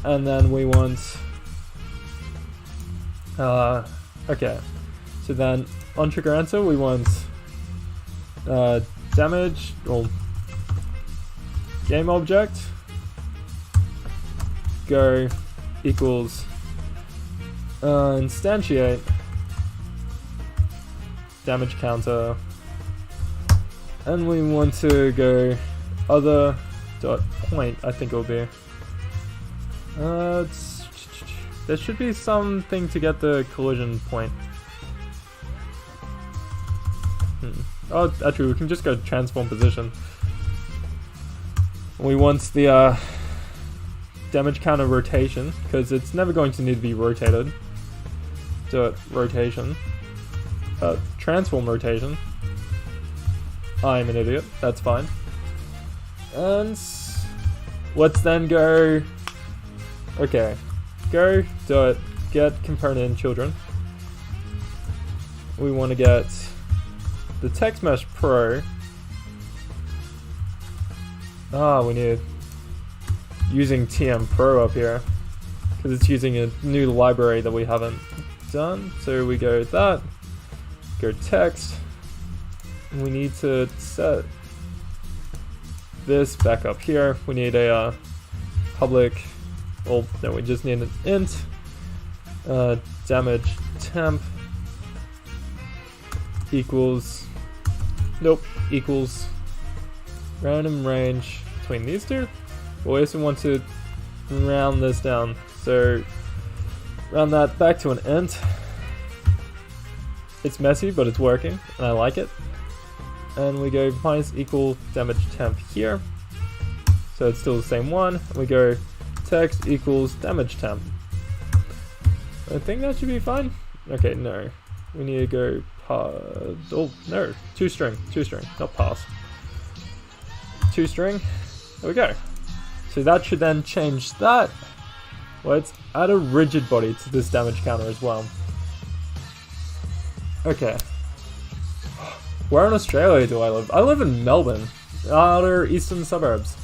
And then we want... okay. So then, on trigger answer, we want damage, or game object, go equals instantiate damage counter, and we want to go other dot point, I think it will be. There should be something to get the collision point. Oh, actually, we can just go transform position. We want the damage counter rotation, because it's never going to need to be rotated. Dot rotation. Transform rotation. I'm an idiot, that's fine. And let's then go... Okay. Go dot get component in children. We want to get the text mesh pro. We need using TM Pro up here because it's using a new library that we haven't done. So we go that, go text. We need to set this back up here. We need a public Oh, no, we just need an int. Damage temp equals, nope, equals random range between these two. We also want to round this down, so round that back to an int. It's messy, but it's working, and I like it. And we go minus equal damage temp here, so it's still the same one. And we go text equals damage temp. I think that should be fine. Okay, no, we need to go oh no, toString, not pass. toString. There we go. So that should then change that. Let's add a rigid body to this damage counter as well. Okay. Where in Australia do I live? I live in Melbourne, outer eastern suburbs.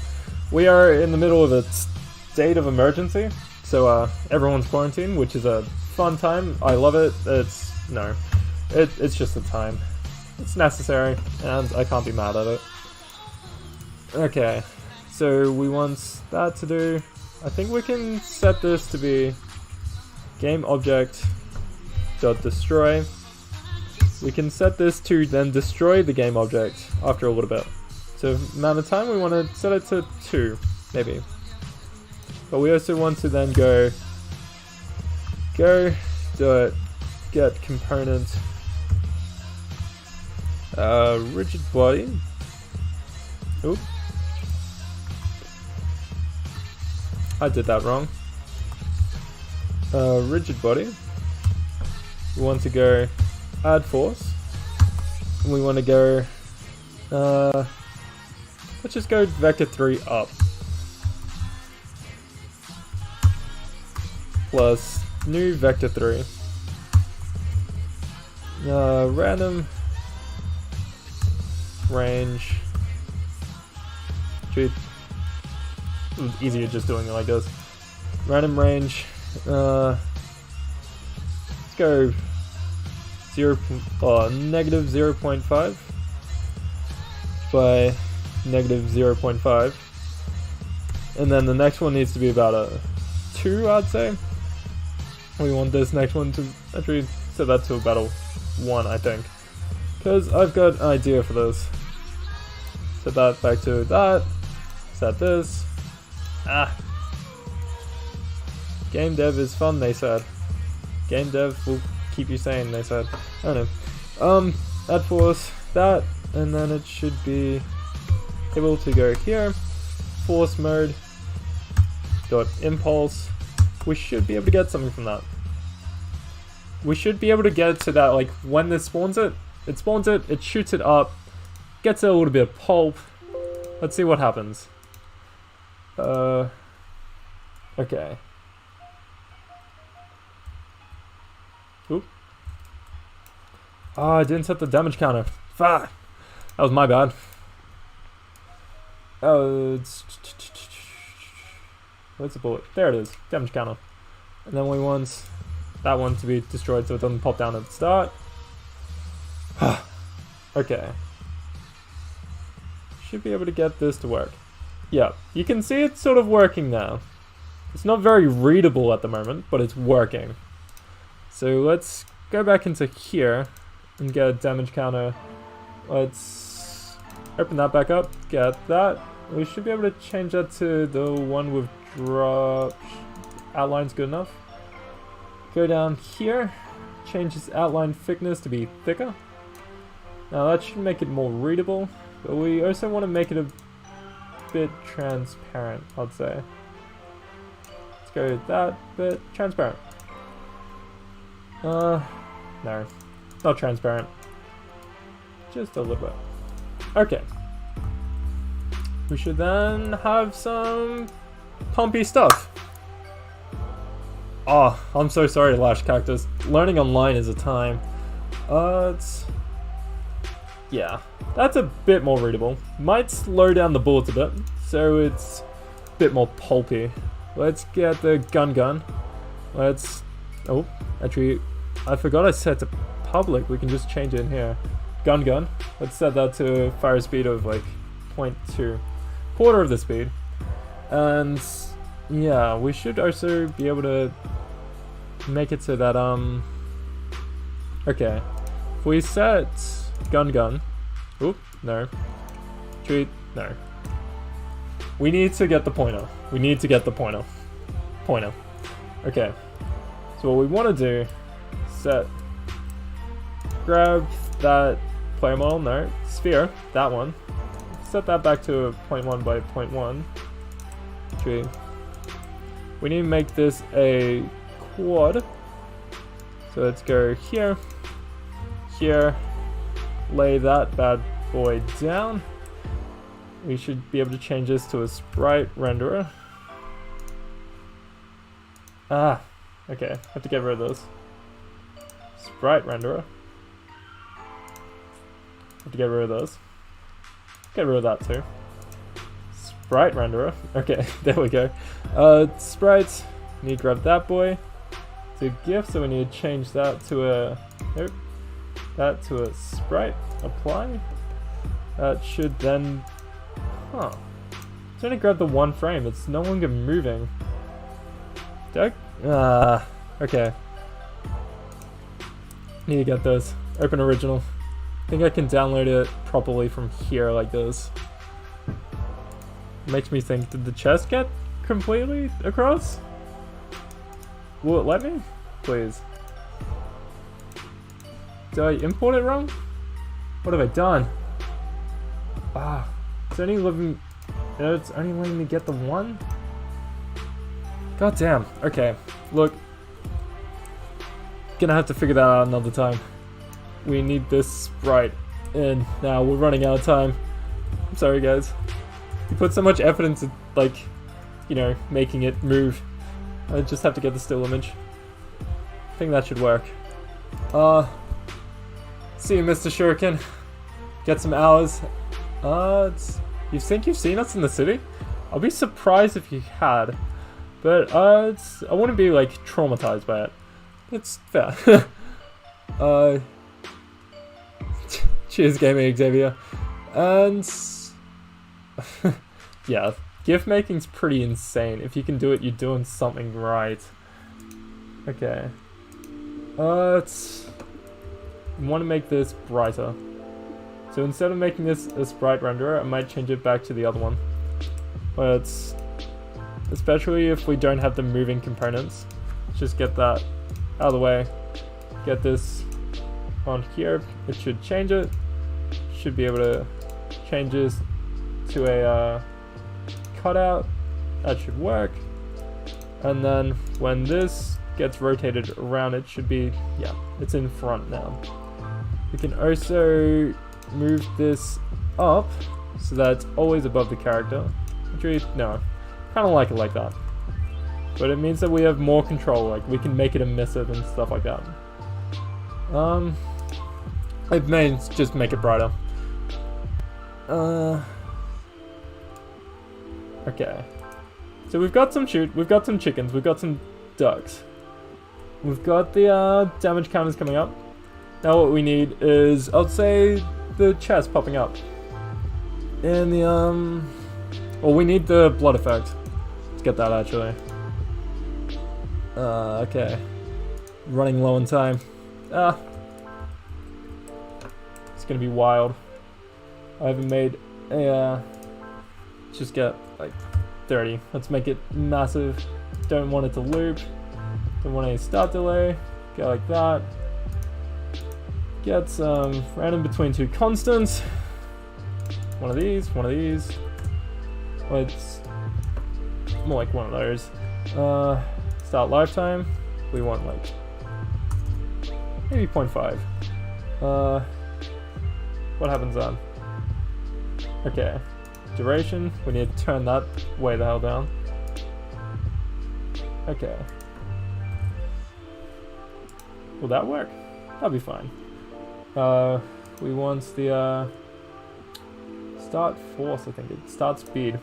We are in the middle of a state of emergency, so everyone's quarantined, which is a fun time. I love it. It's just a time. It's necessary, and I can't be mad at it. Okay, so we want that to do. I think we can set this to be GameObject.destroy. We can set this to then destroy the game object after a little bit. So amount of time we want to set it to 2, maybe. But we also want to then go get component rigid body. Oop. I did that wrong. Rigid body. We want to go add force. And we want to go let's just go vector 3 up. Plus new vector 3. Random range. It was easier just doing it like this. Random range. Let's go negative 0.5 by negative 0.5, and then the next one needs to be about a 2, I'd say. We want this next one to actually set that to about a 1, I think, because I've got an idea for this. Set that back to that. Set this. Game dev is fun, they said. Game dev will keep you sane, they said. I don't know. Add force, that, and then it should be able to go here. Force mode dot impulse. We should be able to get something from that. We should be able to get to that, like when this spawns it, it shoots it up, gets a little bit of pulp. Let's see what happens. Okay. Oop. I didn't set the damage counter. Fuck. That was my bad. Where's the bullet? There it is. Damage counter. And then we want that one to be destroyed so it doesn't pop down at the start. Okay. Should be able to get this to work. Yeah, you can see it's sort of working now. It's not very readable at the moment, but it's working. So let's go back into here and get a damage counter. Let's open that back up, get that. We should be able to change that to the one with drop outline's good enough. Go down here, change this outline thickness to be thicker. Now that should make it more readable, but we also want to make it a bit transparent, I'd say. Let's go with that bit transparent. No, not transparent. Just a little bit. Okay. We should then have some pumpy stuff. Oh, I'm so sorry, Lash Cactus. Learning online is a time. Yeah, that's a bit more readable. Might slow down the bullets a bit, so it's a bit more pulpy. Let's get the gun. Let's... Oh, actually, I forgot I set to public. We can just change it in here. Gun. Let's set that to fire speed of like 0.2. Quarter of the speed. And yeah, we should also be able to make it so that, okay. If we set gun, oop, no. Treat, no. We need to get the pointer. We need to get the pointer. Pointer. Okay. So what we want to do, grab that player model, no, sphere, that one. Set that back to 0.1 by 0.1. Tree. We need to make this a quad. So let's go here, here, lay that bad boy down. We should be able to change this to a Sprite Renderer. Ah, okay, have to get rid of this. Sprite Renderer. Have to get rid of those. Get rid of that too. Sprite Renderer. Okay, there we go. Sprites. Need to grab that boy. It's a GIF, so we need to change that to a... Nope. That to a sprite. Apply. That should then... Huh. It's only grab the one frame. It's no longer moving. Okay. Need to get this. Open original. I think I can download it properly from here like this. Makes me think, did the chest get completely across? Will it let me? Please. Did I import it wrong? What have I done? Ah, it's only letting, it's only letting me get the one? God damn. Okay, look. Gonna have to figure that out another time. We need this sprite in now. We're running out of time. I'm sorry, guys. You put so much effort into, like, you know, making it move. I just have to get the still image. I think that should work. See you, Mr. Shuriken. Get some hours. You think you've seen us in the city? I'll be surprised if you had. But, I wouldn't be, like, traumatized by it. It's fair. Cheers, Gaming Xavier. And... yeah, GIF making's pretty insane. If you can do it, you're doing something right. Okay. Want to make this brighter. So instead of making this a sprite renderer, I might change it back to the other one. But especially if we don't have the moving components. Let's just get that out of the way. Get this on here. It should change it. Should be able to change this to a cutout. That should work. And then when this gets rotated around, it should be, yeah, it's in front now. We can also move this up so that it's always above the character. Actually, no, kind of like it like that. But it means that we have more control, like we can make it emissive and stuff like that. It may just make it brighter. Okay. So we've got some we've got some chickens, we've got some ducks. We've got the damage counters coming up. Now what we need is, I'd say, the chest popping up. And the, well, we need the blood effect. Let's get that actually. Okay. Running low on time. It's gonna be wild. I haven't made a, let's just get like 30. Let's make it massive. Don't want it to loop. Don't want any start delay. Go like that. Get some random between two constants. One of these, one of these. Well, it's more like one of those. Start lifetime. We want like maybe 0.5. What happens then? Okay. Duration. We need to turn that way the hell down. Okay. Will that work? That'll be fine. We want the start force, I think it start speed.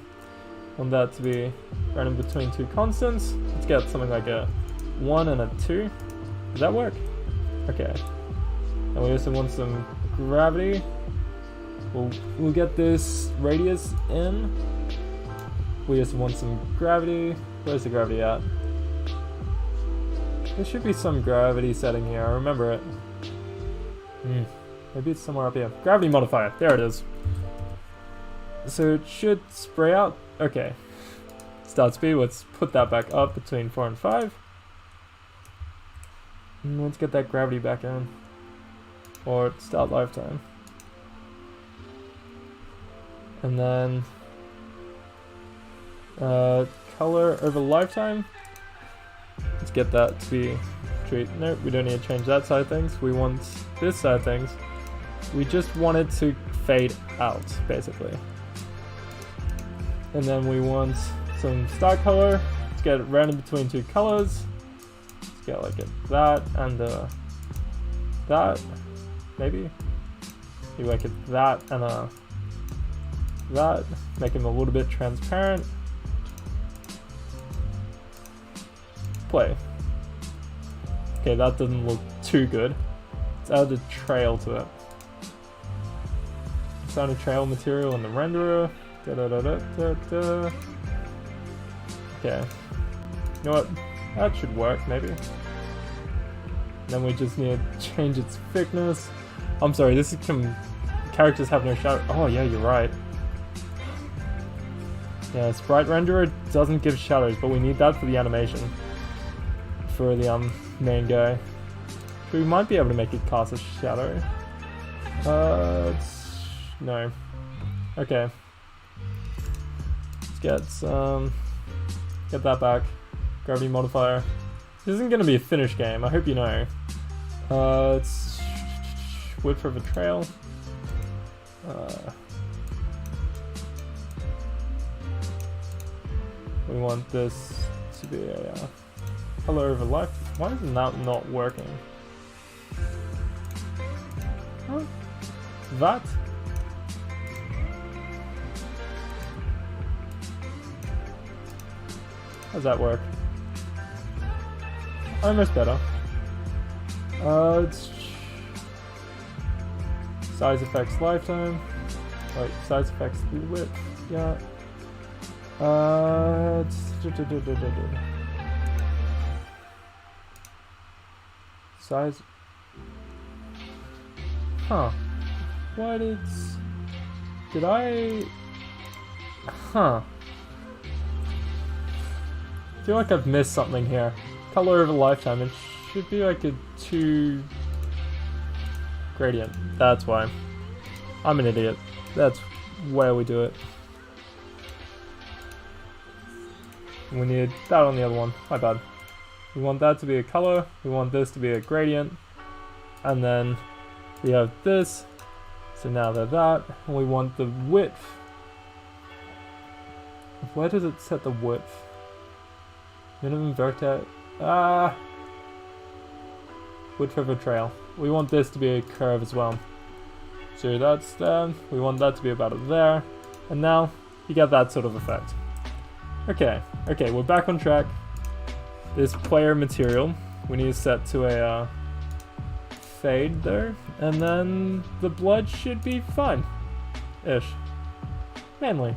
Want that to be random between two constants. Let's get something like a 1 and a 2. Does that work? Okay. And we also want some gravity. We'll get this radius in. We just want some gravity. Where's the gravity at? There should be some gravity setting here, I remember it. Maybe it's somewhere up here. Gravity modifier, there it is. So it should spray out. Okay. Start speed, let's put that back up between 4 and 5. And let's get that gravity back in. Or start lifetime. And then color over lifetime. Let's get that to be treat. Nope, we don't need to change that side of things. We want this side of things. We just want it to fade out, basically. And then we want some start color. Let's get it random between 2 colors. Let's get like that and that, maybe. You like it that and that. Make them a little bit transparent. Play. Okay, that doesn't look too good. Let's add a trail to it. Let's add a trail material in the renderer. Okay. You know what? That should work, maybe. Then we just need to change its thickness. I'm sorry, this is characters have no shadow. Oh yeah, you're right. Yeah, Sprite Renderer doesn't give shadows, but we need that for the animation. For the main guy. So we might be able to make it cast a shadow. No. Okay. Let's get that back. Gravity modifier. This isn't gonna be a finished game, I hope you know. It's width of a trail. We want this to be a color over life. Why is that not working? Huh? That? How's that work? Almost better. It's size effects lifetime. Wait, size effects width. Yeah. Size. Huh. What is. Did I. Huh. I feel like I've missed something here. Color over lifetime. It should be like a 2 gradient. That's why. I'm an idiot. That's where we do it. We need that on the other one. My bad. We want that to be a color. We want this to be a gradient. And then we have this. So now they're that. And we want the width. Where does it set the width? Minimum vertex. Width of a trail. We want this to be a curve as well. So that's there. We want that to be about there. And now you get that sort of effect. Okay, we're back on track. This player material, we need to set to a fade there, and then the blood should be fine. Ish. Mainly.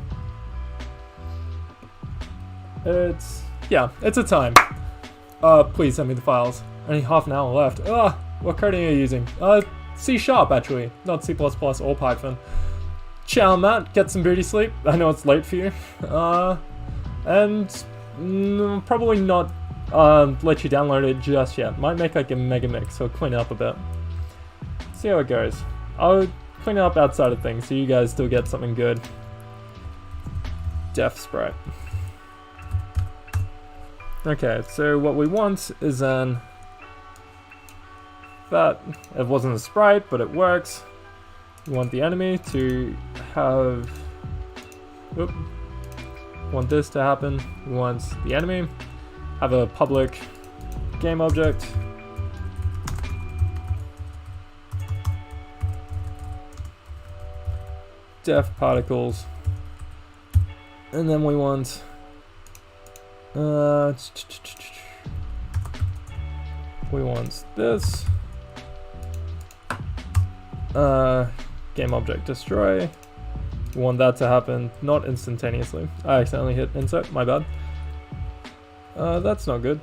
It's a time. Please send me the files. Only half an hour left. What coding are you using? C# actually, not C++ or Python. Ciao, Matt. Get some booty sleep. I know it's late for you. And probably not let you download it just yet. Might make like a mega mix, so clean it up a bit. See how it goes. I'll clean it up outside of things so you guys still get something good. Def Sprite. Okay, so what we want is then that it wasn't a sprite, but it works. We want the enemy to have. Oop. Want this to happen. We want the enemy have a public game object. Def particles. And then we want we want this game object destroy. We want that to happen not instantaneously. I accidentally hit insert, my bad. That's not good.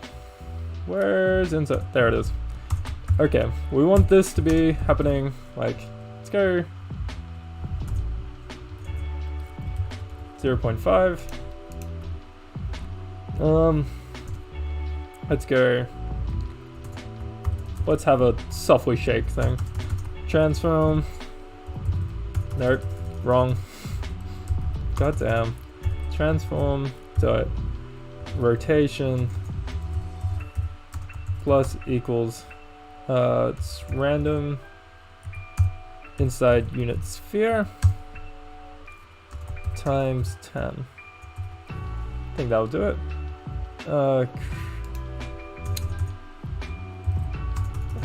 Where's insert? There it is. Okay, we want this to be happening, like, let's go 0.5. Let's go, let's have a softly shake thing. Transform, nope, wrong. Goddamn. Transform dot rotation plus equals it's random inside unit sphere times 10. I think that'll do it. I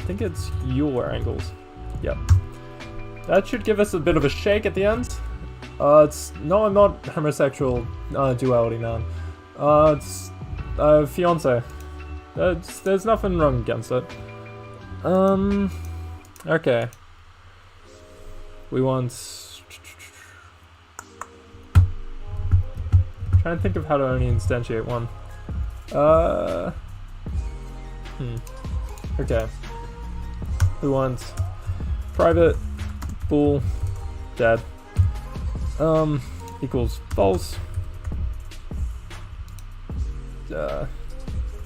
think it's your angles. Yep. That should give us a bit of a shake at the end. It's no, I'm not homosexual. Duality, man. It's fiance. There's nothing wrong against it. Okay. We want. Trying to think of how to only instantiate one. Okay. We want private bool dead. Equals false.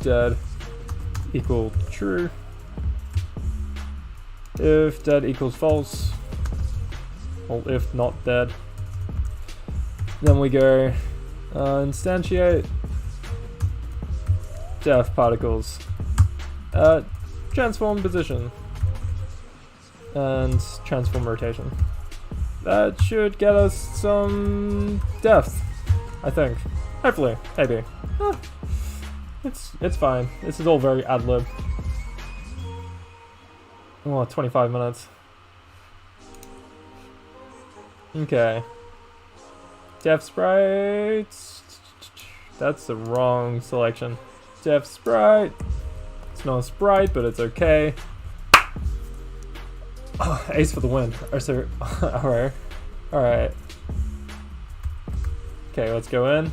Dead equal true. If dead equals false, or if not dead, then we go instantiate def particles at transform position and transform rotation. That should get us some depth, I think. Hopefully, maybe. It's fine. This is all very ad-lib. Oh, 25 minutes. Okay. Def sprite. That's the wrong selection. Def sprite. It's not a sprite, but it's okay. Oh, ace for the win. Or so. Alright. Alright. Okay, let's go in.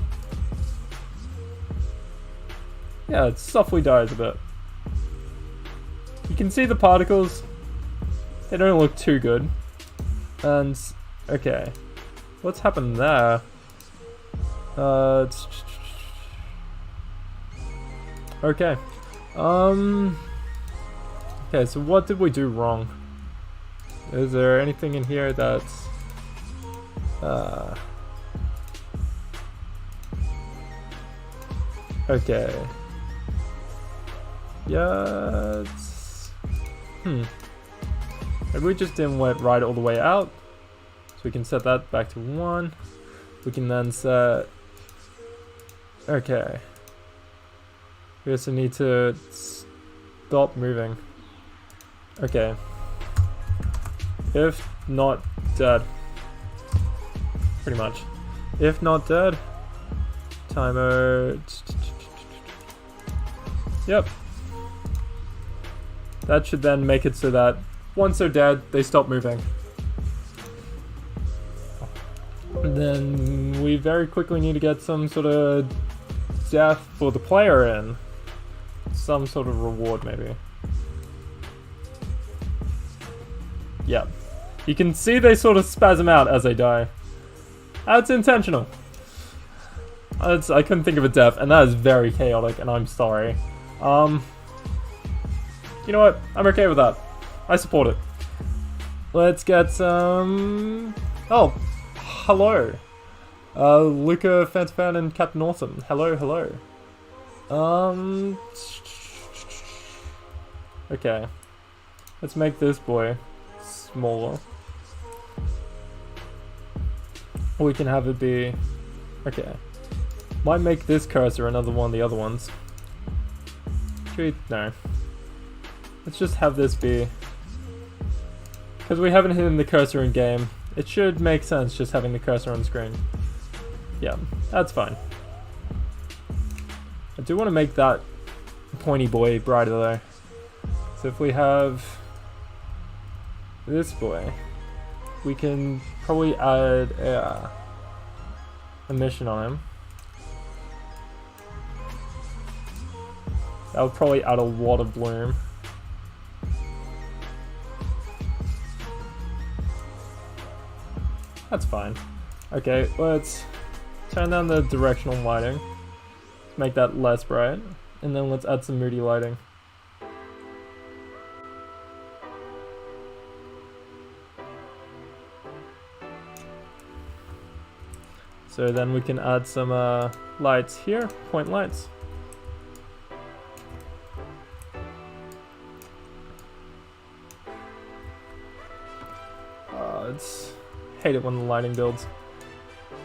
Yeah, it softly dies a bit. You can see the particles. They don't look too good. And, okay. What's happened there? Okay. Okay, so what did we do wrong? Is there anything in here that's... Okay. Yeah, maybe we just didn't write it all the way out. So we can set that back to 1. We can then set... Okay. We also need to stop moving. Okay. If not dead. Pretty much. If not dead. Timer... Yep. That should then make it so that once they're dead, they stop moving. And then we very quickly need to get some sort of death for the player in. Some sort of reward, maybe. Yep. You can see they sort of spasm out as they die. That's intentional. I couldn't think of a death, and that is very chaotic, and I'm sorry. You know what? I'm okay with that. I support it. Let's get some... Oh, hello. Luca, Fantafan, and Captain Awesome. Hello, hello. Okay. Let's make this boy smaller. Or we can have it be... Okay. Might make this cursor another one of the other ones. No. Let's just have this be... Because we haven't hidden the cursor in game, it should make sense just having the cursor on screen. Yeah, that's fine. I do want to make that pointy boy brighter though. So if we have this boy, we can probably add a emission on him. That would probably add a lot of bloom. That's fine. Okay, let's turn down the directional lighting. Make that less bright. And then let's add some moody lighting. So then we can add some lights here, point lights. Hate it when the lighting builds.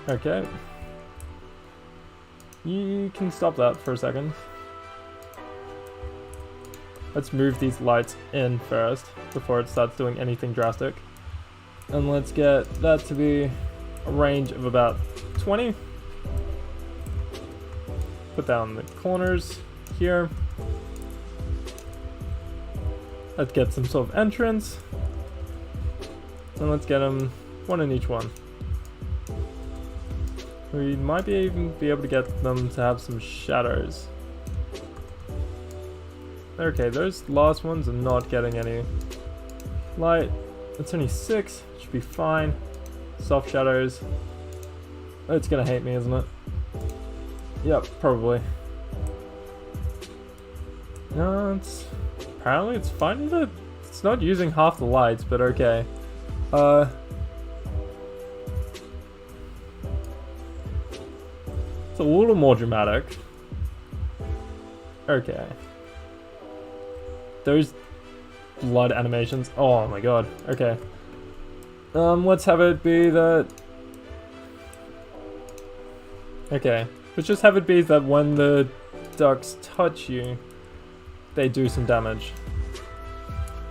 Okay. You can stop that for a second. Let's move these lights in first before it starts doing anything drastic. And let's get that to be a range of about 20. Put down the corners here. Let's get some sort of entrance. And let's get them one in each one. We might even be able to get them to have some shadows. Okay, those last ones are not getting any light. It's only 6, should be fine. Soft shadows. It's gonna hate me, isn't it? Yep, probably. No, apparently it's fine. It's not using half the lights, but okay. It's a little more dramatic. Okay. Those blood animations. Oh my god. Okay. Let's have it be that. Okay. Let's just have it be that when the ducks touch you, they do some damage.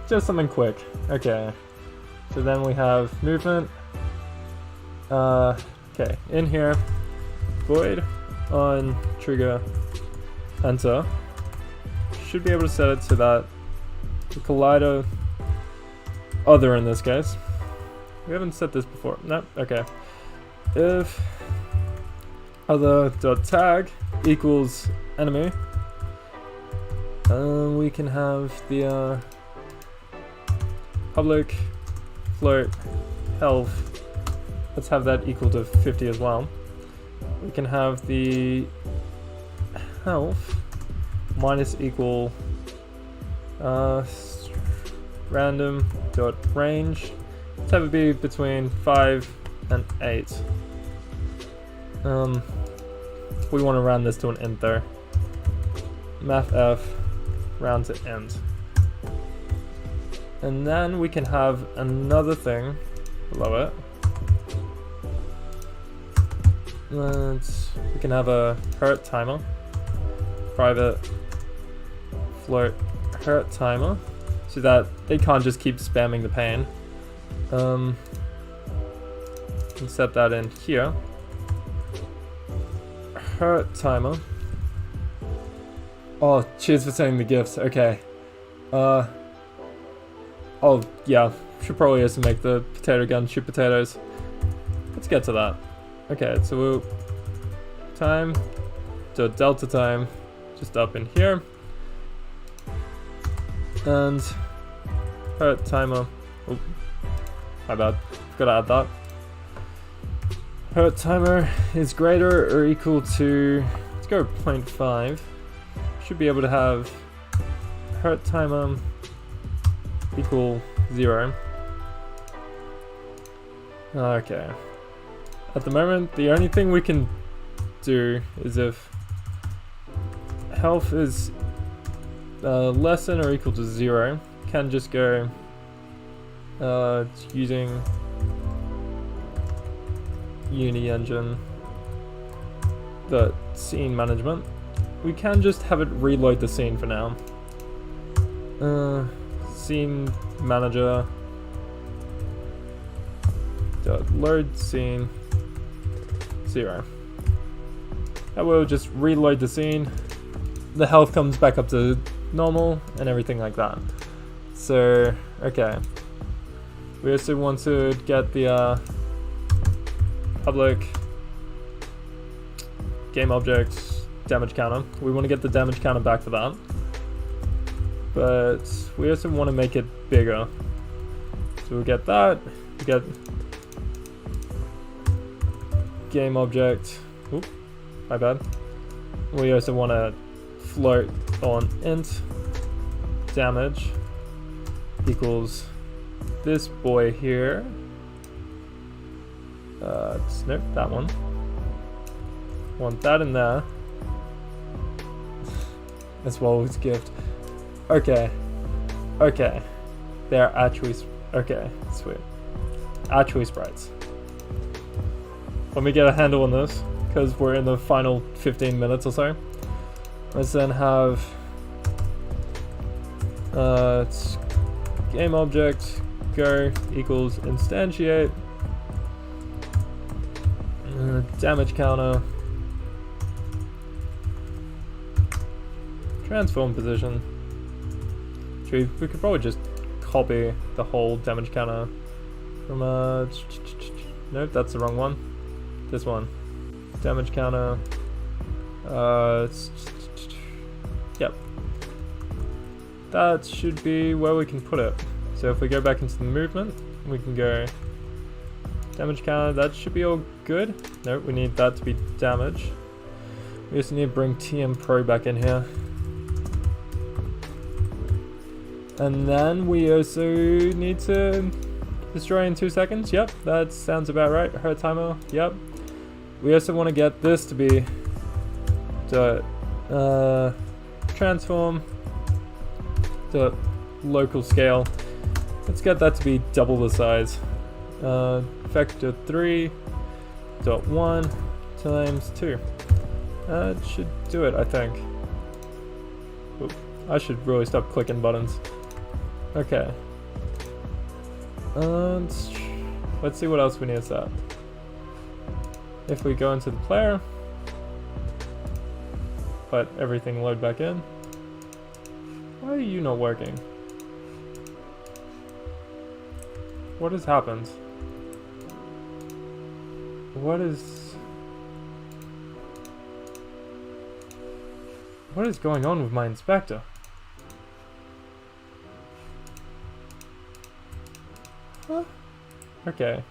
Just something quick. Okay. So then we have movement. Okay. In here. Void on trigger enter. Should be able to set it so that the collider other in this case. We haven't set this before. No, okay. If other.tag equals enemy, we can have the public float health. Let's have that equal to 50 as well. We can have the health minus equal random dot range. Let's have it be between 5 and 8. We want to round this to an int though. Math round to int. And then we can have another thing below it. We can have a hurt timer. Private float hurt timer. So that they can't just keep spamming the pain. Can set that in here. Hurt timer. Oh, cheers for sending the gifts. Okay. Oh yeah, should probably also make the potato gun shoot potatoes. Let's get to that. Okay, so we'll time to delta time just up in here. And hurt timer. Oh, my bad. Forgot to add that. Hurt timer is greater or equal to, let's go 0.5. Should be able to have hurt timer equal 0. Okay. At the moment, the only thing we can do is if health is less than or equal to 0, can just go using Uni engine, the scene management. We can just have it reload the scene for now. Scene manager load scene 0. That will just reload the scene. The health comes back up to normal and everything like that. So, okay. We also want to get the public game object damage counter. We want to get the damage counter back for that. but we also want to make it bigger. So we'll get that, we get game object, oop, my bad. We also want to float on int damage equals this boy here. Nope, that one. Want that in there. As well as gift. Okay. Okay. They're actually... Okay, sweet. Actually sprites. Let me get a handle on this, because we're in the final 15 minutes or so. Let's then have... it's game object go equals instantiate damage counter transform position. We could probably just copy the whole damage counter from nope, that's the wrong one. This one. Damage counter. Yep. That should be where we can put it. So if we go back into the movement, we can go damage counter. That should be all good. Nope, we need that to be damage. We also need to bring TM Pro back in here. And then we also need to destroy in 2 seconds. Yep, that sounds about right. Her timer. Yep. We also want to get this to be the transform the local scale. Let's get that to be double the size. Vector 3.1 times 2. That should do it, I think. Oop, I should really stop clicking buttons. Okay. And let's see what else we need to set. If we go into the player, let everything load back in. Why are you not working? What has happened? What is going on with my inspector? Huh? Okay.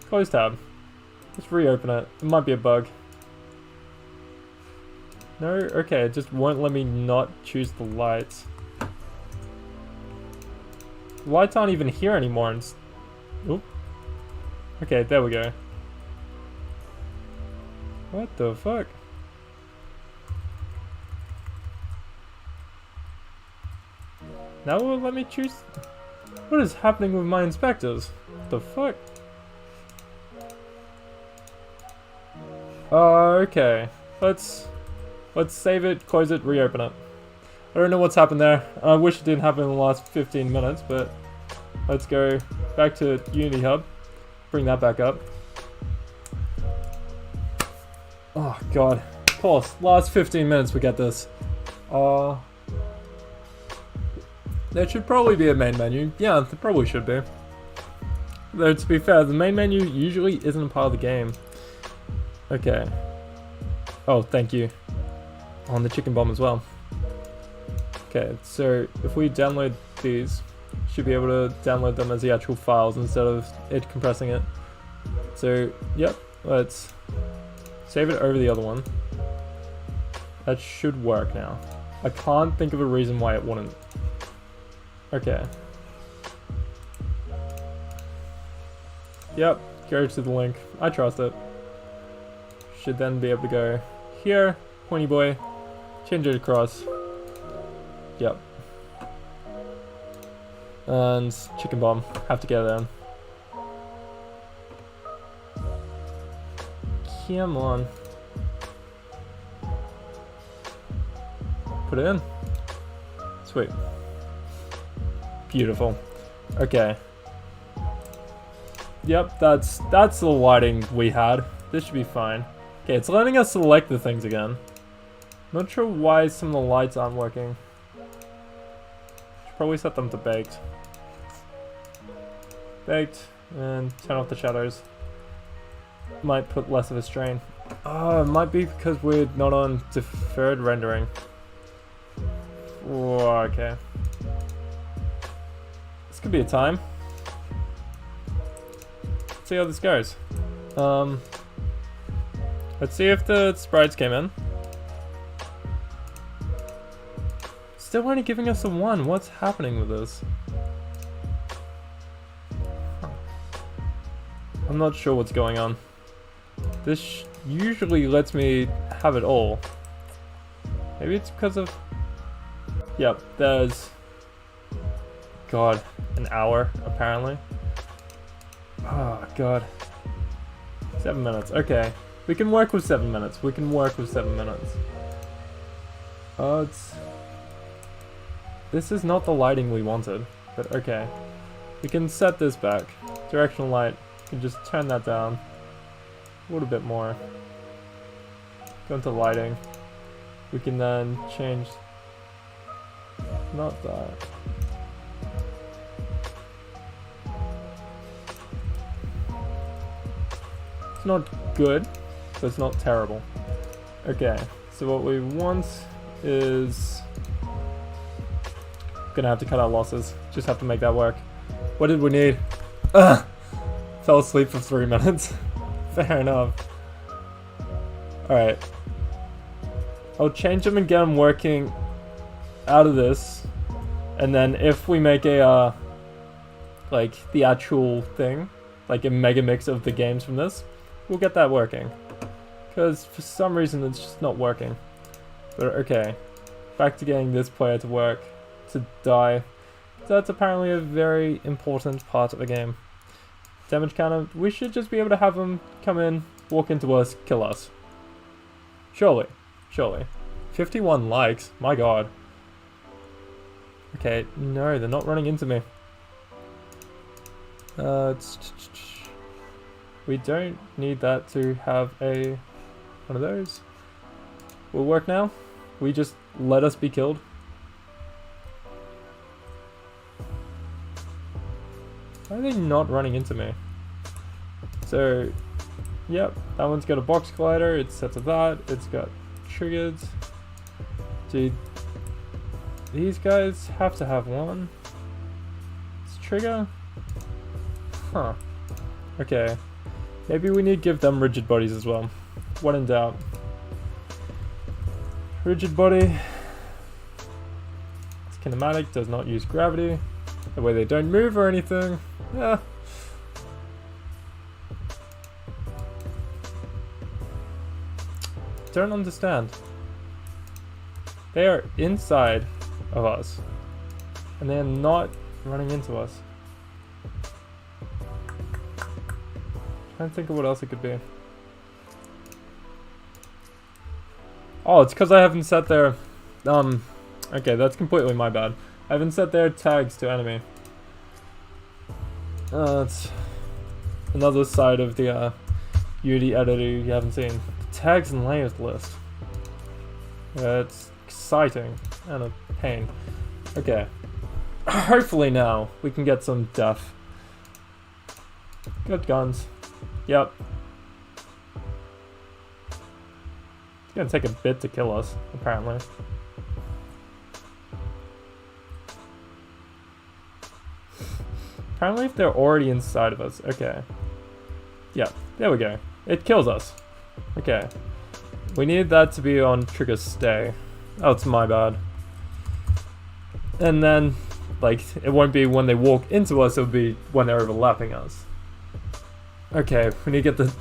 Close tab. Let's reopen it. It might be a bug. No? Okay, it just won't let me not choose the lights. The lights aren't even here anymore. And oop. Okay, there we go. What the fuck? Now it will let me choose? What is happening with my inspectors? What the fuck? Okay. Let's save it, close it, reopen it. I don't know what's happened there. I wish it didn't happen in the last 15 minutes, but let's go back to Unity Hub. Bring that back up. Oh god. Of course, last 15 minutes we get this. There should probably be a main menu. Yeah, there probably should be. Though to be fair, the main menu usually isn't a part of the game. Okay. Oh, thank you. On the chicken bomb as well. Okay, so if we download these, should be able to download them as the actual files instead of it compressing it. So, yep, let's save it over the other one. That should work now. I can't think of a reason why it wouldn't. Okay. Yep, go to the link. I trust it. Should then be able to go here, pointy boy, change it across. Yep. And chicken bomb, have to get it in. Come on. Put it in. Sweet. Beautiful. Okay. Yep, that's the lighting we had. This should be fine. Okay, it's letting us select the things again. Not sure why some of the lights aren't working. Should probably set them to baked. Baked, and turn off the shadows. Might put less of a strain. Oh, it might be because we're not on deferred rendering. Oh, okay. This could be a time. Let's see how this goes. Let's see if the sprites came in. Still only giving us a 1. What's happening with this? Huh. I'm not sure what's going on. This usually lets me have it all. Maybe it's because of... Yep, there's... God, an hour, apparently. Oh, God. 7 minutes, okay. We can work with 7 minutes. We can work with 7 minutes. It's... This is not the lighting we wanted, but okay. We can set this back. Directional light. We can just turn that down a little bit more. Go into lighting. We can then change... Not that. It's not good, but it's not terrible. Okay, so what we want is... Gonna have to cut our losses. Just have to make that work. What did we need? Ugh! Fell asleep for 3 minutes. Fair enough. Alright. I'll change them and get them working out of this. And then if we make a, like, the actual thing, like a mega mix of the games from this, we'll get that working. Because for some reason it's just not working. But okay. Back to getting this player to work. To die. That's apparently a very important part of the game. Damage counter, we should just be able to have them come in, walk into us, kill us. Surely. Surely. 51 likes, my god. Okay, no, they're not running into me. We don't need that to have one of those. Will work now? We just let us be killed? Why are they not running into me? So, yep, that one's got a box collider, it's set to that, it's got triggers. Dude, these guys have to have one. It's trigger? Huh. Okay. Maybe we need to give them rigid bodies as well. When in doubt. Rigid body. It's kinematic, does not use gravity. That way they don't move or anything. Yeah. Don't understand. They are inside of us. And they are not running into us. Trying to think of what else it could be. Oh, it's because I haven't set their... Okay, that's completely my bad. I haven't set their tags to enemy. That's another side of the Unity editor you haven't seen. The tags and layers list. It's exciting and a pain. Okay. Hopefully now we can get some death. Good guns. Yep. It's gonna take a bit to kill us, apparently. Apparently if they're already inside of us. Okay. Yeah, there we go. It kills us. Okay. We need that to be on trigger stay. Oh, it's my bad. And then, like, it won't be when they walk into us, it'll be when they're overlapping us. Okay, we need to get the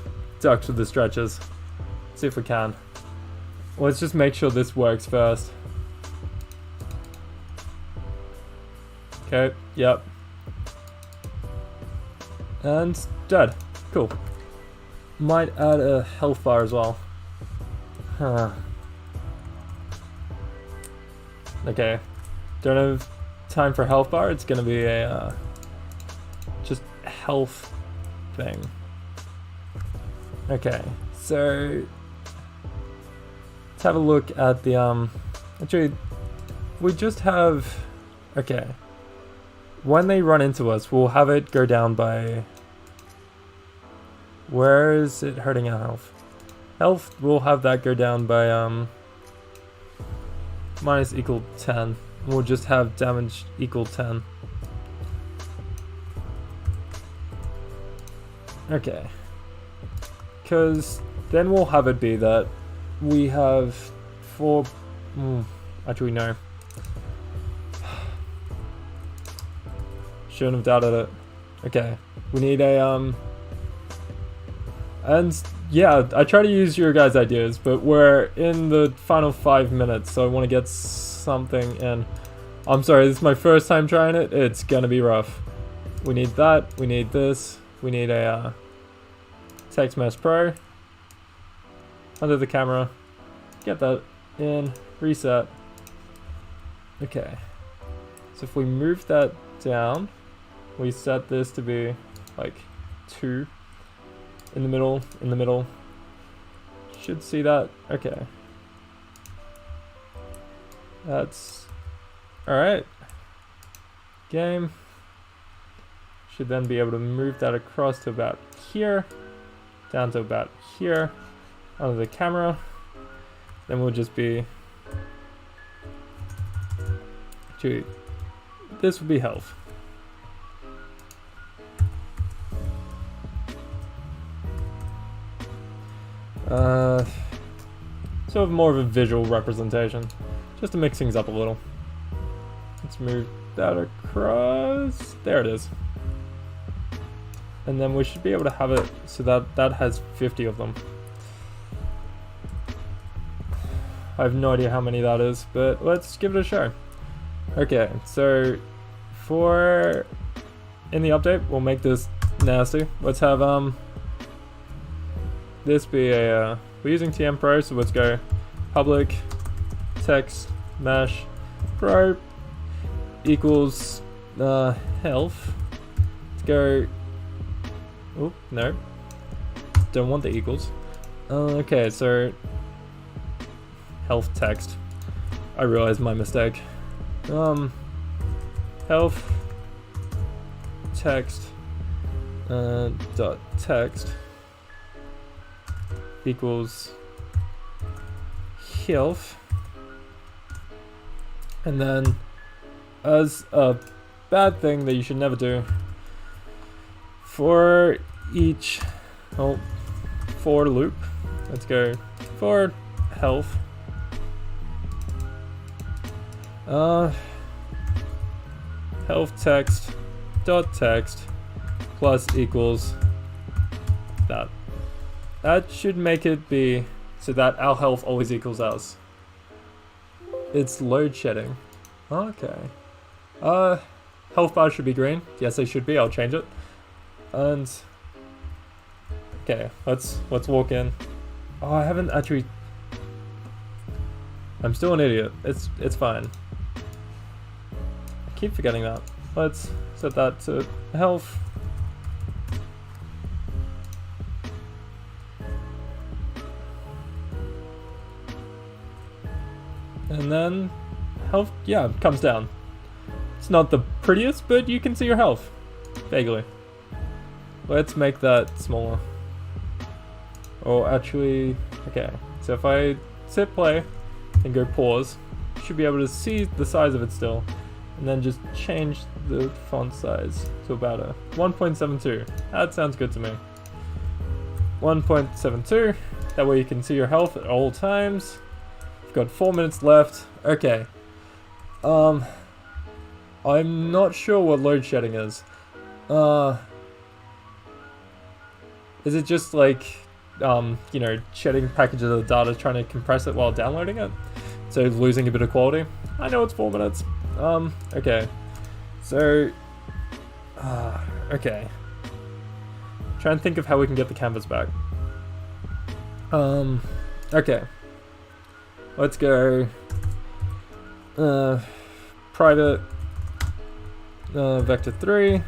ducks with the stretches. See if we can. Let's just make sure this works first. Okay, yep. And dead. Cool. Might add a health bar as well. Huh. Okay. Don't have time for health bar. It's gonna be a just health thing. Okay. So let's have a look at the actually we just have okay. When they run into us, we'll have it go down by... Where is it hurting our health? Health, we'll have that go down by minus equal 10. We'll just have damage equal 10. Okay. Because then we'll have it be that we have 4... actually, no. Shouldn't have doubted it. Okay. We need a, And, yeah, I try to use your guys' ideas, but we're in the final 5 minutes, so I want to get something in. I'm sorry, this is my first time trying it. It's gonna be rough. We need that. We need this. We need a Text Mesh Pro. Under the camera. Get that in. Reset. Okay. So if we move that down, we set this to be like 2 in the middle. In the middle. Should see that. Okay. That's alright. Game. Should then be able to move that across to about here. Down to about here. Under the camera. Then we'll just be... Actually, this would be health. Sort of more of a visual representation. Just to mix things up a little. Let's move that across. There it is. And then we should be able to have it so that that has 50 of them. I have no idea how many that is, but let's give it a show. Okay, so for in the update, we'll make this nasty. Let's have this be a we're using TM Pro, so let's go public text mesh pro equals health. Let's go. Oh no, don't want the equals. Okay, so health text. I realized my mistake. Health text dot text equals health, and then as a bad thing that you should never do, for each for loop, let's go for health health text dot text plus equals that. That should make it be so that our health always equals us. It's load shedding. Okay. Health bar should be green. Yes, they should be. I'll change it. And okay, let's walk in. Oh, I haven't actually. I'm still an idiot. It's fine. I keep forgetting that. Let's set that to health. And then health, yeah, comes down. It's not the prettiest, but you can see your health. Vaguely. Let's make that smaller. Or actually, okay. So if I hit play and go pause, you should be able to see the size of it still. And then just change the font size to about a 1.72. That sounds good to me. 1.72. That way you can see your health at all times. We've got 4 minutes left. Okay. I'm not sure what load shedding is. Is it just like, you know, shedding packages of data, trying to compress it while downloading it? So losing a bit of quality? I know it's 4 minutes. Okay. So, okay. Try and think of how we can get the canvas back. Okay. Let's go, private, vector 3,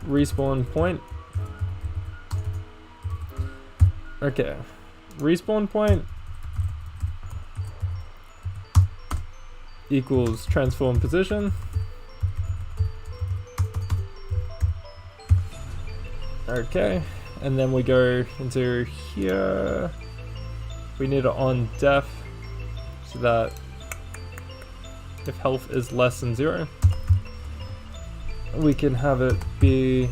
respawn point. Okay, respawn point equals transform position. Okay, and then we go into here. We need it on def so that if health is less than 0, we can have it be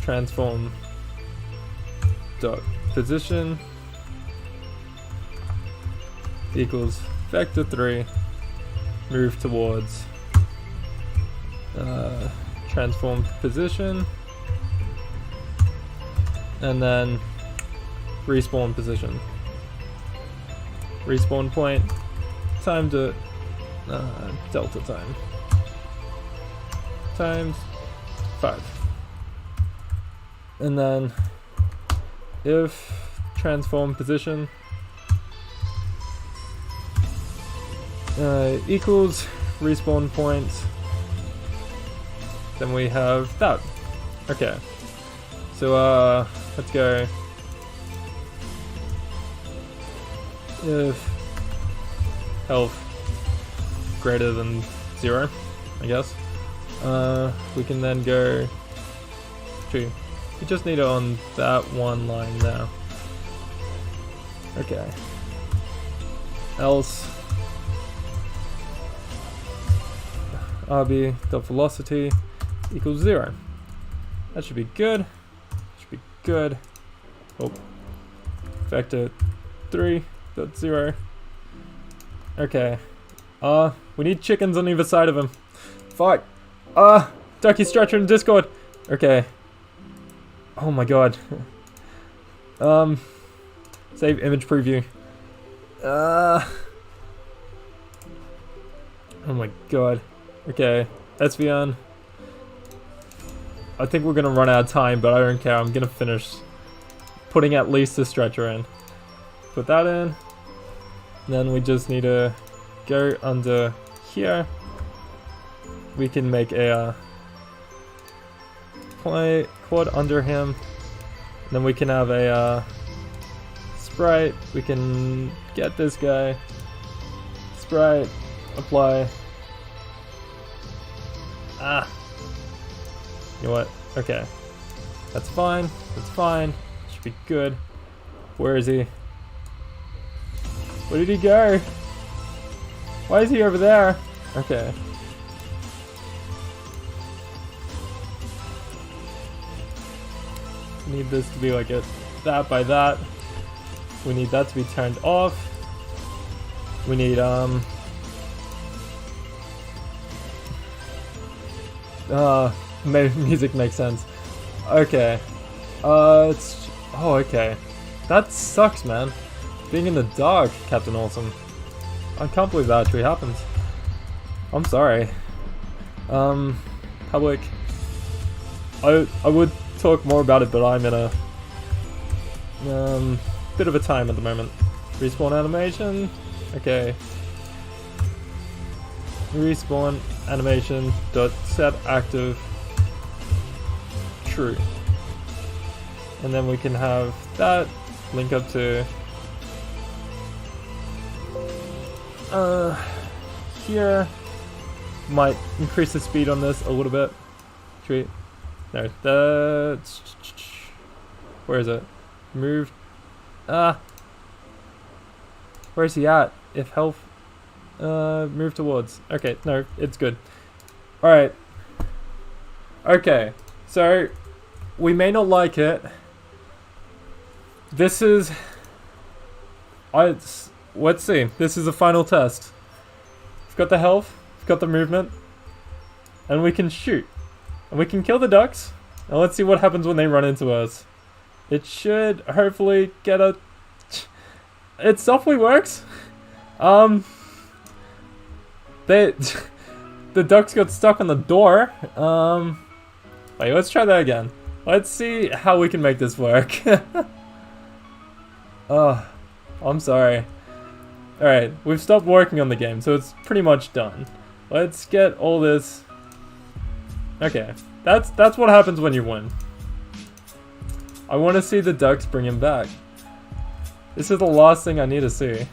Transform dot position equals vector 3 move towards transform position and then respawn position. Respawn point time to delta time times 5. And then if transform position equals respawn points, then we have that. Okay, so let's go. If health greater than 0, I guess, we can then go to, we just need it on that one line now. Okay, else RB dot velocity equals 0. That should be good. Should be good. Oh, vector 3 dot 0. Okay. We need chickens on either side of him. Fuck. Ducky Stretcher in Discord. Okay. Oh my god. Save image preview. Oh my god. Okay. SVN. I think we're gonna run out of time, but I don't care. I'm gonna finish putting at least the stretcher in. Put that in. Then we just need to go under here. We can make a play quad under him. Then we can have a sprite. We can get this guy. Sprite. Apply. You know what? Okay. That's fine. That's fine. Should be good. Where is he? Where did he go? Why is he over there? Okay. Need this to be like a that by that. We need that to be turned off. We need music makes sense. Okay. It's okay. That sucks, man. Being in the dark, Captain Awesome. I can't believe that actually happens. I'm sorry. Public. I would talk more about it, but I'm in a bit of a time at the moment. Respawn animation. Okay. Respawn animation dot set active true. And then we can have that link up to here. Might increase the speed on this a little bit. Should we? No, that's where is it? Move. Where is he at? If health move towards. Okay, no, it's good. Alright. Okay, so we may not like it. This is let's see. This is a final test. We've got the health, we've got the movement, and we can shoot. And we can kill the ducks. And let's see what happens when they run into us. It should hopefully get a... It softly works. The ducks got stuck on the door. Wait, let's try that again. Let's see how we can make this work. Oh, I'm sorry. Alright, we've stopped working on the game, so it's pretty much done. Let's get all this... Okay, that's what happens when you win. I want to see the ducks bring him back. This is the last thing I need to see.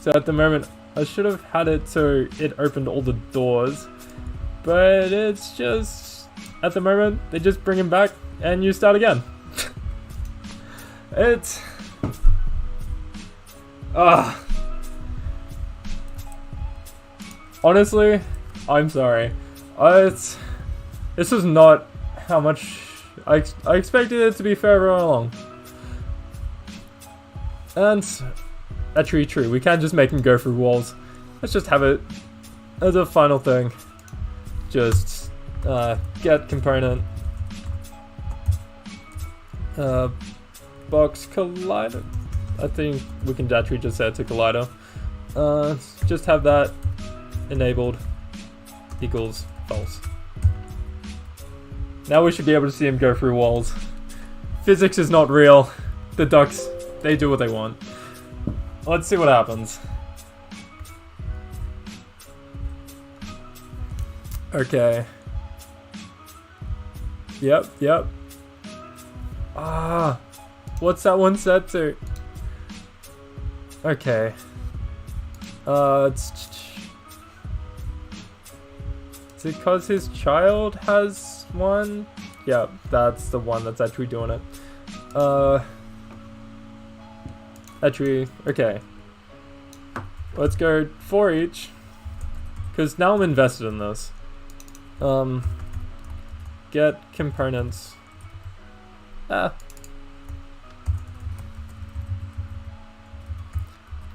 So at the moment, I should have had it so it opened all the doors. But it's just... At the moment, they just bring him back and you start again. It's... Honestly, I'm sorry. This is not how much I expected it to be further along. And actually true, we can't just make him go through walls. Let's just have it as a final thing. Just get component. Box collider. I think we can actually just set it to collider. Just have that enabled equals false. Now we should be able to see him go through walls. Physics is not real. The ducks, they do what they want. Let's see what happens. Okay. Yep. Ah, what's that one set to? Okay. Is it because his child has one? Yeah, that's the one that's actually doing it. Actually, okay. Let's go 4 each. Because now I'm invested in this. Get components.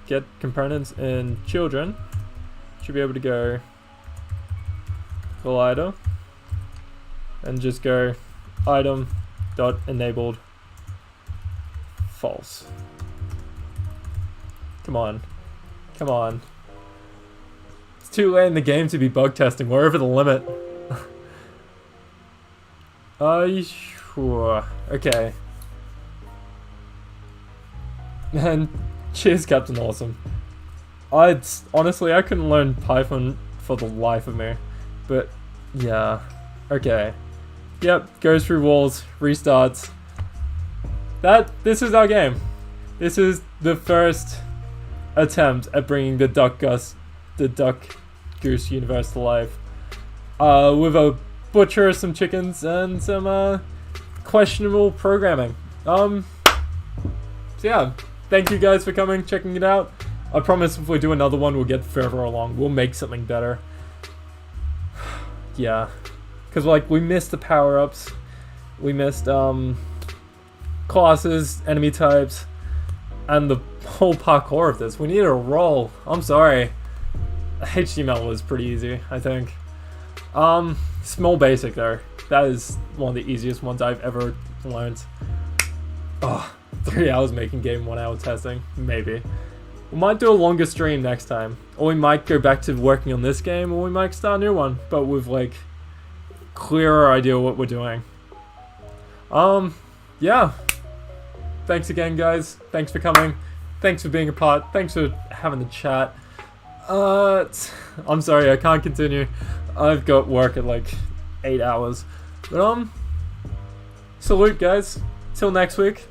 Get components in children. Should be able to go collider and just go item dot enabled false. Come on. It's too late in the game to be bug testing. We're over the limit. Sure. Okay. And cheers, Captain Awesome. Honestly, I couldn't learn Python for the life of me. But, yeah. Okay. Yep, goes through walls, restarts. This is our game. This is the first attempt at bringing the Duck Goose universe to life. With a butcher, some chickens, and some, questionable programming. So yeah. Thank you guys for coming, checking it out. I promise if we do another one, we'll get further along. We'll make something better. Yeah. Because, like, we missed the power-ups. We missed, classes, enemy types, and the whole parkour of this. We needed a roll. I'm sorry. HTML was pretty easy, I think. Small basic, though. That is one of the easiest ones I've ever learned. Oh. 3 hours making game, 1 hour testing. Maybe. We might do a longer stream next time. Or we might go back to working on this game, or we might start a new one. But with, like, clearer idea what we're doing. Yeah. Thanks again, guys. Thanks for coming. Thanks for being a part. Thanks for having the chat. I'm sorry, I can't continue. I've got work at, like, 8 hours. But, salute, guys. Till next week.